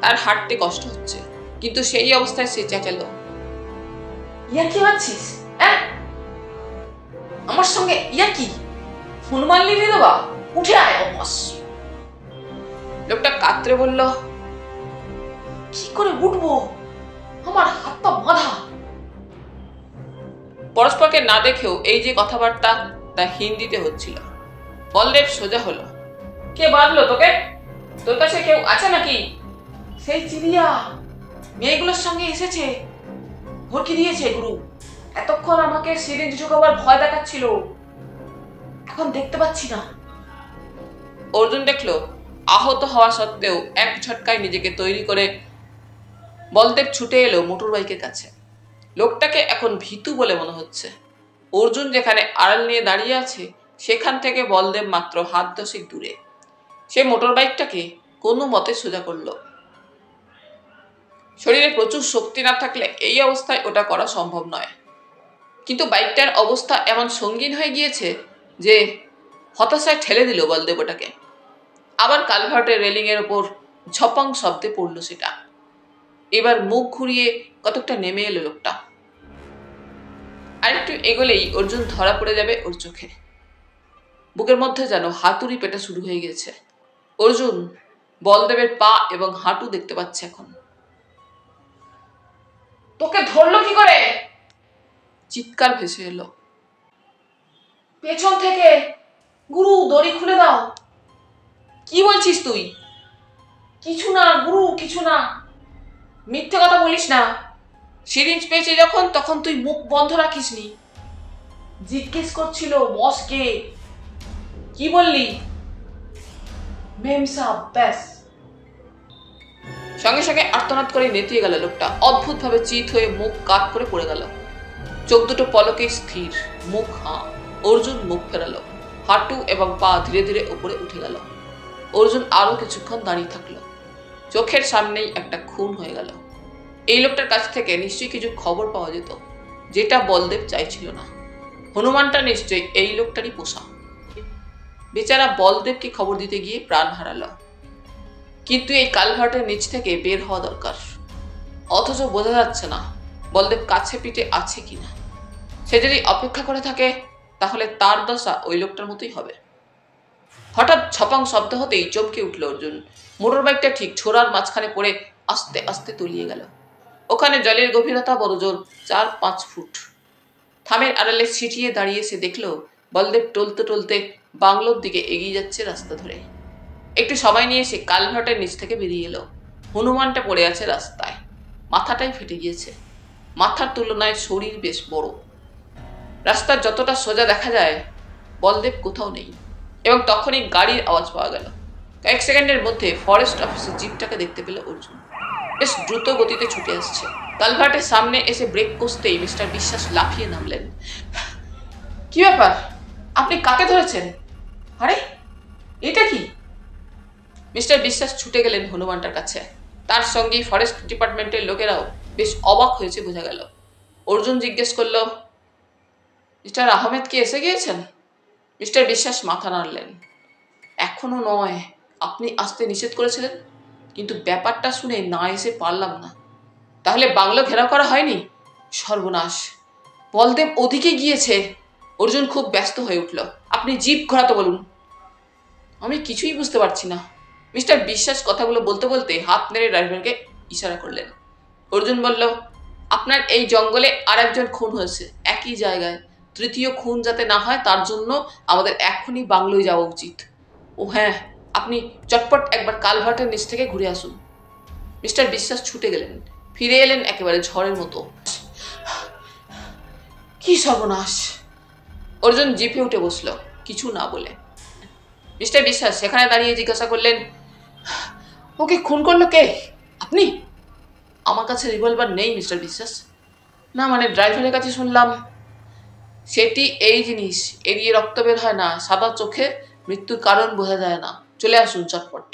তার হাঁটতে কষ্ট হচ্ছে, কিন্তু সেই অবস্থায় সে চেঁচালো, ইয়া কি ভাবছিস? আমার সঙ্গে ইয়া কি? হনুমান লিখে দেবা, উঠে আয় অবশ। লোকটা কাতরে বলল, কি করে উঠবো, আমার হাত পা বাঁধা। পরস্পরকে না দেখেও এই যে কথাবার্তা তা হিন্দিতে হচ্ছিল। বলদেব সোজা হলো, কে বাঁধলো তোকে? তোর কাছে কেউ আছে নাকি? সেই চিড়িয়া মেয়েগুলোর সঙ্গে এসেছে, ভরকি দিয়েছে গুরু। এতক্ষণ আমাকে সিরিঞ্জ ঢোকাবার ভয় দেখাচ্ছিল, এখন দেখতে পাচ্ছি না। অর্জুন দেখলো আহত হওয়া সত্ত্বেও এক ঝটকায় নিজেকে তৈরি করে বলদেব ছুটে এলো মোটর বাইকের কাছে। লোকটাকে এখন ভীতু বলে মনে হচ্ছে। অর্জুন যেখানে আড়াল নিয়ে দাঁড়িয়ে আছে সেখান থেকে বলদেব মাত্র হাত 10 দূরে। সে মোটর বাইকটাকে কোনো মতে সোজা করলো। শরীরে প্রচুর শক্তি না থাকলে এই অবস্থায় ওটা করা সম্ভব নয়, কিন্তু বাইকটার অবস্থা এমন সঙ্গীন হয়ে গিয়েছে যে হতাশায় ঠেলে দিল বলদেব ওটাকে। আবার কালভার্টের রেলিং এর ওপর ঝপাং শব্দে পড়ল সেটা। এবার মুখ ঘুরিয়ে কতকটা নেমে এলো লোকটা। আরেকটু এগোলেই অর্জুন ধরা পড়ে যাবে ওর চোখে। বুকের মধ্যে যেন হাতুড়ি পেটা শুরু হয়ে গেছে। অর্জুন বলদেবের পা এবং হাঁটু দেখতে পাচ্ছে এখন। তোকে ধরলো কি করে? চিৎকার ভেসে এলো পেছন থেকে, গুরু দড়ি খুলে দাও। কি বলছিস তুই? কিছু না গুরু, কিছু না। মিথ্যে কথা বলিস না। সিরিঞ্জ পেয়েছে যখন তখন তুই মুখ বন্ধ রাখিসনি। জিজ্ঞেস করছিল বসকে। কি বললি? মেম সাহেব, ব্যাস। সঙ্গে সঙ্গে আর্তনাদ করে নেতিয়ে গেল লোকটা। অদ্ভুত ভাবে চিত হয়ে মুখ কাত করে পড়ে গেল। চোখ দুটো পলকে স্থির, মুখ হাঁ। অর্জুন মুখ ফেরালো। হাঁটু এবং পা ধীরে ধীরে উপরে উঠে গেল। অর্জুন আরো কিছুক্ষণ দাঁড়িয়ে থাকলো। চোখের সামনেই একটা খুন হয়ে গেল। এই লোকটার কাছ থেকে নিশ্চয়ই কিছু খবর পাওয়া যেত, যেটা বলদেব চাইছিল না। হনুমানটা নিশ্চয়ই এই লোকটারই পোষা। বেচারা বলদেবকে খবর দিতে গিয়ে প্রাণ হারালো। কিন্তু এই কালভার্টের নিচ থেকে বের হওয়া দরকার। অথচ বোঝা যাচ্ছে না বলদেব কাছে পিঠে আছে কিনা। সে যদি অপেক্ষা করে থাকে তাহলে তার দশা ওই লোকটার মতোই হবে। হঠাৎ ছপাং শব্দ হতেই চমকে উঠল অর্জুন। মোটর বাইকটা ঠিক ছোড়ার মাঝখানে পড়ে আস্তে আস্তে তলিয়ে গেল। ওখানে জলের গভীরতা বড়জোর 4-5 ফুট। থামের আড়ালে ছিটিয়ে দাঁড়িয়ে সে দেখল বলদেব টলতে টলতে বাংলোর দিকে এগিয়ে যাচ্ছে রাস্তা ধরে। একটু সময় নিয়ে সে কালভার্টের নিচ থেকে বেরিয়ে এলো। হনুমানটা পড়ে আছে রাস্তায়, মাথাটাই ফেটে গিয়েছে। মাথার তুলনায় শরীর বেশ বড়। রাস্তার যতটা সোজা দেখা যায় বলদেব কোথাও নেই। এবং তখনই গাড়ির আওয়াজ পাওয়া গেল। কয়েক সেকেন্ডের মধ্যে ফরেস্ট অফিসের জিপটাকে দেখতে পেল অর্জুন। বেশ দ্রুত গতিতে ছুটে আসছে। কালভার্টের সামনে এসে ব্রেক কষতেই মিস্টার বিশ্বাস লাফিয়ে নামলেন। কি ব্যাপার? আপনি কাকে ধরেছেন? আরে এটা কি? মিস্টার বিশ্বাস ছুটে গেলেন হনুমানটার কাছে। তার সঙ্গে ফরেস্ট ডিপার্টমেন্টের লোকেরাও বেশ অবাক হয়েছে বোঝা গেল। অর্জুন জিজ্ঞেস করল, মিস্টার আহমেদ কি এসে গিয়েছেন? মিস্টার বিশ্বাস মাথা নাড়লেন। এখনো নয়, আপনি আসতে নিষেধ করেছিলেন, কিন্তু ব্যাপারটা শুনে না এসে পারলাম না। তাহলে বাংলো ঘেরাও করা হয়নি? সর্বনাশ, বলদেব ওদিকে গিয়েছে। অর্জুন খুব ব্যস্ত হয়ে উঠল। আপনি জিপ ঘোরাতে বলুন। আমি কিছুই বুঝতে পারছি না। মিস্টার বিশ্বাস কথাগুলো বলতে বলতে হাত নেড়ে ড্রাইভারকে ইশারা করলেন। অর্জুন বলল, আপনার এই জঙ্গলে আর একজন খুন হয়েছে একই জায়গায়। তৃতীয় খুন যাতে না হয় তার জন্য আমাদের এখনই বাংলোয় যাওয়া উচিত। ও হ্যাঁ, আপনি চটপট একবার কালভার্টের নিচ থেকে ঘুরে আসুন। মিস্টার বিশ্বাস ছুটে গেলেন, ফিরে এলেন একেবারে ঝড়ের মতো। কি সর্বনাশ! অর্জুন জিপে উঠে বসল, কিছু না বলে। মিস্টার বিশ্বাস সেখানে দাঁড়িয়ে জিজ্ঞাসা করলেন, ওকে খুন করলো কে? আপনি? আমার কাছে রিভলভার নেই মিস্টার বিশ্বাস। না মানে ড্রাইভারের কাছে শুনলাম। সেটি এই জিনিস, এড়িয়ে রক্ত বের হয় না, সাদা চোখে মৃত্যুর কারণ বোঝা যায় না। চলে আসুন চটপট।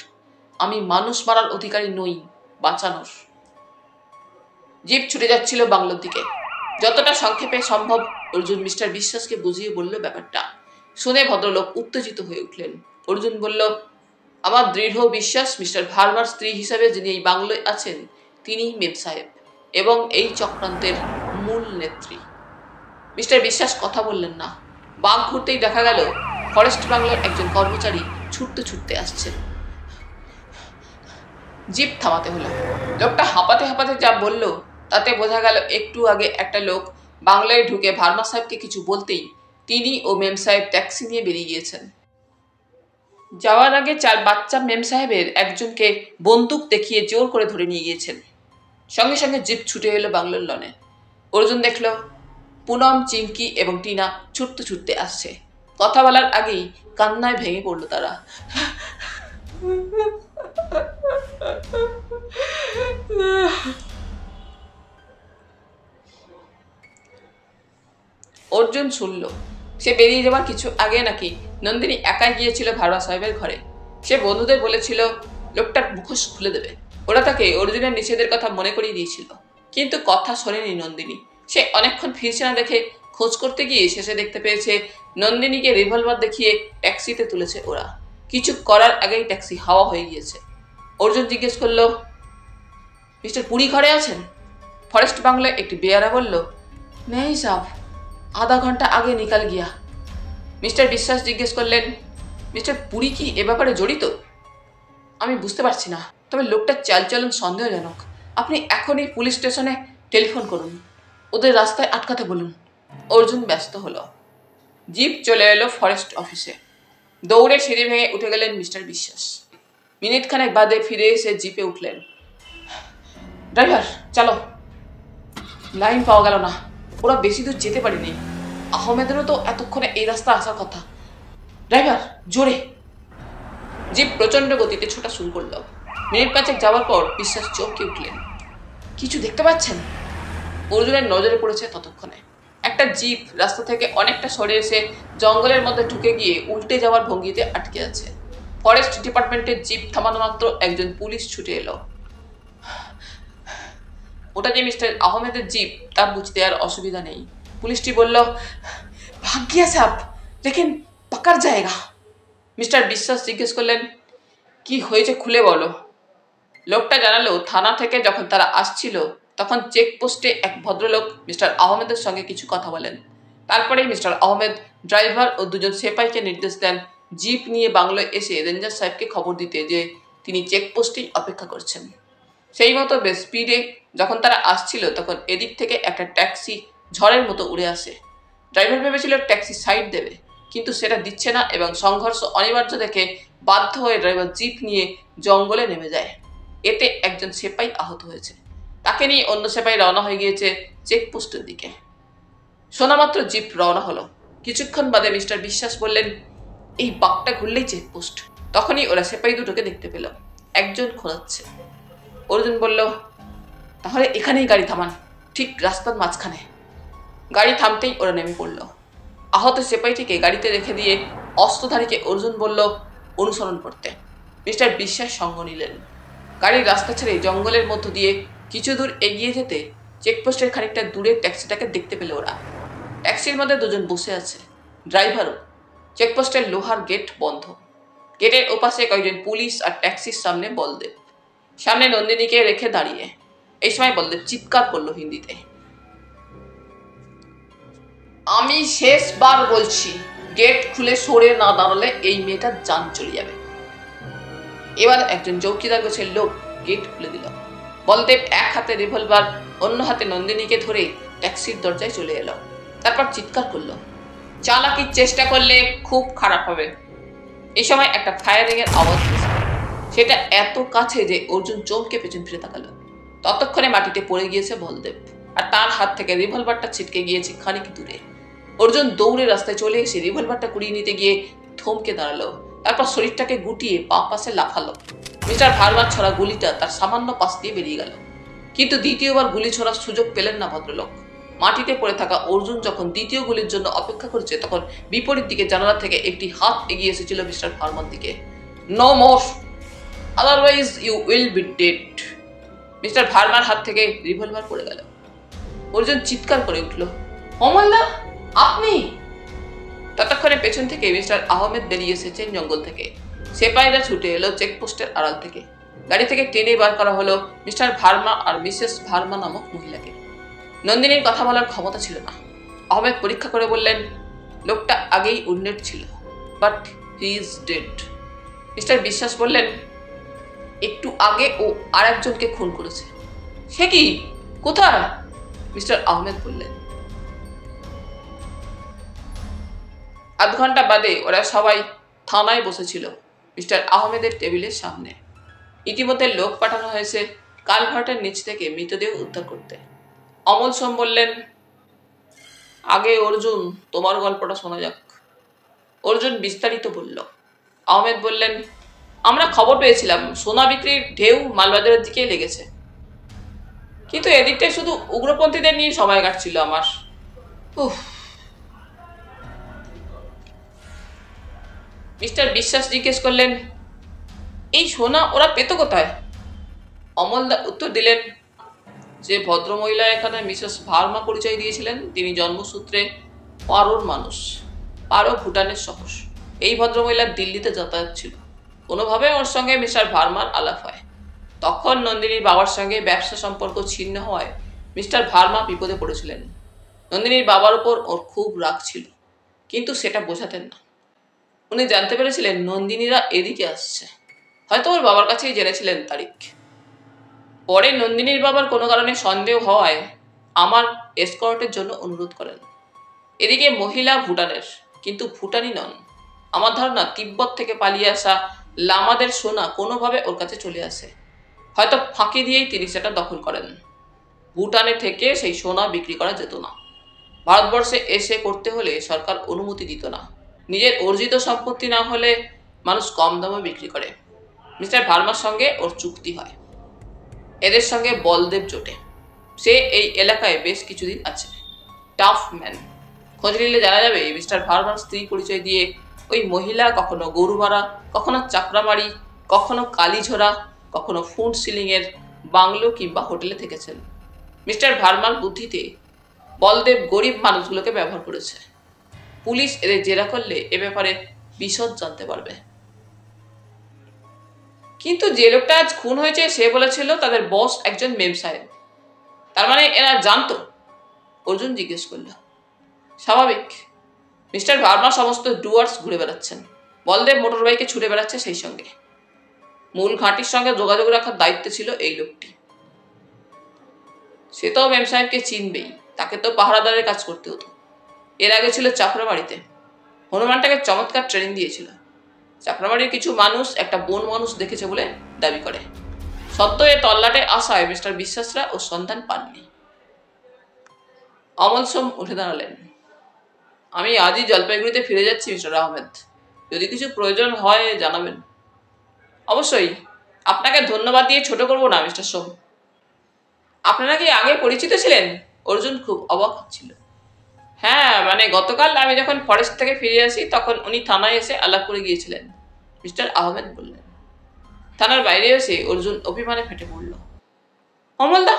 আমি মানুষ মারার অধিকারী নই, বাঁচানোর। জিপ ছুটে যাচ্ছিল বাংলোর দিকে। যতটা সংক্ষেপে সম্ভব অর্জুন মিস্টার বিশ্বাসকে বুঝিয়ে বলল ব্যাপারটা। শুনে ভদ্রলোক উত্তেজিত হয়ে উঠলেন। অর্জুন বলল, আমার দৃঢ় বিশ্বাস মিস্টার ভার্মার স্ত্রী হিসাবে যিনি এই বাংলোয় আছেন তিনি মেম সাহেব এবং এই চক্রান্তের মূল নেত্রী। মিস্টার বিশ্বাস কথা বললেন না। বাঘ ঘুরতেই দেখা গেল ফরেস্ট বাংলোর একজন কর্মচারী ছুটতে ছুটতে আসছেন। জিপ থামাতে হলো। লোকটা হাঁপাতে হাঁপাতে যা বলল তাতে বোঝা গেল একটু আগে একটা লোক বাংলায় ঢুকে ভার্মা সাহেবকে কিছু বলতেই তিনি ও মেম সাহেব ট্যাক্সি নিয়ে বেরিয়ে গিয়েছেন। যাওয়ার আগে 4 বাচ্চা মেম সাহেবের একজনকে বন্দুক দেখিয়ে জোর করে ধরে নিয়ে গিয়েছেন। সঙ্গে সঙ্গে জিপ ছুটে এলো বাংলোর লনে। অর্জুন দেখল পুনম, চিঙ্কি এবং টিনা ছুটতে ছুটতে আসছে। কথা বলার আগেই কান্নায় ভেঙে পড়ল তারা। অর্জুন শুনল সে বেরিয়ে যাওয়ার কিছু আগে নাকি নন্দিনী একাই গিয়েছিল ভার্মা সাহেবের ঘরে। সে বন্ধুদের বলেছিল লোকটার মুখোশ খুলে দেবে। ওরা তাকে অর্জুনের নিষেধের কথা মনে করিয়ে দিয়েছিল, কিন্তু কথা শোনেনি নন্দিনী। সে অনেকক্ষণ ফিরছে না দেখে খোঁজ করতে গিয়ে শেষে দেখতে পেয়েছে নন্দিনীকে রিভলভার দেখিয়ে ট্যাক্সিতে তুলেছে ওরা। কিছু করার আগেই ট্যাক্সি হাওয়া হয়ে গিয়েছে। অর্জুন জিজ্ঞেস করলো, মিস্টার পুরী ঘরে আছেন? ফরেস্ট বাংলায় একটি বেয়ারা বলল, নেই সাব, আধা ঘন্টা আগে নিকাল গিয়া। মিস্টার বিশ্বাস জিজ্ঞেস করলেন, মিস্টার পুরী কি এ ব্যাপারে জড়িত? আমি বুঝতে পারছি না, তবে লোকটার চালচলন সন্দেহজনক। আপনি এখনই পুলিশ স্টেশনে টেলিফোন করুন, ওদের রাস্তায় আটকাতে বলুন। অর্জুন ব্যস্ত হলো। জিপ চলে এলো ফরেস্ট অফিসে। দৌড়ে সিঁড়ি ভেঙে উঠে গেলেন মিস্টার বিশ্বাস। মিনিটখানেক বাদে ফিরে এসে জিপে উঠলেন। ড্রাইভার চালো। লাইন পাওয়া গেল না, ওরা বেশি দূর যেতে পারেনি। আহমেদেরও তো এতক্ষণে এই রাস্তা আসার কথা। ড্রাইভার জোরে। জিপ প্রচন্ড গতিতে ছোটা শুরু করলো। মিনিট 5 যাওয়ার পর বিশ্বাস চমকে উঠলেন। কিছু দেখতে পাচ্ছেন? অর্জুনের নজরে পড়েছে ততক্ষণে একটা জিপ রাস্তা থেকে অনেকটা সরে এসে জঙ্গলের মধ্যে ঢুকে গিয়ে উল্টে যাওয়ার ভঙ্গিতে আটকে আছে। ফরেস্ট ডিপার্টমেন্টের জিপ থামানো মাত্র একজন পুলিশ ছুটে এলো। ওটা যে মিস্টার আহমেদের জিপ তা বুঝতে আর অসুবিধা নেই। পুলিশটি বলল, ভাগ্যিয়া সাপ, দেখেন পাকার জায়গা। মিস্টার বিশ্বাস জিজ্ঞেস করলেন, কি হয়েছে খুলে বলো। লোকটা জানালো, থানা থেকে যখন তারা আসছিল তখন চেকপোস্টে এক ভদ্রলোক মিস্টার আহমেদের সঙ্গে কিছু কথা বলেন। তারপরেই মিস্টার আহমেদ ড্রাইভার ও 2জন সেপাইকে নির্দেশ দেন জিপ নিয়ে বাংলোয় এসে রেঞ্জার সাহেবকে খবর দিতে যে তিনি চেকপোস্টেই অপেক্ষা করছেন। সেই মতো বেশ স্পিডে যখন তারা আসছিল তখন এদিক থেকে একটা ট্যাক্সি ঝড়ের মতো উড়ে আসে। ড্রাইভার ভেবেছিল ট্যাক্সি সাইড দেবে, কিন্তু সেটা দিচ্ছে না এবং সংঘর্ষ অনিবার্য দেখে বাধ্য হয়ে ড্রাইভার জিপ নিয়ে জঙ্গলে নেমে যায়। এতে একজন সেপাই আহত হয়েছে। তাকে নিয়ে অন্য সেপাই রওনা হয়ে গিয়েছে চেকপোস্টের দিকে। শোনামাত্র জিপ রওনা হলো। কিছুক্ষণ বাদে মিস্টার বিশ্বাস বললেন, এই বাঁকটা ঘুরলেই চেকপোস্ট। তখনই ওরা সেপাই দুটোকে দেখতে পেল, একজন খোঁজাচ্ছে। অর্জুন বলল, তাহলে এখানেই গাড়ি থামান, ঠিক রাস্তার মাঝখানে। গাড়ি থামতেই ওরা নেমে পড়ল। আহত সেপাইটিকে গাড়িতে রেখে দিয়ে অস্ত্রধারীকে অর্জুন বলল অনুসরণ করতে। মিস্টার বিশ্বাস সঙ্গ নিলেন। গাড়ির রাস্তা ছেড়ে জঙ্গলের মধ্য দিয়ে কিছু দূর এগিয়ে যেতে চেকপোস্টের খানিকটা দূরে ট্যাক্সিটাকে দেখতে পেল ওরা। ট্যাক্সির মধ্যে দুজন বসে আছে, ড্রাইভারও। চেকপোস্টের লোহার গেট বন্ধ। গেটের ওপাশে কয়েকজন পুলিশ আর ট্যাক্সির সামনে বলদেব। সামনে নন্দিনীকে রেখে দাঁড়িয়ে। এই সময় বলদেব চিৎকার করলো হিন্দিতে, আমি শেষবার বলছি, গেট খুলে সরে না দাঁড়ালে এই মেয়েটার জান চলে যাবে। এবার একজন চৌকিদার গোছের লোক গেট খুলে দিল। বলদেব এক হাতে রিভলভার, অন্য হাতে নন্দিনীকে ধরে ট্যাক্সির দরজায় চলে এলো। তারপর চিৎকার করলো, চালাকির চেষ্টা করলে খুব খারাপ হবে। এই সময় একটা ফায়ারিং এর আওয়াজ হয়েছে। সেটা এত কাছে যে অর্জুন চমকে পেছন ফিরে তাকালো। ততক্ষণে মাটিতে পড়ে গিয়েছে বলদেব, আর তার হাত থেকে রিভলভারটা ছিটকে গিয়েছে খানিক দূরে। অর্জুন দৌড়ে রাস্তায় চলে এসে রিভলভারটা কুড়িয়ে নিতে গিয়ে থমকে দাঁড়ালো। তারপর শরীরটাকে গুটিয়ে বাঁ পাশে লাফালো। মিস্টার ভার্মার ছড়া গুলিটা তার সামান্য পাশ দিয়ে বেরিয়ে গেল। কিন্তু দ্বিতীয়বার গুলি ছোড়ার সুযোগ পেলেন না ভদ্রলোক। মাটিতে পড়ে থাকা অর্জুন যখন দ্বিতীয় গুলির জন্য অপেক্ষা করছে, তখন বিপরীত দিকে জানালা থেকে একটি হাত এগিয়ে এসেছিল মিস্টার ভার্মার দিকে। No more, otherwise you will be dead. Mister ভার্মার হাত থেকে রিভলভার পড়ে গেল। অর্জুন চিৎকার করে উঠল, অমলদা, আপনি! ততক্ষণে পেছন থেকে মিস্টার আহমেদ বেরিয়ে এসেছেন জঙ্গল থেকে। সেপাইরা ছুটে এলো চেকপোস্টের আড়াল থেকে। গাড়ি থেকে টেনে বার করা হলো মিস্টার ভার্মা আর মিসেস ভার্মা নামক মহিলাকে। নন্দিনীর কথা বলার ক্ষমতা ছিল না। আহমেদ পরীক্ষা করে বললেন, লোকটা আগেই উন্নেট ছিল, but he is dead. Mister বিশ্বাস বললেন, একটু আগে ও আর একজনকে খুন করেছে। সে কি? কোথায়? মিস্টার আহমেদ বললেন। আধ ঘন্টা বাদে ওরা সবাই থানায় বসেছিল মিস্টার আহমেদের টেবিলের সামনে। ইতিমধ্যে লোক পাঠানো হয়েছে কালভার্টের নিচ থেকে মৃতদেহ উদ্ধার করতে। অমল সোম বললেন, আগে অর্জুন, তোমার গল্পটা শোনা যাক। অর্জুন বিস্তারিত বলল। আহমেদ বললেন, আমরা খবর পেয়েছিলাম সোনা বিক্রির ঢেউ মালবাজারের দিকেই লেগেছে, কিন্তু এদিকটায় শুধু উগ্রপন্থীদের নিয়ে সময় কাটছিল আমার। মিস্টার বিশ্বাস জিজ্ঞেস করলেন, এই সোনা ওরা পেত কোথায়? অমলদা উত্তর দিলেন, যে ভদ্রমহিলা এখানে মিসেস ভার্মা পরিচয় দিয়েছিলেন, তিনি জন্মসূত্রে পারোর মানুষ। পারো ভুটানের শহর। এই ভদ্রমহিলার দিল্লিতে যাতায়াত ছিল। কোনোভাবে ওর সঙ্গে মিস্টার ভার্মার আলাপ হয়। তখন নন্দিনীর বাবার সঙ্গে ব্যবসা সম্পর্ক ছিন্ন হওয়ায় মিস্টার ভার্মা বিপদে পড়েছিলেন। নন্দিনীর বাবার উপর ওর খুব রাগ ছিল, কিন্তু সেটা বোঝাতেন না। উনি জানতে পেরেছিলেন নন্দিনীরা এদিকে আসছে। হয়তো ওর বাবার কাছেই জেনেছিলেন তারিখ। পরে নন্দিনীর বাবার কোনো কারণে সন্দেহ হওয়ায় আমার এসকর্টের জন্য অনুরোধ করেন। এদিকে মহিলা ভুটানের, কিন্তু ভুটানি নন। আমার ধারণা তিব্বত থেকে পালিয়ে আসা লামাদের সোনা কোনোভাবে ওর কাছে চলে আসে। হয়তো ফাঁকি দিয়েই তিনি সেটা দখল করেন। ভুটানে থেকে সেই সোনা বিক্রি করা যেত না। ভারতবর্ষে এসে করতে হলে সরকার অনুমতি দিত না। নিজের অর্জিত সম্পত্তি না হলে মানুষ কম দামে বিক্রি করে। মিস্টার ভার্মার সঙ্গে ওর চুক্তি হয়। এদের সঙ্গে বলদেব জোটে। সে এই এলাকায় বেশ কিছুদিন আছে। Tough man. খোঁজ নিলে জানা যাবে মিস্টার ভার্মার স্ত্রী পরিচয় দিয়ে ওই মহিলা কখনো গরুমারা, কখনো চাকরামারি, কখনো কালীঝোড়া, কখনো ফুড সিলিংয়ের বাংলো কিংবা হোটেলে থেকেছেন। মিস্টার ভার্মার বুদ্ধিতে বলদেব গরিব মানুষগুলোকে ব্যবহার করেছে। পুলিশ এদের জেরা করলে এ ব্যাপারে বিশদ জানতে পারবে। কিন্তু যে লোকটা আজ খুন হয়েছে সে বলেছিল তাদের বস একজন মেম সাহেব। তার মানে এরা জানতো? অর্জুন জিজ্ঞেস করল। স্বাভাবিক। মিস্টার ভার্মা সমস্ত ডুয়ার্স ঘুরে বেড়াচ্ছেন। বলদেব মোটর বাইকে ছুটে বেড়াচ্ছে সেই সঙ্গে। মূল ঘাঁটির সঙ্গে যোগাযোগ রাখার দায়িত্ব ছিল এই লোকটি। সে তো মেম সাহেবকে চিনবেই, তাকে তো পাহারাদারের কাজ করতে হতো। এর আগে ছিল চাকরামারিতে। হনুমানটাকে চমৎকার ট্রেনিং দিয়েছিল। চাকরামারির কিছু মানুষ একটা বন মানুষ দেখেছে বলে দাবি করে। সদ্য এ তল্লাটে আসায় মিস্টার বিশ্বাসরা ও সন্ধান পাননি। অমল সোম উঠে দাঁড়ালেন। আমি আজই জলপাইগুড়িতে ফিরে যাচ্ছি মিস্টার আহমেদ। যদি কিছু প্রয়োজন হয় জানাবেন। অবশ্যই। আপনাকে ধন্যবাদ দিয়ে ছোট করব না মিস্টার সোম। আপনারা কি আগে পরিচিত ছিলেন? অর্জুন খুব অবাক হচ্ছিল। হ্যাঁ, মানে গতকাল আমি যখন ফরেস্ট থেকে ফিরে আসি তখন উনি থানায় এসে আলাপ করে গিয়েছিলেন, মিস্টার আহমেদ বললেন। থানার বাইরে এসে অর্জুন অভিমানে ফেটে পড়ল। অমলদা,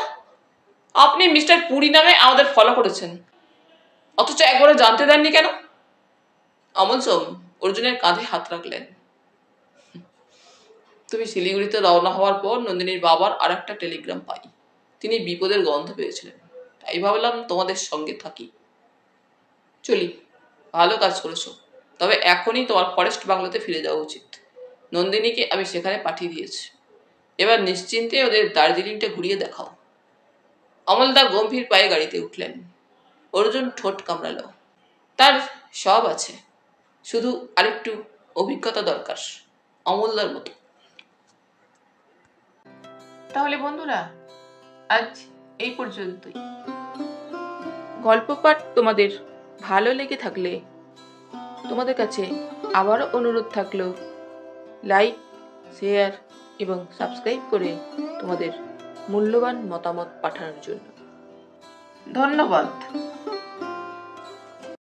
আপনি মিস্টার পুরী নামে আমাদের ফলো করেছেন, অথচ একবারও জানতে দেননি কেন? অমল সোম অর্জুনের কাঁধে হাত রাখলেন। তুমি শিলিগুড়িতে রওনা হওয়ার পর নন্দিনীর বাবার আর একটা টেলিগ্রাম পাই। তিনি বিপদের গন্ধ পেয়েছিলেন, তাই ভাবলাম তোমাদের সঙ্গে থাকি। চলি, ভালো কাজ করেছো, তবে এখনই তোমার ফরেস্ট বাংলোতে ফিরে যাওয়া উচিত। নন্দিনীকে আমি সেখানে পাঠিয়ে দিয়েছি, এবার নিশ্চিন্তে ওদের দার্জিলিংটা ঘুরিয়ে দেখাও। অমলদা গম্ভীর পায়ে গাড়িতে উঠলেন। অর্জুন ঠোঁট কামড়ালো। তার সব আছে, শুধু আরেকটু অভিজ্ঞতা দরকার, অমলদার মতো। তাহলে বন্ধুরা, আজ এই পর্যন্তই। গল্প পাঠ তোমাদের ভালো লেগে থাকলে তোমাদের কাছে আবারও অনুরোধ থাকলো, লাইক, শেয়ার এবং সাবস্ক্রাইব করে তোমাদের মূল্যবান মতামত পাঠানোর জন্য। ধন্যবাদ।